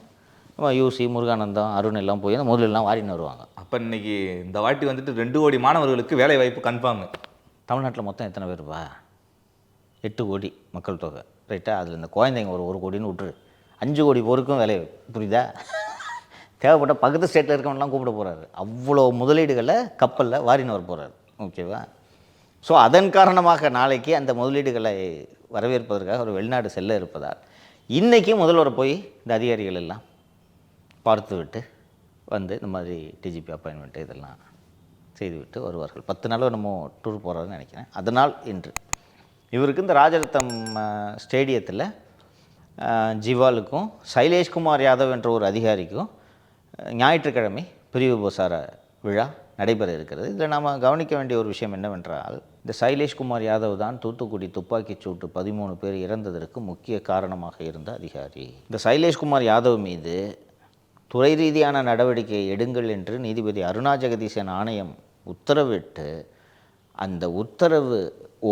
S3: யூசி முருகானந்தம் அருண் எல்லாம் போய் அந்த முதலீடுலாம் வாரின்னு வருவாங்க.
S1: அப்போ இன்றைக்கி இந்த வாட்டி வந்துட்டு 2 கோடி மாணவர்களுக்கு வேலை வாய்ப்பு கன்ஃபார்ம்.
S3: தமிழ்நாட்டில் மொத்தம் எத்தனை பேருப்பா? 8 கோடி மக்கள் தொகை, ரைட்டா? அதில் இந்த குழந்தைங்க ஒரு கோடின்னு விட்டுரு, 5 கோடி போருக்கும் வேலை, புரியுதா? தேவைப்பட்ட பக்கத்து ஸ்டேட்டில் இருக்கவங்கலாம் கூப்பிட போகிறாரு. அவ்வளோ முதலீடுகளை கப்பலில் வாரின்னு வர போகிறாரு. ஓகேவா? ஸோ அதன் காரணமாக நாளைக்கு அந்த முதலீடுகளை வரவேற்பதற்காக ஒரு வெளிநாடு செல்ல இருப்பதால் இன்றைக்கி முதல்வரை போய் இந்த அதிகாரிகள் எல்லாம் பார்த்து விட்டு வந்து இந்த மாதிரி டிஜிபி அப்பாயின்மெண்ட்டு இதெல்லாம் செய்துவிட்டு வருவார்கள். 10 நாள் நம்ம டூர் போகிறாருன்னு நினைக்கிறேன். அதனால் இன்று இவருக்கு இந்த ராஜரத்தம் ஸ்டேடியத்தில் ஜிவாலுக்கும் சைலேஷ்குமார் யாதவ் என்ற ஒரு அதிகாரிக்கும் ஞாயிற்றுக்கிழமை பிரிவு உபசார விழா நடைபெற இருக்கிறது. இதில் நாம் கவனிக்க வேண்டிய ஒரு விஷயம் என்னவென்றால், இந்த சைலேஷ்குமார் யாதவ் தான் தூத்துக்குடி துப்பாக்கிச் சூட்டு 13 பேர் இறந்ததற்கு முக்கிய காரணமாக இருந்த அதிகாரி. இந்த சைலேஷ்குமார் யாதவ் மீது துறை ரீதியான நடவடிக்கை எடுங்கள் என்று நீதிபதி அருணா ஜெகதீசன் ஆணையம் உத்தரவிட்டு அந்த உத்தரவு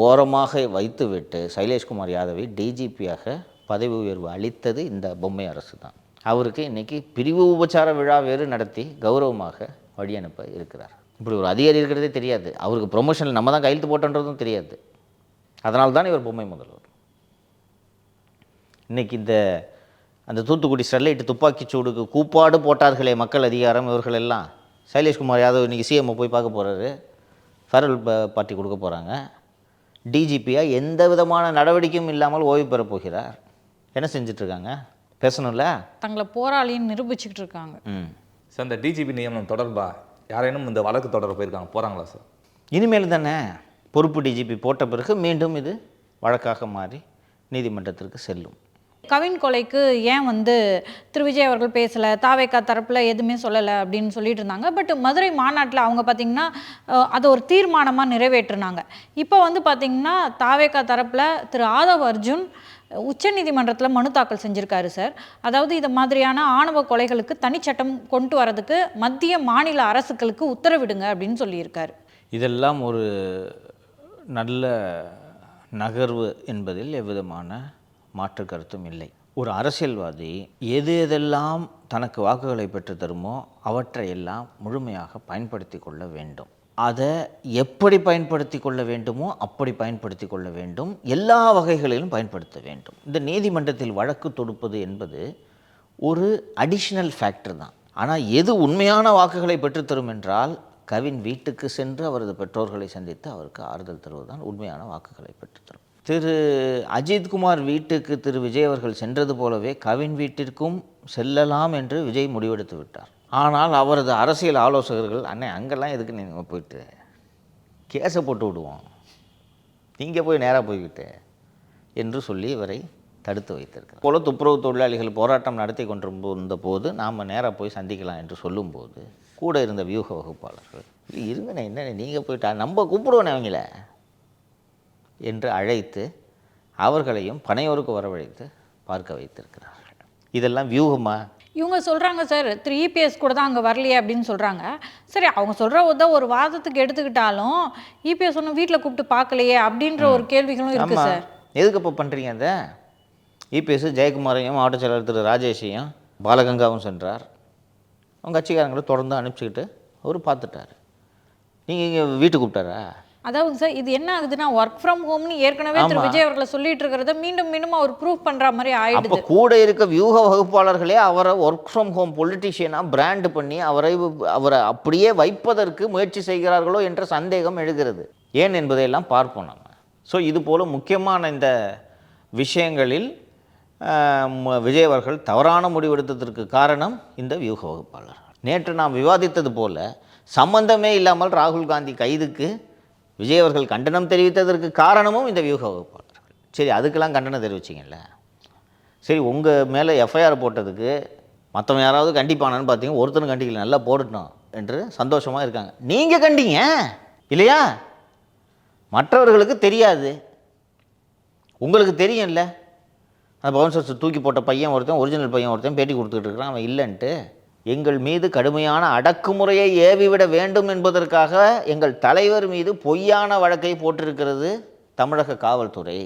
S3: ஓரமாக வைத்துவிட்டு சைலேஷ்குமார் யாதவை டிஜிபியாக பதவி உயர்வு அளித்தது இந்த பொம்மை அரசு தான். அவருக்கு இன்றைக்கி பிரிவு உபச்சார விழா வேறு நடத்தி கௌரவமாக வழி அனுப்ப இருக்கிறார். இப்படி ஒரு அதிகாரி இருக்கிறதே தெரியாது. அவருக்கு ப்ரொமோஷனில் நம்ம தான் கையெழுத்து போட்டன்றதும் தெரியாது. அதனால தான் இவர் பொம்மை முதல்வர். இன்றைக்கி அந்த தூத்துக்குடி ஸ்டெர்லைட் துப்பாக்கிச் சூடுக்கு கூப்பாடு போட்டார்களே மக்கள் அதிகாரம் இவர்கள் எல்லாம், சைலேஷ்குமார் யாதவ் இன்றைக்கி சிஎம்ஐ போய் பார்க்க போகிறாரு, ஃபெரல் பார்ட்டி கொடுக்க போகிறாங்க. டிஜிபியாக எந்த விதமான நடவடிக்கையும் இல்லாமல் ஓய்வு பெற போகிறார். என்ன செஞ்சிட்ருக்காங்க? பேசணும்ல,
S2: தங்களை போராளின்னு நிரூபிச்சுக்கிட்டு இருக்காங்க.
S1: சார் இந்த டிஜிபி நியமனம் தொடர்பாக யாரேனும் இந்த வழக்கு தொடர போகிறாங்களா சார்?
S3: இனிமேல் தானே பொறுப்பு டிஜிபி போட்ட பிறகு மீண்டும் இது வழக்காக மாறி நீதிமன்றத்திற்கு செல்லும்.
S2: கவின் கொலைக்கு ஏன் திரு விஜய் அவர்கள் பேசலை, தாவேக்கா தரப்பில் எதுவுமே சொல்லலை அப்படின்னு சொல்லிட்டு இருந்தாங்க. பட் மதுரை மாநாட்டில் அவங்க பார்த்திங்கன்னா அதை ஒரு தீர்மானமாக நிறைவேற்றினாங்க. இப்போ பார்த்திங்கன்னா தாவேக்கா தரப்பில் திரு ஆதவ் அர்ஜுன் உச்சநீதிமன்றத்தில் மனு தாக்கல் செஞ்சுருக்காரு சார். அதாவது இது மாதிரியான ஆணவ கொலைகளுக்கு தனிச்சட்டம் கொண்டு வரதுக்கு மத்திய மாநில அரசுகளுக்கு உத்தரவிடுங்க அப்படின்னு சொல்லியிருக்காரு.
S3: இதெல்லாம் ஒரு நல்ல நகர்வு என்பதில் எவ்விதமான மாற்று கருத்தும் இல்லை. ஒரு அரசியல்வாதி எது எதெல்லாம் தனக்கு வாக்குகளை பெற்று தருமோ அவற்றையெல்லாம் முழுமையாக பயன்படுத்தி கொள்ள வேண்டும். அதை எப்படி பயன்படுத்தி கொள்ள வேண்டுமோ அப்படி பயன்படுத்தி கொள்ள வேண்டும். எல்லா வகைகளிலும் பயன்படுத்த வேண்டும். இந்த நீதிமன்றத்தில் வழக்கு தொடுப்பது என்பது ஒரு அடிஷ்னல் ஃபேக்டர் தான். ஆனால் எது உண்மையான வாக்குகளை பெற்றுத்தரும் என்றால் கவின் வீட்டுக்கு சென்று அவரது பெற்றோர்களை சந்தித்து அவருக்கு ஆறுதல் தருவதுதான் உண்மையான வாக்குகளை பெற்றுத்தரும். திரு அஜித்குமார் வீட்டுக்கு திரு விஜய் அவர்கள் சென்றது போலவே கவின் வீட்டிற்கும் செல்லலாம் என்று விஜய் முடிவெடுத்து விட்டார். ஆனால் அவரது அரசியல் ஆலோசகர்கள் அண்ணே அங்கெல்லாம் எதுக்கு நீங்கள் போயிட்டு கேஸை போட்டு விடுவோம், நீங்கள் போய் நேராக போய்கிட்டு என்று சொல்லி இவரை தடுத்து வைத்திருக்கிறார். போல துப்புரவு தொழிலாளிகள் போராட்டம் நடத்தி கொண்டிருந்த போது நாம் நேராக போய் சந்திக்கலாம் என்று சொல்லும்போது கூட இருந்த வியூக வகுப்பாளர்கள் இருங்கண்ணே என்னண்ணே நீங்கள் போயிட்டா நம்ம கூப்பிடுவோண்ணே அவங்கள என்று அழைத்து அவர்களையும் பனையோருக்கு வரவழைத்து பார்க்க வைத்திருக்கிறார்கள். இதெல்லாம் வியூகமா?
S2: இவங்க சொல்கிறாங்க சார் திரு இபிஎஸ் கூட தான் அங்கே வரலையே அப்படின்னு சொல்கிறாங்க. சரி, அவங்க சொல்கிற ஒரு வாதத்துக்கு எடுத்துக்கிட்டாலும் இபிஎஸ் ஒன்றும் வீட்டில் கூப்பிட்டு பார்க்கலையே அப்படின்ற ஒரு கேள்விகளும் இருக்குது சார்.
S3: எதுக்கு இப்போ பண்ணுறீங்க? அந்த இபிஎஸ் ஜெயக்குமாரையும் மாவட்ட செயலாளர் திரு ராஜேஷையும் பாலகங்காவும் சென்றார். அவங்க கட்சிக்காரங்களை தொடர்ந்து அனுப்பிச்சிக்கிட்டு அவர் பார்த்துட்டார். நீங்கள் இங்கே வீட்டுக்கு கூப்பிட்டாரா?
S2: அதாவது சார் இது என்ன ஆகுதுன்னா ஒர்க் ஃப்ரம் ஹோம்னு ஏற்கனவே திரு விஜய் அவர்களை சொல்லிட்டு இருக்கிறத மீண்டும் மீண்டும் அவர் ப்ரூவ் பண்ணுற மாதிரி ஆயிடுது.
S3: அப்போ கூட இருக்க வியூக வகுப்பாளர்களே அவரை ஒர்க் ஃப்ரம் ஹோம் பொலிட்டிஷியனாக பிராண்ட் பண்ணி அவரை அப்படியே வைப்பதற்கு முயற்சி செய்கிறார்களோ என்ற சந்தேகம் எழுகிறது. ஏன் என்பதையெல்லாம் பார்ப்போம் நம்ம. ஸோ இது போல முக்கியமான இந்த விஷயங்களில் விஜய் அவர்கள் தவறான முடிவெடுத்ததற்கு காரணம் இந்த வியூக வகுப்பாளர். நேற்று நாம் விவாதித்தது போல சம்பந்தமே இல்லாமல் ராகுல் காந்தி கைதுக்கு விஜய் அவர்கள் கண்டனம் தெரிவித்ததற்கு காரணமும் இந்த வியூக வகுப்பாளர்கள். சரி, அதுக்கெல்லாம் கண்டனம் தெரிவிச்சிங்கல்ல, சரி உங்கள் மேலே எஃப்ஐஆர் போட்டதுக்கு மற்றவங்க யாராவது கண்டிப்பானான்னு பார்த்தீங்க, ஒருத்தரும் கண்டிக்கல, நல்லா போடணும் என்று சந்தோஷமாக இருக்காங்க. நீங்கள் கண்டிங்க இல்லையா? மற்றவர்களுக்கு தெரியாது, உங்களுக்கு தெரியும்ல. அந்த பவுன்சர்ஸ் தூக்கி போட்ட பையன் ஒருத்தன், ஒரிஜினல் பையன் ஒருத்தன் பேட்டி கொடுத்துக்கிட்டு இருக்கிறான், அவன் இல்லைன்ட்டு. எங்கள் மீது கடுமையான அடக்குமுறையை ஏவிவிட வேண்டும் என்பதற்காக எங்கள் தலைவர் மீது பொய்யான வழக்கை போட்டிருக்கிறது தமிழக காவல்துறை.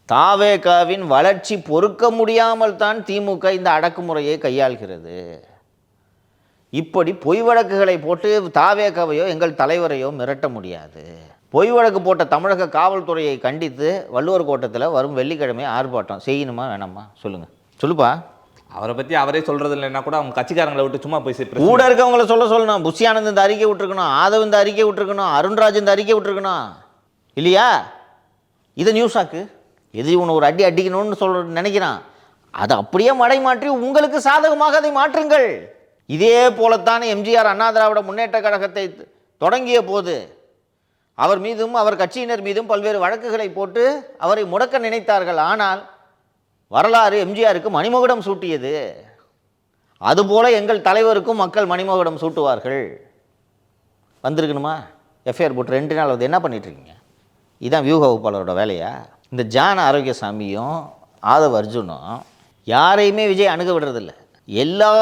S3: தாவேகாவின் வளர்ச்சி பொறுக்க முடியாமல் தான் திமுக இந்த அடக்குமுறையை கையாள்கிறது. இப்படி பொய் வழக்குகளை போட்டு தாவேகாவையோ எங்கள் தலைவரையோ மிரட்ட முடியாது. பொய் வழக்கு போட்ட தமிழக காவல்துறையை கண்டித்து வள்ளுவர் கோட்டத்தில் வரும் வெள்ளிக்கிழமை ஆர்ப்பாட்டம் செய்யணுமா வேணாமா? சொல்லுப்பா.
S1: அவரை பற்றி அவரே சொல்கிறது இல்லைன்னா கூட அவங்க கட்சிக்காரங்களை விட்டு சும்மா போய்
S3: கூட இருக்கவங்கள சொல்லணும். புஷி ஆனந்த் இந்த அறிக்கை விட்டுருக்கணும், ஆதவ் இந்த அறிக்கை விட்டுருக்கணும், அருண்ராஜ் இந்த அறிக்கை விட்டுருக்கணும் இல்லையா? இதை நியூஸ் ஆக்கு. எது இவனை ஒரு அடி அடிக்கணும்னு நினைக்கிறான், அதை அப்படியே மடை மாற்றி உங்களுக்கு சாதகமாக அதை மாற்றுங்கள். இதே போலத்தான் எம்ஜிஆர் அண்ணா திராவிட முன்னேற்ற கழகத்தை தொடங்கிய போது அவர் மீதும் அவர் கட்சியினர் மீதும் பல்வேறு வழக்குகளை போட்டு அவரை முடக்க நினைத்தார்கள். ஆனால் வரலாறு எம்ஜிஆருக்கு மணிமகுடம் சூட்டியது. அதுபோல எங்கள் தலைவருக்கும் மக்கள் மணிமகுடம் சூட்டுவார்கள். வந்திருக்கணுமா? எஃப்ஐஆர் போட்டு 2 நாள் வந்து என்ன பண்ணிட்டுருக்கீங்க? இதுதான் வியூக வகுப்பாளரோட வேலையா? இந்த ஜான் ஆரோக்கியசாமியும் ஆதவ் அர்ஜுனும் யாரையுமே விஜய் அணுக விடுறதில்லை. எல்லா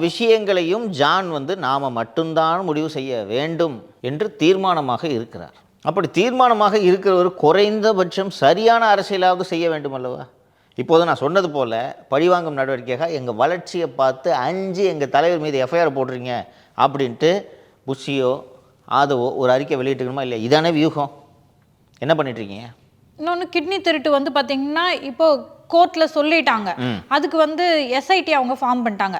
S3: விஷயங்களையும் ஜான் நாம் மட்டும்தான் முடிவு செய்ய வேண்டும் என்று தீர்மானமாக இருக்கிறார். அப்படி தீர்மானமாக இருக்கிறவர் குறைந்தபட்சம் சரியான அரசியலாவது செய்ய வேண்டும் அல்லவா? இப்போது நான் சொன்னது போல் பழிவாங்கும் நடவடிக்கையாக எங்கள் வளர்ச்சியை பார்த்து 5 எங்கள் தலைவர் மீது எஃப்ஐஆர் போடுறீங்க அப்படின்ட்டு புஷியோ ஆதவோ ஒரு அறிக்கை வெளியிட்டுக்கணுமா இல்லையா? இதானே வியூகம். என்ன பண்ணிட்டுருக்கீங்க?
S2: இன்னொன்று கிட்னி திருட்டு பார்த்தீங்கன்னா இப்போ கோர்ட்டில் சொல்லிட்டாங்க. அதுக்கு எஸ்ஐடி அவங்க ஃபார்ம் பண்ணிட்டாங்க.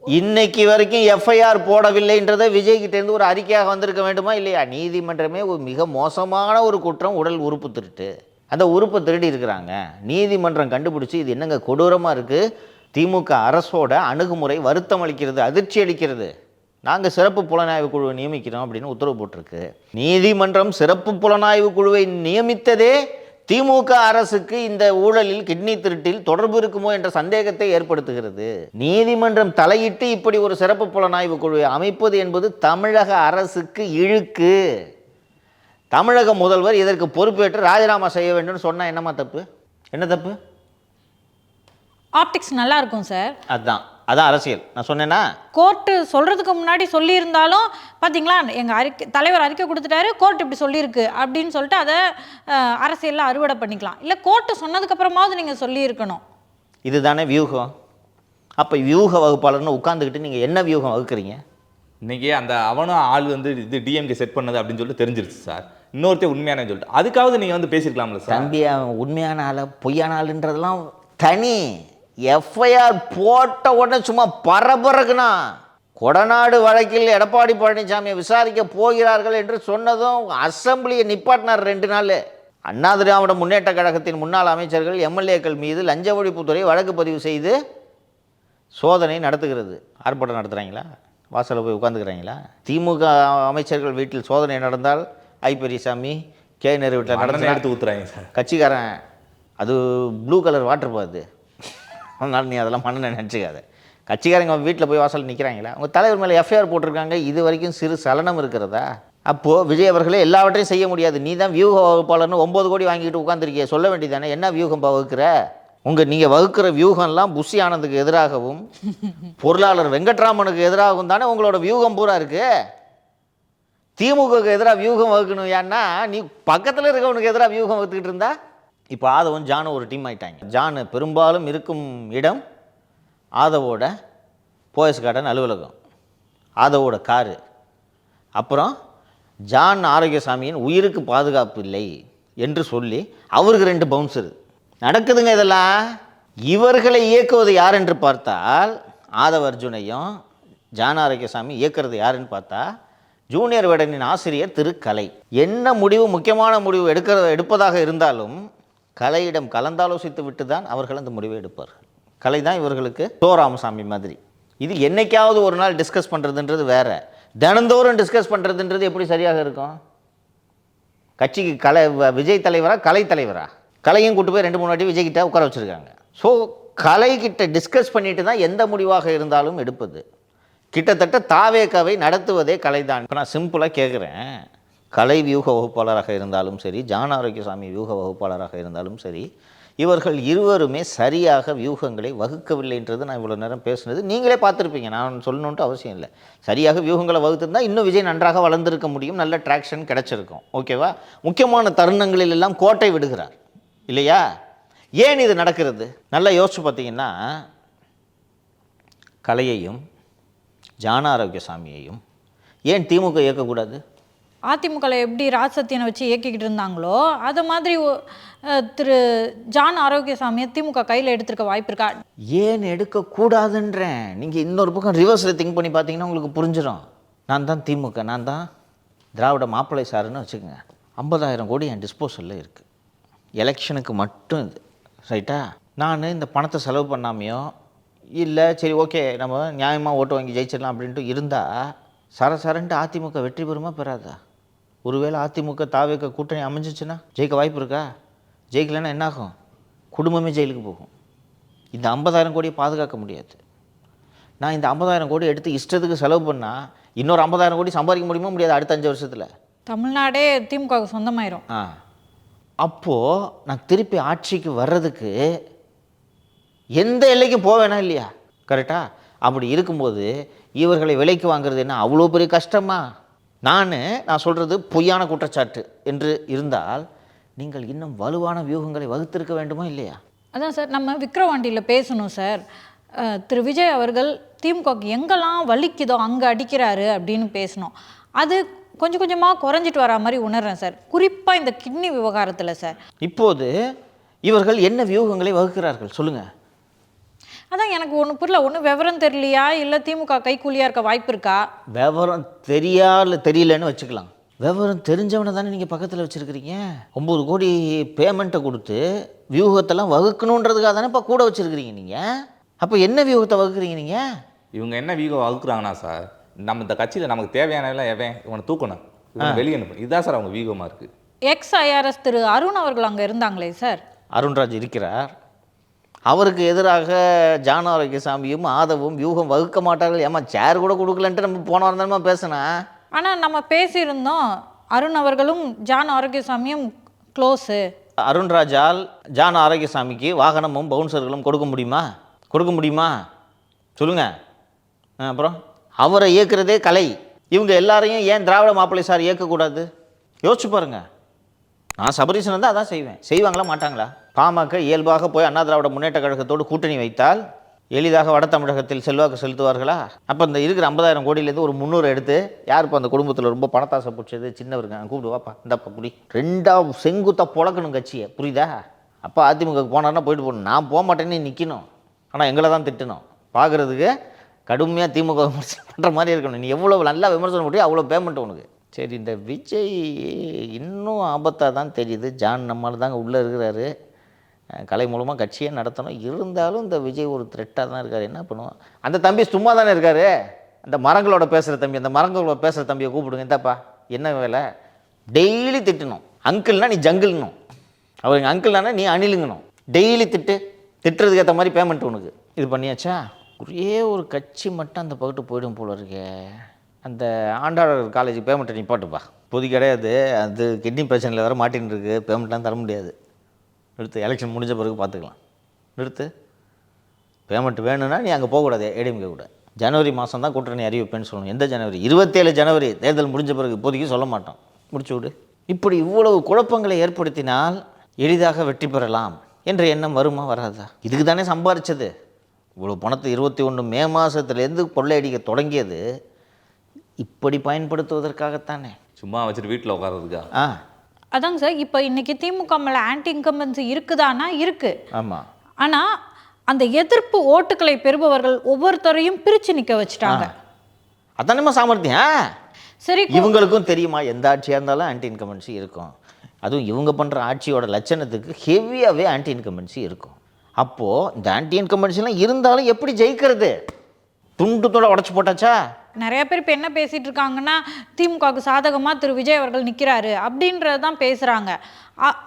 S3: இன்னைக்கு வரைக்கும் எஃப்ஐஆர் போடவில்லைன்றதை விஜய்கிட்டேருந்து ஒரு அறிக்கையாக வந்திருக்க வேண்டுமா இல்லையா? நீதிமன்றமே ஒரு மிக மோசமான ஒரு குற்றம் உடல் உறுப்பு திருட்டு. அந்த உறுப்பை திருடி இருக்கிறாங்க. நீதிமன்றம் கண்டுபிடிச்சி இது என்னங்க கொடூரமாக இருக்குது, திமுக அரசோட அணுகுமுறை வருத்தம் அளிக்கிறது, அதிர்ச்சி அளிக்கிறது. நாங்கள் சிறப்பு புலனாய்வு குழுவை நியமிக்கிறோம் அப்படின்னு உத்தரவு போட்டிருக்கு. நீதிமன்றம் சிறப்பு புலனாய்வு குழுவை நியமித்ததே திமுக அரசுக்கு இந்த ஊழலில், கிட்னி திருட்டில் தொடர்பு இருக்குமோ என்ற சந்தேகத்தை ஏற்படுத்துகிறது. நீதிமன்றம் தலையிட்டு இப்படி ஒரு சிறப்பு புலனாய்வு குழுவை அமைப்பது என்பது தமிழக அரசுக்கு இழுக்கு. தமிழக முதல்வர் இதற்கு பொறுப்பேற்று ராஜினாமா செய்ய வேண்டும் சொன்னா என்னமா தப்பு? என்ன தப்பு?
S2: ஆப்டிக்ஸ் நல்லா இருக்கும் சார்.
S3: அதான் அரசியல். நான் சொன்னேன்னா,
S2: கோர்ட்டு சொல்கிறதுக்கு முன்னாடி சொல்லியிருந்தாலும் பார்த்தீங்களா, எங்கள் தலைவர் அறிக்கை கொடுத்துட்டாரு, கோர்ட் இப்படி சொல்லியிருக்கு அப்படின்னு சொல்லிட்டு அதை அரசியலில் அறுவடை பண்ணிக்கலாம். இல்லை கோர்ட்டு சொன்னதுக்கப்புறமாவது நீங்கள் சொல்லியிருக்கணும்.
S3: இதுதானே வியூகம். அப்போ வியூக வகுப்பாளர்னு உட்காந்துக்கிட்டு நீங்கள் என்ன வியூகம் வகுக்கிறீங்க?
S1: இன்னைக்கு அந்த அவனும் ஆள் வந்து இது டிஎம்கே செட் பண்ணது அப்படின்னு சொல்லிட்டு தெரிஞ்சிருச்சு சார். இன்னொருத்தர் உண்மையான சொல்லிட்டு அதுக்காவது நீங்கள் வந்து பேசியிருக்கலாம்ல சார்.
S3: தம்பி, உண்மையான ஆள் பொய்யான ஆளுன்றதெல்லாம் தனி. எஃப்ஐஆர் போட்ட உடனே சும்மா பரபரக்குனா, கொடநாடு வழக்கில் எடப்பாடி பழனிசாமியை விசாரிக்க போகிறார்கள் என்று சொன்னதும் அசெம்பிளியை நிப்பாட்டினார் 2 நாள். அண்ணா திராவிட முன்னேற்ற கழகத்தின் முன்னாள் அமைச்சர்கள், எம்எல்ஏக்கள் மீது லஞ்ச ஒழிப்புத்துறை வழக்கு பதிவு செய்து சோதனை நடத்துகிறது. ஆர்ப்பாட்டம் நடத்துகிறாங்களா? வாசலில் போய் உட்காந்துக்கிறாங்களா? திமுக அமைச்சர்கள் வீட்டில் சோதனை நடந்தால் ஐ பெரியசாமி, கே நேரு வீட்டில் நடந்து
S1: எடுத்து ஊற்றுறாங்க சார்.
S3: கட்சிக்காரன் அது ப்ளூ கலர் வாட்டர் போகுது, அதனால் நீ அதெல்லாம் பண்ண நினச்சிக்காத. கட்சிக்காரங்க வீட்டில் போய் வாசல் நிற்கிறாங்களா? உங்கள் தலைவர் மேலே எஃப்ஐஆர் போட்டிருக்காங்க, இது வரைக்கும் சிறு சலனம் இருக்கிறதா? அப்போது விஜய் அவர்களே எல்லாவற்றையும் செய்ய முடியாது, நீ தான் வியூக வகுப்பாளர்னு 9 கோடி வாங்கிட்டு உட்காந்துருக்கிய, சொல்ல வேண்டியதானே என்ன வியூகம் வகுக்கிற? நீங்கள் வகுக்கிற வியூகம்லாம் புஷி ஆனந்துக்கு எதிராகவும் பொருளாளர் வெங்கட்ராமனுக்கு எதிராகவும் தானே உங்களோட வியூகம் பூரா இருக்குது. திமுகவுக்கு எதிராக வியூகம் வகுக்கணும். ஏன்னா நீ பக்கத்தில் இருக்கவனுக்கு எதிராக வியூகம் வகுத்துக்கிட்டு இருந்தா. இப்போ ஆதவன் ஜானு ஒரு டீம் ஆகிட்டாங்க. ஜானு பெரும்பாலும் இருக்கும் இடம் ஆதவோட போயஸ் கார்டன் அலுவலகம், ஆதவோட காரு. அப்புறம் ஜான் ஆரோக்கியசாமியின் உயிருக்கு பாதுகாப்பு இல்லை என்று சொல்லி அவருக்கு 2 பவுன்சரு நடக்குதுங்க. இதெல்லாம் இவர்களை இயக்குவது யார் என்று பார்த்தால் ஆதவ அர்ஜுனையும் ஜான் ஆரோக்கியசாமி இயக்குறது யாருன்னு பார்த்தா ஜூனியர் விகடனின் ஆசிரியர் திரு கலை. என்ன முடிவு, முக்கியமான முடிவு எடுப்பதாக இருந்தாலும் கலையிடம் கலந்தாலோசித்து விட்டு தான் அவர்கள் அந்த முடிவை எடுப்பார்கள். கலை தான் இவர்களுக்கு ராமசாமி மாதிரி. இது என்னைக்காவது ஒரு நாள் டிஸ்கஸ் பண்ணுறதுன்றது வேற, தினந்தோறும் டிஸ்கஸ் பண்ணுறதுன்றது எப்படி சரியாக இருக்கும்? கட்சிக்கு விஜய் தலைவரா கலை தலைவரா? கலையும் கூட்டு போய் 2-3 வாட்டி விஜய் கிட்ட உட்கார வச்சுருக்காங்க. ஸோ கலை கிட்ட டிஸ்கஸ் பண்ணிட்டு தான் எந்த முடிவாக இருந்தாலும் எடுப்பது. கிட்டத்தட்ட தாவேக்காவை நடத்துவதே கலை தான். இப்போ நான் சிம்பிளாக கேட்குறேன், கலை வியூக வகுப்பாளராக இருந்தாலும் சரி, ஜான் ஆரோக்கியசாமி வியூக வகுப்பாளராக இருந்தாலும் சரி, இவர்கள் இருவருமே சரியாக வியூகங்களை வகுக்கவில்லைன்றது நான் இவ்வளோ நேரம் பேசுனது நீங்களே பார்த்துருப்பீங்க, நான் சொல்லணுன்ட்டு அவசியம் இல்லை. சரியாக வியூகங்களை வகுத்திருந்தால் இன்னும் விஜய் நன்றாக வளர்ந்துருக்க முடியும், நல்ல ட்ராக்ஷன் கிடச்சிருக்கும். ஓகேவா? முக்கியமான தருணங்களில் எல்லாம் கோட்டை விடுகிறார் இல்லையா? ஏன் இது நடக்கிறது? நல்லா யோசிச்சு பார்த்தீங்கன்னா, கலையையும் ஜான் ஆரோக்கியசாமியையும் ஏன் திமுக இயக்கக்கூடாது?
S2: அதிமுகவில் எப்படி ராஜ்சத்தியனை வச்சு இயக்கிக்கிட்டு இருந்தாங்களோ அது மாதிரி திரு ஜான் ஆரோக்கியசாமியை திமுக கையில் எடுத்துருக்க வாய்ப்பு இருக்கா?
S3: ஏன் எடுக்கக்கூடாதுன்றேன். நீங்கள் இன்னொரு பக்கம் ரிவர்ஸில் திங்க் பண்ணி பார்த்தீங்கன்னா உங்களுக்கு புரிஞ்சிடும். நான் தான் திமுக, நான் தான் திராவிட மாப்பிள்ளை சாருன்னு வச்சுக்கோங்க. 50,000 கோடி என் டிஸ்போசலில் இருக்குது, எலெக்ஷனுக்கு மட்டும் இது, ரைட்டா? நான் இந்த பணத்தை செலவு பண்ணாமையோ இல்லை சரி ஓகே நம்ம நியாயமாக ஓட்டு வாங்கி ஜெயிச்சிடலாம் அப்படின்ட்டு இருந்தால் சரசரன்ட்டு அதிமுக வெற்றி பெறுமா பெறாதா? ஒருவேளை அதிமுக தாவேக கூட்டணி அமைஞ்சிச்சுன்னா ஜெயிக்க வாய்ப்பு இருக்கா? ஜெயிக்கலைன்னா என்னாகும்? குடும்பமே ஜெயிலுக்கு போகும். இந்த 50,000 கோடியை பாதுகாக்க முடியாது. நான் இந்த 50,000 கோடி எடுத்து இஷ்டத்துக்கு செலவு பண்ணால் இன்னொரு 50,000 கோடி சம்பாதிக்க முடியுமா முடியாது? அடுத்த 5 வருஷத்தில் தமிழ்நாடே
S2: திமுகவுக்கு சொந்தமாயிரும்.
S3: அப்போது நான் திருப்பி ஆட்சிக்கு வர்றதுக்கு எந்த எல்லைக்கும் போவேனா இல்லையா? கரெக்டாக? அப்படி இருக்கும்போது இவர்களை விலைக்கு வாங்குறது என்ன அவ்வளோ பெரிய கஷ்டமா? நான் சொல்கிறது பொய்யான குற்றச்சாட்டு என்று இருந்தால் நீங்கள் இன்னும் வலுவான வியூகங்களை வகுத்திருக்க வேண்டுமா இல்லையா?
S2: அதான் சார், நம்ம விக்ரவாண்டியில் பேசணும் சார். திரு விஜய் அவர்கள் திமுகவுக்கு எங்கெல்லாம் வலிக்குதோ அங்கே அடிக்கிறாரு அப்படின்னு பேசணும். அது கொஞ்சம் கொஞ்சமாக குறைஞ்சிட்டு வரா மாதிரி உணர்றேன் சார், குறிப்பாக இந்த கிட்னி விவகாரத்தில் சார்.
S3: இப்போது இவர்கள் என்ன வியூகங்களை வகுக்கிறார்கள் சொல்லுங்கள்.
S2: அதான் எனக்கு ஒன்று புரியல. ஒன்று விவரம் தெரியலையா இல்லை திமுக கைக்கூலியாக இருக்க வாய்ப்பு இருக்கா?
S3: விவரம் தெரியலன்னு வச்சுக்கலாம். விவரம் தெரிஞ்சவனை தானே நீங்கள் பக்கத்தில் வச்சுருக்கிறீங்க. 9 கோடி பேமெண்ட்டை கொடுத்து வியூகத்தெல்லாம் வகுக்கணுன்றதுக்காக தானே இப்போ கூட வச்சுருக்கிறீங்க நீங்கள். அப்போ என்ன வியூகத்தை வகுக்கிறீங்க நீங்கள்?
S1: இவங்க என்ன வீகம் வகுக்குறாங்கன்னா சார், நம்ம இந்த கட்சியில் நமக்கு தேவையானவெல்லாம் எவன் இவனை தூக்கணும், இவனை வெளியே அனுப்பணும், இதுதான் சார் அவங்க வீகமாக இருக்குது.
S2: எக்ஸ்-ஐஆர்எஸ் திரு அருண் அவர்கள் அங்கே இருந்தாங்களே சார்.
S3: அருண்ராஜ் இருக்கிறார். அவருக்கு எதிராக ஜான் ஆரோக்கியசாமியும் ஆதவும் வியூகம் வகுக்க மாட்டார்கள். ஏமா சேர் கூட கொடுக்கலன்ட்டு நம்ம போன வாரம் தானே பேசினா.
S2: ஆனால் நம்ம பேசியிருந்தோம், அருண் அவர்களும் ஜான் ஆரோக்கியசாமியும் க்ளோஸு.
S3: அருண்ராஜால் ஜான் ஆரோக்கியசாமிக்கு வாகனமும் பவுன்சர்களும் கொடுக்க முடியுமா சொல்லுங்கள். அப்புறம் அவரை இயக்குறதே கலை. இவங்க எல்லாரையும் ஏன் திராவிட மாப்பிள்ளை சார் இயக்கக்கூடாது? யோசிச்சு பாருங்க. நான் சபரீசன் தான் அதான் செய்வாங்களா மாட்டாங்களா? பாமக இயல்பாக போய் அண்ணா திராவிட முன்னேற்ற கழகத்தோடு கூட்டணி வைத்தால் எளிதாக வட தமிழகத்தில் செல்வாக்கு செலுத்துவார்களா? அப்போ இந்த இருக்கிற 50,000 கோடியிலேருந்து ஒரு 300 எடுத்து யார் இப்போ அந்த குடும்பத்தில் ரொம்ப பணத்தாசை பிடிச்சது சின்னவருங்க கூப்பிடு வாப்பா இந்தப்பா குடி 2 செங்குத்தா புழக்கணும் கட்சியை, புரியுதா? அப்போ அதிமுக போனார்னா போயிட்டு போகணும். நான் போக மாட்டேன்னு நிற்கணும், ஆனால் எங்களை தான் திட்டணும். பார்க்குறதுக்கு கடுமையாக திமுக விமர்சனம் பண்ணுற மாதிரி இருக்கணும். நீ எவ்வளோ நல்லா விமர்சனம் பண்ணி அவ்வளோ பேமெண்ட் உனக்கு. சரி, இந்த விஜய் இன்னும் ஆபத்தாக தான் தெரியுது. ஜான் நம்மளால் தாங்க உள்ளே இருக்கிறாரு, கலை மூலமாக கட்சியே நடத்தணும். இருந்தாலும் இந்த விஜய் ஒரு த்ரெட்டாக தான் இருக்கார். என்ன பண்ணுவோம்? அந்த தம்பி சும்மா தானே இருக்கார். அந்த மரங்களோட பேசுகிற தம்பி, அந்த மரங்களோட பேசுகிற தம்பியை கூப்பிடுங்க. இந்தாப்பா என்ன வேலை? டெய்லி திட்டணும். அங்கிள்னா நீ ஜங்கிள்னும், அவர் எங்கள் அங்கிள்னா நீ அணிலுங்கணும். டெய்லி திட்டுறதுக்கு ஏற்ற மாதிரி பேமெண்ட் உனக்கு. இது பண்ணியாச்சா? ஒரே ஒரு கட்சி மட்டும் அந்த பக்கத்து போய்டும் போல இருக்கே. அந்த ஆண்டாளர் காலேஜ் பேமெண்ட்டை நிப்பாட்டுப்பா. இப்போதைக்கு கிடையாது, அது கிட்னி பிரச்சனையில் வேறு மாட்டின்னு இருக்குது. பேமெண்ட்லாம் தர முடியாது. நிறுத்து, எலெக்ஷன் முடிஞ்ச பிறகு பார்த்துக்கலாம். நிறுத்து. பேமெண்ட் வேணும்னா நீ அங்கே போகக்கூடாது, ஏடிஎம்கே கூட. ஜனவரி மாதம் தான் கூட்டணி அறிவிப்பேன்னு சொல்லணும். எந்த ஜனவரி? 27 ஜனவரி தேர்தல் முடிஞ்ச பிறகு. இப்போதைக்கு சொல்ல மாட்டோம், முடிச்சு விடு. இப்படி இவ்வளவு குழப்பங்களை ஏற்படுத்தினால் எளிதாக வெற்றி பெறலாம் என்ற எண்ணம் வருமா வராதா? இதுக்கு தானே சம்பாரித்தது. இவ்வளோ பணத்தை 21 மே மாதத்துலேருந்து கொள்ளையடிக்க தொடங்கியது இப்படி பயன்படுத்துவதற்காகத்தானே.
S1: சும்மா வச்சுட்டு வீட்டில் உட்கார்றதுக்கா?
S2: அதாங்க சார், இப்போ இன்னைக்கு திமுக மேலே ஆன்டி இன்கம்பன்சி இருக்குதானா? இருக்கு.
S3: ஆமாம்.
S2: ஆனால் அந்த எதிர்ப்பு ஓட்டுக்களை பெறுபவர்கள் ஒவ்வொருத்தரையும் பிரித்து நிற்க வச்சுட்டாங்க.
S3: அதானே சாமர்த்தியம்.
S2: சரி,
S3: இவங்களுக்கும் தெரியுமா எந்த ஆட்சியாக இருந்தாலும் ஆன்டி இன்கம்பன்சி இருக்கும். அதுவும் இவங்க பண்ணுற ஆட்சியோட லட்சணத்துக்கு ஹெவியாகவே ஆன்டி இன்கம்பன்சி இருக்கும். அப்போது இந்த ஆன்டி இன்கம்பன்சிலாம் இருந்தாலும் எப்படி ஜெயிக்கிறது? துண்டத்தோட உடச்சி போட்டாச்சா?
S2: நிறைய பேர் இப்போ என்ன பேசிகிட்டு இருக்காங்கன்னா, திமுகவுக்கு சாதகமாக திரு விஜய் அவர்கள் நிற்கிறாரு அப்படின்றது தான் பேசுகிறாங்க.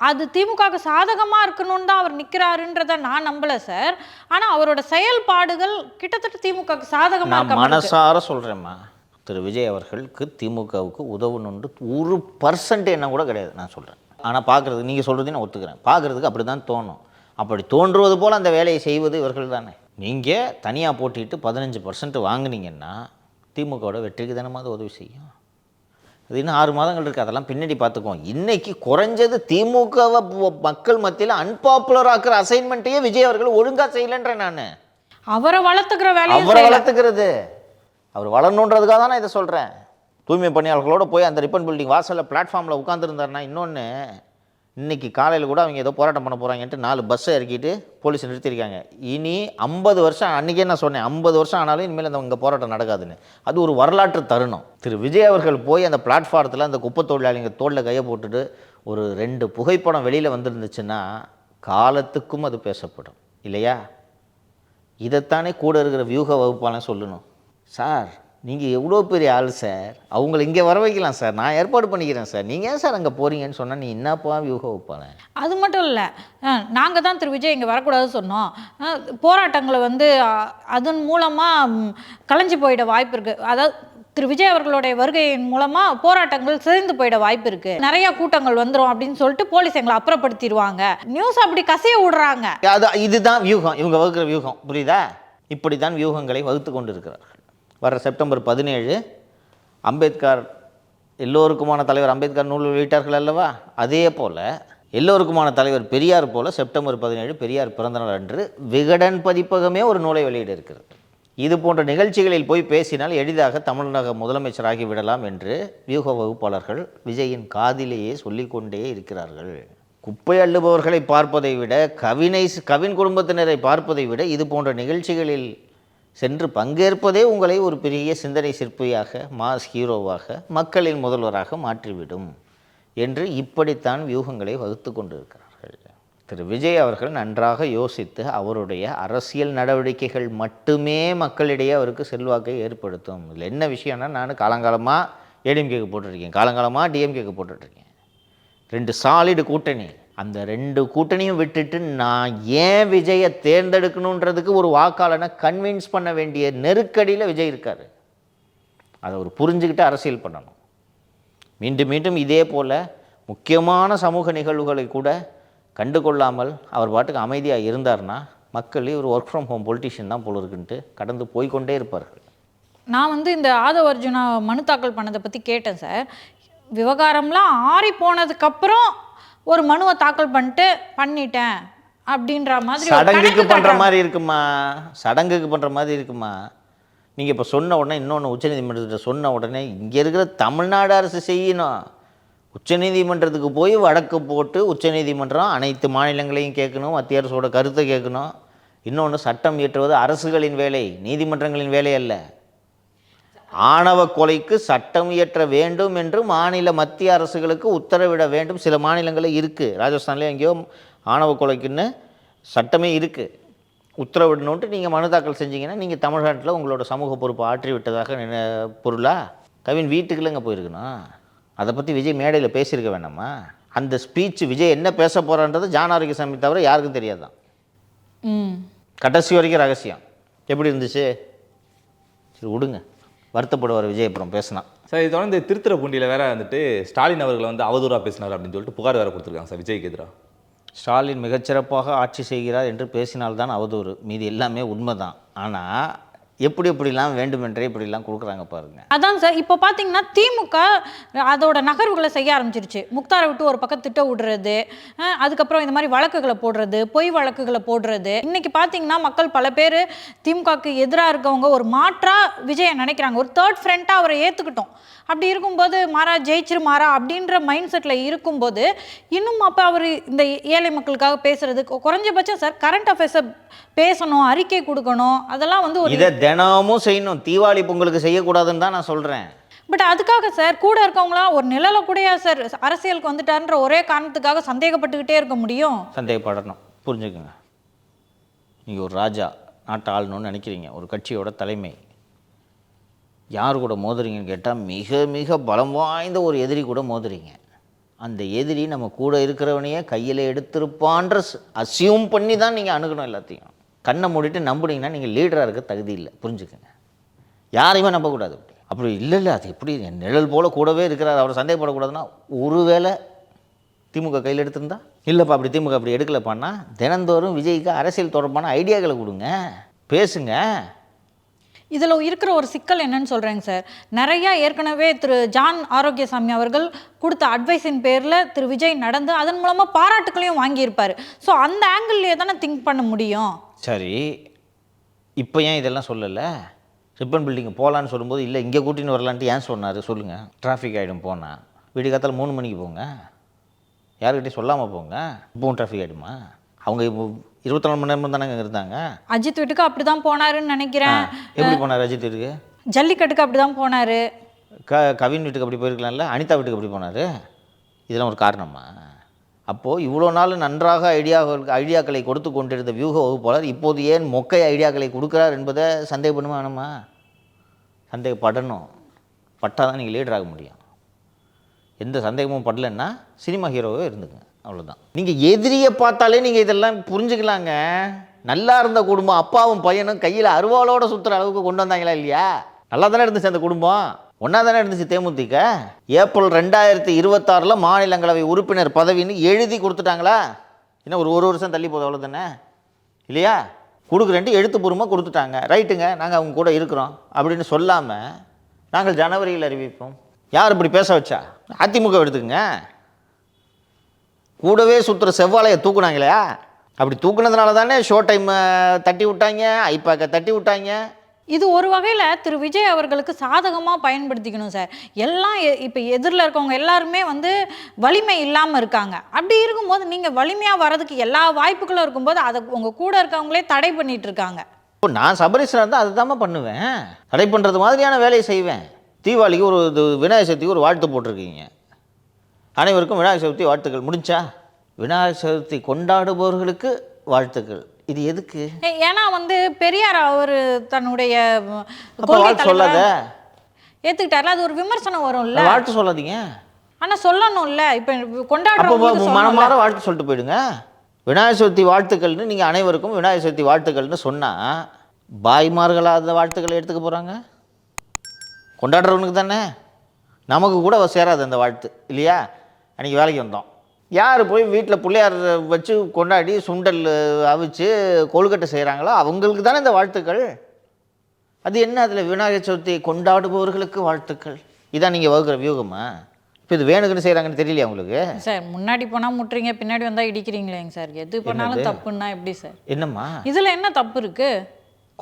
S2: அது திமுகவுக்கு சாதகமாக இருக்கணும்னு தான் அவர் நிற்கிறாருன்றதை நான் நம்பலை சார். ஆனால் அவரோட செயல்பாடுகள் கிட்டத்தட்ட திமுகவுக்கு சாதகமாக இருக்க.
S3: நான் மனசார சொல்கிறேம்மா, திரு விஜய் அவர்களுக்கு திமுகவுக்கு உதவணுன்னு 1% எண்ணம் கூட கிடையாது. நான் சொல்கிறேன். ஆனால் பார்க்குறதுக்கு நீங்கள் சொல்கிறதையும் நான் ஒத்துக்கிறேன். பார்க்குறதுக்கு அப்படி தான் தோணும். அப்படி தோன்றுவது போல் அந்த வேலையை செய்வது இவர்கள் தானே. நீங்கள் தனியாக போட்டிட்டு 15% வாங்கினீங்கன்னா திமுகவோட வெற்றிக்கு தானே உதவி செய்யும். அது இன்னும் 6 மாதங்கள் இருக்குது, அதெல்லாம் பின்னாடி பார்த்துக்குவோம். இன்றைக்கி குறைஞ்சது திமுகவை மக்கள் மத்தியில் அன்பாப்புலர் ஆக்குற அசைன்மெண்ட்டையே விஜய் அவர்கள் ஒழுங்காக செய்யலைன்றேன் நான்.
S2: அவரை வளர்த்துக்கிற வேலையை
S3: அவரை வளர்த்துக்கிறது, அவர் வளரணுன்றதுக்காக தான் நான் இதை சொல்கிறேன். தூய்மை பணியாளர்களோடு போய் அந்த ரிப்பன் பில்டிங் வாசலில் பிளாட்ஃபார்மில் உட்காந்துருந்தாருன்னா, இன்னொன்று இன்றைக்கி காலையில் கூட அவங்க ஏதோ போராட்டம் பண்ண போகிறாங்கன்ட்டு 4 பஸ்ஸை இறக்கிட்டு போலீஸ் நிறுத்தியிருக்காங்க. இனி 50 வருஷம், அன்றைக்கே நான் சொன்னேன் 50 வருஷம் ஆனாலும் இனிமேல் அந்த இங்கே போராட்டம் நடக்காதுன்னு. அது ஒரு வரலாற்று தருணம். திரு விஜய் அவர்கள் போய் அந்த பிளாட்ஃபாரத்தில் அந்த குப்பை தொழிலாளிங்க தோளில் கையை போட்டுட்டு ஒரு 2 புகைப்படம் வெளியில் வந்துருந்துச்சுன்னா காலத்துக்கும் அது பேசப்படும் இல்லையா? இதைத்தானே கூட இருக்கிற வியூக வகுப்பாலாம் சொல்லணும். சார் நீங்கள் எவ்வளோ பெரிய ஆள் சார், அவங்கள இங்கே வர வைக்கலாம் சார், நான் ஏற்பாடு பண்ணிக்கிறேன் சார், நீங்கள் ஏன் சார் அங்கே போகிறீங்கன்னு சொன்னால் நீ என்னப்பா வியூக வைப்பாங்க? அது
S2: மட்டும் இல்லை, நாங்கள் தான் திரு விஜய் இங்கே வரக்கூடாதுன்னு சொன்னோம். போராட்டங்களை வந்து அதன் மூலமாக கலைஞ்சு போயிட வாய்ப்பு இருக்குது. அதாவது திரு விஜய் அவர்களுடைய வருகையின் மூலமாக போராட்டங்கள் சிதைந்து போயிட வாய்ப்பு இருக்குது. நிறைய கூட்டங்கள் வந்துடும் அப்படின்னு சொல்லிட்டு போலீஸ் எங்களை அப்புறப்படுத்திடுவாங்க. நியூஸ் அப்படி கசைய விடுறாங்க.
S3: இதுதான் வியூகம், இவங்க வகுக்கிற வியூகம், புரியுதா? இப்படி தான் வியூகங்களை வகுத்து கொண்டு இருக்கிறார்கள். வர செப்டம்பர் 17 அம்பேத்கர் எல்லோருக்குமான தலைவர் அம்பேத்கர் நூல் வெளியிட்டார்கள் அல்லவா? அதே போல் எல்லோருக்குமான தலைவர் பெரியார் போல் செப்டம்பர் 17 பெரியார் பிறந்தநாள் அன்று விகடன் பதிப்பகமே ஒரு நூலை வெளியிட இருக்கிறது. இது போன்ற நிகழ்ச்சிகளில் போய் பேசினால் எளிதாக தமிழக முதலமைச்சராகி விடலாம் என்று வியூக வகுப்பாளர்கள் விஜயின் காதிலேயே சொல்லிக்கொண்டே இருக்கிறார்கள். குப்பை அள்ளுபவர்களை பார்ப்பதை விட, கவின் குடும்பத்தினரை பார்ப்பதை விட இது போன்ற நிகழ்ச்சிகளில் சென்று பங்கேற்பதே உங்களை ஒரு பெரிய சிந்தனை சிற்பியாக, மாஸ் ஹீரோவாக, மக்களின் முதல்வராக மாற்றிவிடும் என்று இப்படித்தான் வியூகங்களை வகுத்து கொண்டிருக்கிறார்கள். திரு விஜய் அவர்கள் நன்றாக யோசித்து அவருடைய அரசியல் நடவடிக்கைகள் மட்டுமே மக்களிடையே அவருக்கு செல்வாக்கை ஏற்படுத்தும். இதில் என்ன விஷயம்னா, நான் காலங்காலமாக ஏடிஎம்கேக்கு போட்டுருக்கேன், காலங்காலமாக டிஎம்கேக்கு போட்டுட்ருக்கேன். 2 சாலிடு கூட்டணி. அந்த 2 கூட்டணியும் விட்டுட்டு நான் ஏன் விஜயை தேர்ந்தெடுக்கணுன்றதுக்கு ஒரு வாக்காளனை கன்வின்ஸ் பண்ண வேண்டிய நெருக்கடியில் விஜய் இருக்கார். அதை ஒரு புரிஞ்சுக்கிட்டு அரசியல் பண்ணணும். மீண்டும் மீண்டும் இதே போல் முக்கியமான சமூக நிகழ்வுகளை கூட கண்டுகொள்ளாமல் அவர் பாட்டுக்கு அமைதியாக இருந்தார்னா மக்கள் ஒரு ஒர்க் ஃப்ரம் ஹோம் பொலிட்டிஷியன் தான் போல இருக்குன்ட்டு கடந்து போய்கொண்டே இருப்பார்கள்.
S2: நான் வந்து இந்த ஆதவ அர்ஜுனா மனு தாக்கல் பண்ணதை பற்றி கேட்டேன் சார். விவகாரம்லாம் ஆறி போனதுக்கப்புறம் ஒரு மனுவை தாக்கல் பண்ணிட்டேன் அப்படின்ற மாதிரி
S3: சடங்குக்கு பண்ணுற மாதிரி இருக்குமா? சடங்குக்கு பண்ணுற மாதிரி இருக்குமா? நீங்கள் இப்போ சொன்ன உடனே இன்னொன்று உச்சநீதிமன்றத்தில் சொன்ன உடனே இங்கே இருக்கிற தமிழ்நாடு அரசு செய்யணும். உச்சநீதிமன்றத்துக்கு போய் வழக்கு போட்டு உச்சநீதிமன்றம் அனைத்து மாநிலங்களையும் கேட்கணும், மத்திய அரசோட கருத்தை கேட்கணும். இன்னொன்று, சட்டம் இயற்றுவது அரசுகளின் வேலை, நீதிமன்றங்களின் வேலை அல்ல. ஆணவ கொலைக்கு சட்டம் இயற்ற வேண்டும் என்று மாநில மத்திய அரசுகளுக்கு உத்தரவிட வேண்டும். சில மாநிலங்களில் இருக்குது, ராஜஸ்தான்லேயும் எங்கேயோ ஆணவ கொலைக்குன்னு சட்டமே இருக்குது. உத்தரவிடணுன்ட்டு நீங்கள் மனு தாக்கல் செஞ்சீங்கன்னா நீங்கள் தமிழ்நாட்டில் உங்களோட சமூக பொறுப்பு ஆற்றி விட்டதாக பொருளா? கவின் வீட்டுக்குள்ளேங்க போயிருக்கணும். அதை பற்றி விஜய் மேடையில் பேசியிருக்க வேண்டாமா? அந்த ஸ்பீச் விஜய் என்ன பேச போகிறான்றது ஜான் ஆரோக்கியசாமி தவிர யாருக்கும் தெரியாதான். கடைசி வரைக்கும் ரகசியம். எப்படி இருந்துச்சு? சரி விடுங்க, வருத்தப்படுவார் விஜய் அப்புறம் பேசினா.
S1: சார் இது தொடர்ந்து திருத்துறைப்பூண்டியில் வேற வந்துட்டு ஸ்டாலின் அவர்களை வந்து அவதூறாக பேசினார் அப்படின்னு சொல்லிட்டு புகார் வேறு கொடுத்துருக்காங்க சார் விஜய்க்கு எதிராக.
S3: ஸ்டாலின் மிகச்சிறப்பாக ஆட்சி செய்கிறார் என்று பேசினால்தான் அவதூறு, மீதி எல்லாமே உண்மை தான். ஆனால் எப்படிலாம் வேண்டுமென்றே இப்படிலாம் கொடுக்குறாங்க பாருங்க.
S2: அதான் சார், இப்போ பார்த்தீங்கன்னா திமுக அதோட நகர்வுகளை செய்ய ஆரம்பிச்சிருச்சு. முக்தாரை விட்டு ஒரு பக்கம் திட்ட விடுறது, அதுக்கப்புறம் இந்த மாதிரி வழக்குகளை போடுறது, பொய் வழக்குகளை போடுறது. இன்னைக்கு பார்த்தீங்கன்னா மக்கள் பல பேர் திமுகக்கு எதிராக இருக்கவங்க ஒரு மாற்றா விஜயை நினைக்கிறாங்க, ஒரு தேர்ட் ஃப்ரண்ட்டாக அவரை ஏற்றுக்கிட்டோம். அப்படி இருக்கும்போது மாறா ஜெயிச்சிரு மாறா அப்படின்ற மைண்ட் செட்டில் இருக்கும்போது இன்னும் அப்போ அவர் இந்த ஏழை மக்களுக்காக பேசுறது குறைஞ்சபட்சம் சார் கரண்ட் அஃபேர்ஸை பேசணும், அறிக்கை கொடுக்கணும், அதெல்லாம் வந்து ஒரு
S3: இதை தினமும் செய்யணும். தீபாவளி பொங்கலுக்கு செய்யக்கூடாதுன்னு தான் நான் சொல்கிறேன்.
S2: பட் அதுக்காக சார் கூட இருக்கவங்களாம் ஒரு நிழல கூடயா சார் அரசியலுக்கு வந்துட்டாருன்ற ஒரே காரணத்துக்காக சந்தேகப்பட்டுக்கிட்டே இருக்க முடியும்?
S3: சந்தேகப்படணும். புரிஞ்சுக்குங்க, நீங்கள் ஒரு ராஜா நாட்டை ஆளணும்னு நினைக்கிறீங்க, ஒரு கட்சியோட தலைமை. யார் கூட மோதுறீங்கன்னு கேட்டால் மிக மிக பலம் வாய்ந்த ஒரு எதிரி கூட மோதுறீங்க. அந்த எதிரி நம்ம கூட இருக்கிறவனையே கையில் எடுத்திருப்பான்ற அசியூம் பண்ணி தான் நீங்கள் அணுகணும். எல்லாத்தையும் கண்ணை மூடிட்டு நம்பினீங்கன்னா நீங்கள் லீடராக இருக்க தகுதி இல்லை. புரிஞ்சுக்கோங்க, யாரையுமே நம்பக்கூடாது. அப்படி இல்லை அது எப்படி நிழல் போல் கூடவே இருக்கிறார், அவரை சந்தேகப்படக்கூடாதுன்னா ஒருவேளை திமுக கையில் எடுத்திருந்தா? இல்லைப்பா அப்படி திமுக அப்படி எடுக்கலப்பான்னா தினந்தோறும் விஜய்க்கு அரசியல் தொடர்பான ஐடியாக்களை கொடுங்க, பேசுங்க.
S2: இதில் இருக்கிற ஒரு சிக்கல் என்னன்னு சொல்கிறேங்க சார். நிறையா ஏற்கனவே திரு ஜான் ஆரோக்கியசாமி அவர்கள் கொடுத்த அட்வைஸின் பேரில் திரு விஜய் நடந்து அதன் மூலமாக பாராட்டுக்களையும் வாங்கியிருப்பார். ஸோ அந்த ஆங்கிள்லேயே தானே திங்க் பண்ண முடியும்.
S3: சரி, இப்போ ஏன் இதெல்லாம் சொல்லலை? ரிப்பன் பில்டிங் போகலான்னு சொல்லும்போது இல்லை இங்கே கூட்டின்னு வரலான்ட்டு ஏன் சொன்னார் சொல்லுங்கள்? டிராஃபிக் ஆகிடும் போனால், விடிகாத்தால் 3 மணிக்கு போங்க, யாருக்கிட்டையும் சொல்லாமல் போங்க. இப்போவும் டிராஃபிக் ஆகிடுமா? அவங்க இப்போ 24 மணி நேரம் தானே இருந்தாங்க.
S2: அஜித் வீட்டுக்கு அப்படி தான் போனாருன்னு நினைக்கிறேன்.
S3: எப்படி போனார் அஜித் வீட்டுக்கு?
S2: ஜல்லிக்கட்டுக்கு அப்படி தான் போனார்.
S3: கவின் வீட்டுக்கு அப்படி போயிருக்கலாம்ல, அனிதா வீட்டுக்கு அப்படி போனார். இதெல்லாம் ஒரு காரணமா? அப்போது இவ்வளோ நாள் நன்றாக ஐடியாக்களை கொடுத்து கொண்டிருந்த வியூக வகுப்பாளர் இப்போது ஏன் மொக்கை ஐடியாக்களை கொடுக்குறார் என்பதை சந்தேகப்படுமா வேணுமா? சந்தேகப்படணும். பட்டால் தான் நீங்கள் லீடர் ஆக முடியும். எந்த சந்தேகமும் படலைன்னா சினிமா ஹீரோவே இருந்துங்க, அவ்வளோதான். நீங்கள் எதிரியை பார்த்தாலே நீங்கள் இதெல்லாம் புரிஞ்சுக்கலாங்க. நல்லா இருந்த குடும்பம், அப்பாவும் பையனும் கையில் அருவாளோடு சுற்றுற அளவுக்கு கொண்டு வந்தாங்களா இல்லையா? நல்லா தானே இருந்துச்சு அந்த குடும்பம், ஒன்றா தானே இருந்துச்சு. தேமுதிக ஏப்ரல் 2026 மாநிலங்களவை உறுப்பினர் பதவின்னு எழுதி கொடுத்துட்டாங்களா? இன்னும் ஒரு வருஷம் தள்ளி போதும், அவ்வளோதானே இல்லையா? கொடுக்குறேன்ட்டு எழுத்துப்பூர்வமாக கொடுத்துட்டாங்க. ரைட்டுங்க, நாங்கள் அவங்க கூட இருக்கிறோம் அப்படின்னு சொல்லாமல் நாங்கள் ஜனவரியில் அறிவிப்போம். யார் இப்படி பேச வச்சா? அதிமுக எடுத்துக்கங்க. கூடவே சுற்றுற செவ்வாழையை தூக்குனாங்களா? அப்படி தூக்குனதுனால தானே ஷோ டைம் தட்டி விட்டாங்க, ஐபாக்கை தட்டி விட்டாங்க.
S2: இது ஒரு வகையில் திரு விஜய் அவர்களுக்கு சாதகமாக பயன்படுத்திக்கணும் சார். எல்லாம் இப்போ எதிரில் இருக்கவங்க எல்லாருமே வந்து வலிமை இல்லாமல் இருக்காங்க. அப்படி இருக்கும்போது நீங்கள் வலிமையாக வர்றதுக்கு எல்லா வாய்ப்புகளும் இருக்கும்போது அதை உங்கள் கூட இருக்கவங்களே தடை பண்ணிட்டு இருக்காங்க.
S3: இப்போ நான் சபரீஸ்வரர் இருந்தால் அதை தாம்மா பண்ணுவேன், தடை பண்ணுறது மாதிரியான வேலையை செய்வேன். தீபாவளிக்கு ஒரு விநாயகர் சதுர்த்திக்கு ஒரு வாழ்த்து போட்டிருக்கீங்க, அனைவருக்கும் விநாயகர் சதுர்த்தி வாழ்த்துக்கள். முடிஞ்சா விநாயகர் சதுர்த்தி கொண்டாடுபவர்களுக்கு வாழ்த்துக்கள். இது எதுக்கு?
S2: ஏன்னா வந்து பெரியார் அவர் தன்னுடைய
S3: வாழ்த்து சொல்லாத
S2: ஏத்துக்கிட்டாருல, அது ஒரு விமர்சனம் வரும்ல.
S3: வாழ்த்து சொல்லாதீங்க.
S2: ஆனா சொல்லணும்ல, இப்ப கொண்டாடுறவங்களுக்கு
S3: மனமார வாழ்த்து சொல்லிட்டு போயிடுங்க. விநாயகர் சதுர்த்தி வாழ்த்துக்கள்னு நீங்கள் அனைவருக்கும் விநாயகர் சதுர்த்தி வாழ்த்துக்கள்னு சொன்னால் பாய்மார்களாக அந்த வாழ்த்துக்களை எடுத்துக்க போகிறாங்க? கொண்டாடுறவனுக்கு தானே, நமக்கு கூட சேராது அந்த வாழ்த்து இல்லையா? அன்றைக்கி வேலைக்கு வந்தோம், யார் போய் வீட்டில் பிள்ளையார் வச்சு கொண்டாடி சுண்டல் அவிச்சு கொழுக்கட்டை செய்கிறாங்களோ அவங்களுக்கு தானே இந்த வாழ்த்துக்கள். அது என்ன அதில் விநாயகர் சதுர்த்தி கொண்டாடுபவர்களுக்கு வாழ்த்துக்கள்? இதான் நீங்கள் வகுக்கிற வியூகமா? இப்போ இது வேணுக்குன்னு செய்கிறாங்கன்னு தெரியலையா உங்களுக்கு?
S2: சார் முன்னாடி போனால் முட்டுறீங்க, பின்னாடி வந்தால் இடிக்கிறீங்களேங்க சார். எது பண்ணாலும் தப்புன்னா எப்படி சார்?
S3: என்னம்மா
S2: இதில் என்ன தப்பு இருக்குது?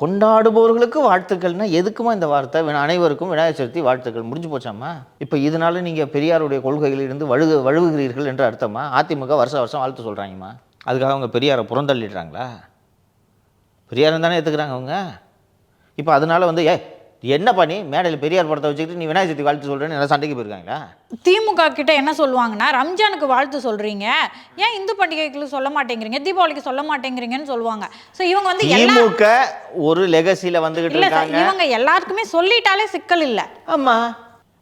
S3: கொண்டாடுபவர்களுக்கு வாழ்த்துக்கள்னா எதுக்குமா இந்த வார்த்தை? அனைவருக்கும் விநாயகர் சதுர்த்தி வாழ்த்துக்கள் முடிஞ்சு போச்சாம்மா? இப்போ இதனால நீங்கள் பெரியாருடைய கொள்கைகளிலிருந்து வழுவுகிறீர்கள் என்று அர்த்தமா? அதிமுக வருஷம் வாழ்த்து சொல்கிறாங்கம்மா, அதுக்காக அவங்க பெரியாரை புறந்தள்ளிடுறாங்களா? பெரியார் தானே ஏற்றுக்கிறாங்க அவங்க. இப்போ அதனால வந்து என்ன பண்ணி மேடையில் பெரியார் படத்தை வச்சுக்கிட்டு நீ விநாயகர் சதுர்த்தி வாழ்த்து சொல்கிறேன்னு நல்லா சண்டைக்கு போயிருக்காங்களா?
S2: திமுக கிட்ட என்ன சொல்லுவாங்கன்னா, ரம்ஜானுக்கு வாழ்த்து சொல்கிறீங்க, ஏன் இந்து பண்டிகைகளுக்கு சொல்ல மாட்டேங்கிறீங்க, தீபாவளிக்கு சொல்ல மாட்டேங்கிறீங்கன்னு சொல்லுவாங்க. ஸோ இவங்க வந்து
S3: திமுக ஒரு லெகசியில் வந்துகிட்டு இருக்காங்க.
S2: இவங்க எல்லாருக்குமே சொல்லிட்டாலே சிக்கல் இல்லை.
S3: ஆமாம்,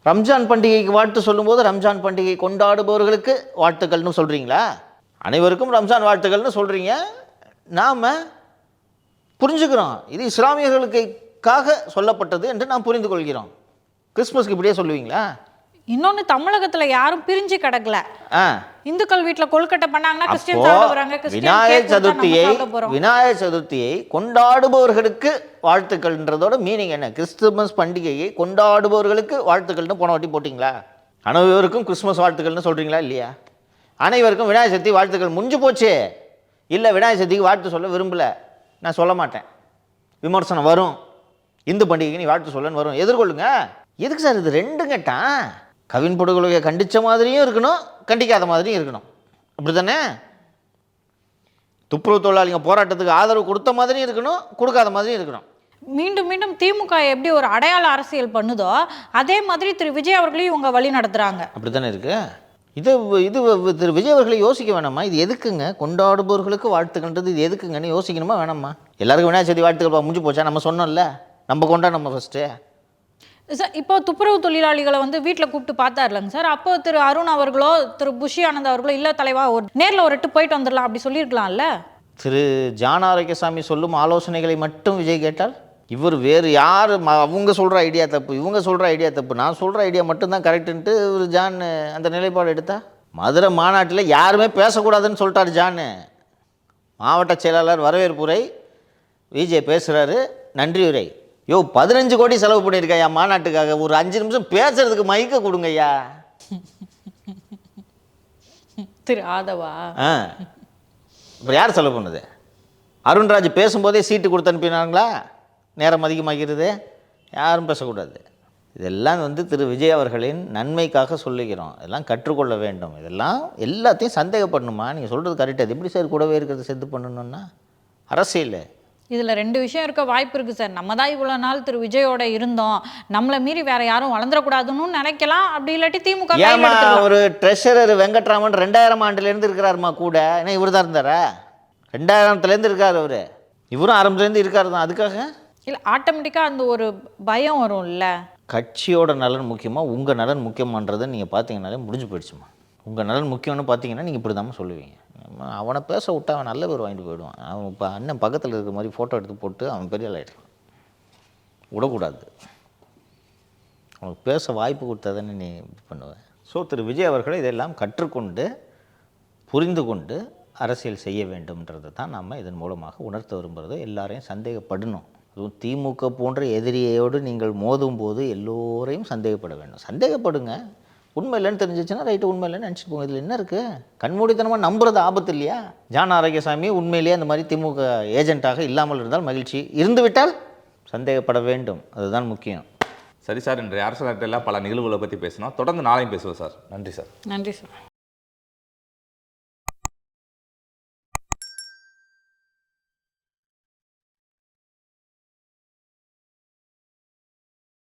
S3: ரம்ஜான் பண்டிகைக்கு வாழ்த்து சொல்லும்போது ரம்ஜான் பண்டிகை கொண்டாடுபவர்களுக்கு வாழ்த்துக்கள்னு சொல்கிறீங்களா? அனைவருக்கும் ரம்ஜான் வாழ்த்துக்கள்னு சொல்கிறீங்க. நாம் புரிஞ்சுக்கிறோம், இது இஸ்லாமியர்களுக்காக சொல்லப்பட்டது என்று நாம் புரிந்து கொள்கிறோம். கிறிஸ்மஸ்க்கு இப்படியே சொல்லுவீங்களா?
S2: இன்னொன்று, தமிழகத்தில் யாரும் பிரிஞ்சு கிடக்கல. இந்துக்கள் வீட்டில் கொழுக்கட்டை பண்ணாங்கன்னா கிறிஸ்டியன் சாப்பிட போறாங்க.
S3: விநாயகர் சதுர்த்தியை கொண்டாடுபவர்களுக்கு வாழ்த்துக்கள்ன்றதோட மீனிங் என்ன? கிறிஸ்துமஸ் பண்டிகையை கொண்டாடுபவர்களுக்கு வாழ்த்துக்கள்னு போன வாட்டி போட்டிங்களா? அனைவருக்கும் கிறிஸ்மஸ் வாழ்த்துக்கள்னு சொல்கிறீங்களா இல்லையா? அனைவருக்கும் விநாயகர் சதுர்த்தி வாழ்த்துக்கள் முடிஞ்சு போச்சு. இல்லை விநாயகர் சதுர்த்திக்கு வாழ்த்து சொல்ல விரும்பலை, நான் சொல்ல மாட்டேன், விமர்சனம் வரும், இந்து பண்டிகைக்கு நீ வாழ்த்து சொல்லன்னு வரும், எதிர்கொள்ளுங்க. எதுக்கு சார் இது ரெண்டும் கேட்டான்? கவின் படுகொலையை கண்டித்த மாதிரியும் இருக்கணும், கண்டிக்காத மாதிரியும் இருக்கணும், அப்படி தானே? துப்புரவு தொழிலாளிங்க போராட்டத்துக்கு ஆதரவு கொடுத்த மாதிரியும் இருக்கணும், கொடுக்காத மாதிரியும் இருக்கணும்.
S2: மீண்டும் மீண்டும் திமுக எப்படி ஒரு அடையாள அரசியல் பண்ணுதோ அதே மாதிரி திரு விஜய் அவர்களையும் இவங்க வழி நடத்துகிறாங்க. அப்படி
S3: தானே இருக்கு. இது திரு விஜய் அவர்களை யோசிக்க வேணாமா? இது எதுக்குங்க கொண்டாடுபவர்களுக்கு வாழ்த்துக்கன்றது? இது எதுக்குங்கன்னு யோசிக்கணுமா வேணாமா? எல்லாருக்கும் விநாயகர் சதுர்த்தி வாழ்த்துக்கள் முடிஞ்சு போச்சா? நம்ம சொன்னோம்ல, நம்ம கொண்டாட நம்ம ஃபஸ்ட்டு.
S2: சார் இப்போ துப்புரவு தொழிலாளிகளை வந்து வீட்டில் கூப்பிட்டு பார்த்தாருலங்க சார், அப்போ திரு அருண் அவர்களோ திரு புஷி ஆனந்த் அவர்களோ இல்லை தலைவா நேரில் ஒரு எட்டு போயிட்டு வந்துடலாம் அப்படி சொல்லியிருக்கலாம்ல.
S3: திரு ஜான் ஆரோக்கியசாமி சொல்லும் ஆலோசனைகளை மட்டும் விஜய் கேட்டால், இவர் வேறு யார் அவங்க சொல்கிற ஐடியா தப்பு, இவங்க சொல்கிற ஐடியா தப்பு, நான் சொல்கிற ஐடியா மட்டும்தான் கரெக்டுன்ட்டு ஒரு ஜான் அந்த நிலைப்பாடு எடுத்தா? மதுரை மாநாட்டில் யாருமே பேசக்கூடாதுன்னு சொல்லிட்டார் ஜான். மாவட்ட செயலாளர் வரவேற்புரை, விஜய் பேசுகிறாரு, நன்றி உரை. 15 கோடி செலவு பண்ணியிருக்கையா மாநாட்டுக்காக, ஒரு 5 நிமிஷம் பேசுறதுக்கு மைக்க கொடுங்கய்யா.
S2: திரு ஆதவா
S3: இப்போ யார் செலவு பண்ணுது? அருண்ராஜ் பேசும்போதே சீட்டு கொடுத்து அனுப்பினாங்களா? நேரம் அதிகமாகிறது, யாரும் பேசக்கூடாது. இதெல்லாம் வந்து திரு விஜய் அவர்களின் நன்மைக்காக சொல்லுகிறோம். இதெல்லாம் கற்றுக்கொள்ள வேண்டும். இதெல்லாம் எல்லாத்தையும் சந்தேகப்படணுமா? நீங்கள் சொல்கிறது கரெக்டாக. அது எப்படி சார் கூடவே இருக்கிறத செத்து பண்ணணுன்னா? அரசியல்
S2: இதில் 2 விஷயம் இருக்க வாய்ப்பு இருக்குது சார். நம்ம தான் இவ்வளோ நாள் திரு விஜயோட இருந்தோம், நம்மளை மீறி வேற யாரும் வளர்ந்துடக்கூடாதுன்னு நினைக்கலாம். அப்படி இல்லாட்டி திமுக
S3: ஒரு ட்ரெஷரர் வெங்கட்ராமன் 2000 ஆண்டுலேருந்து இருக்கிறாருமா கூட. ஏன்னா இவர் தான் இருந்தாரா? 2000 இருக்கார் அவர். இவரும் ஆரம்பத்துலேருந்து இருக்காரு தான். அதுக்காக
S2: இல்லை, ஆட்டோமேட்டிக்காக அந்த ஒரு பயம் வரும்ல.
S3: கட்சியோட நலன் முக்கியமாக உங்கள் நலன் முக்கியமானதை நீங்கள் பார்த்தீங்கன்னாலே முடிஞ்சு போயிடுச்சுமா. உங்கள் நலன் முக்கியம்னு பார்த்தீங்கன்னா நீங்கள் இப்படி தான் சொல்லுவீங்க. அவனை பேச விட்டா அவன் நல்ல பேர் வாங்கிட்டு போயிடுவான். அவன் இப்போ அண்ணன் பக்கத்தில் இருக்கிற மாதிரி ஃபோட்டோ எடுத்து போட்டு அவன் பெரிய ஆளாயிடுவான். விடக்கூடாது, அவனுக்கு பேச வாய்ப்பு கொடுத்தா தானே நீ பண்ணுவேன். ஸோ திரு விஜய் அவர்களை இதெல்லாம் கற்றுக்கொண்டு புரிந்து கொண்டு அரசியல் செய்ய வேண்டும்ன்றது தான் நம்ம இதன் மூலமாக உணர்த்த விரும்புகிறது. எல்லாரையும் சந்தேகப்படணும். அதுவும் திமுக போன்ற எதிரியோடு நீங்கள் மோதும் போது எல்லோரையும் சந்தேகப்பட வேண்டும். சந்தேகப்படுங்க, உண்மை இல்லைன்னு தெரிஞ்சிச்சுன்னா ரைட்டு, உண்மை இல்லைன்னு நினச்சிட்டு போங்க. இதில் என்ன இருக்குது? கண்மூடித்தனமாக நம்புறது ஆபத்து இல்லையா? ஜான் ஆரோக்கியசாமி உண்மையிலேயே அந்த மாதிரி திமுக ஏஜென்ட்டாக இல்லாமல் இருந்தால் மகிழ்ச்சி, இருந்துவிட்டால் சந்தேகப்பட வேண்டும். அதுதான் முக்கியம்.
S1: சரி சார், இன்றைய அரசியல் பல நிகழ்வுகளை பற்றி பேசினோம். தொடர்ந்து நாளையும் பேசுவோம் சார். நன்றி சார்.
S2: நன்றி சார்.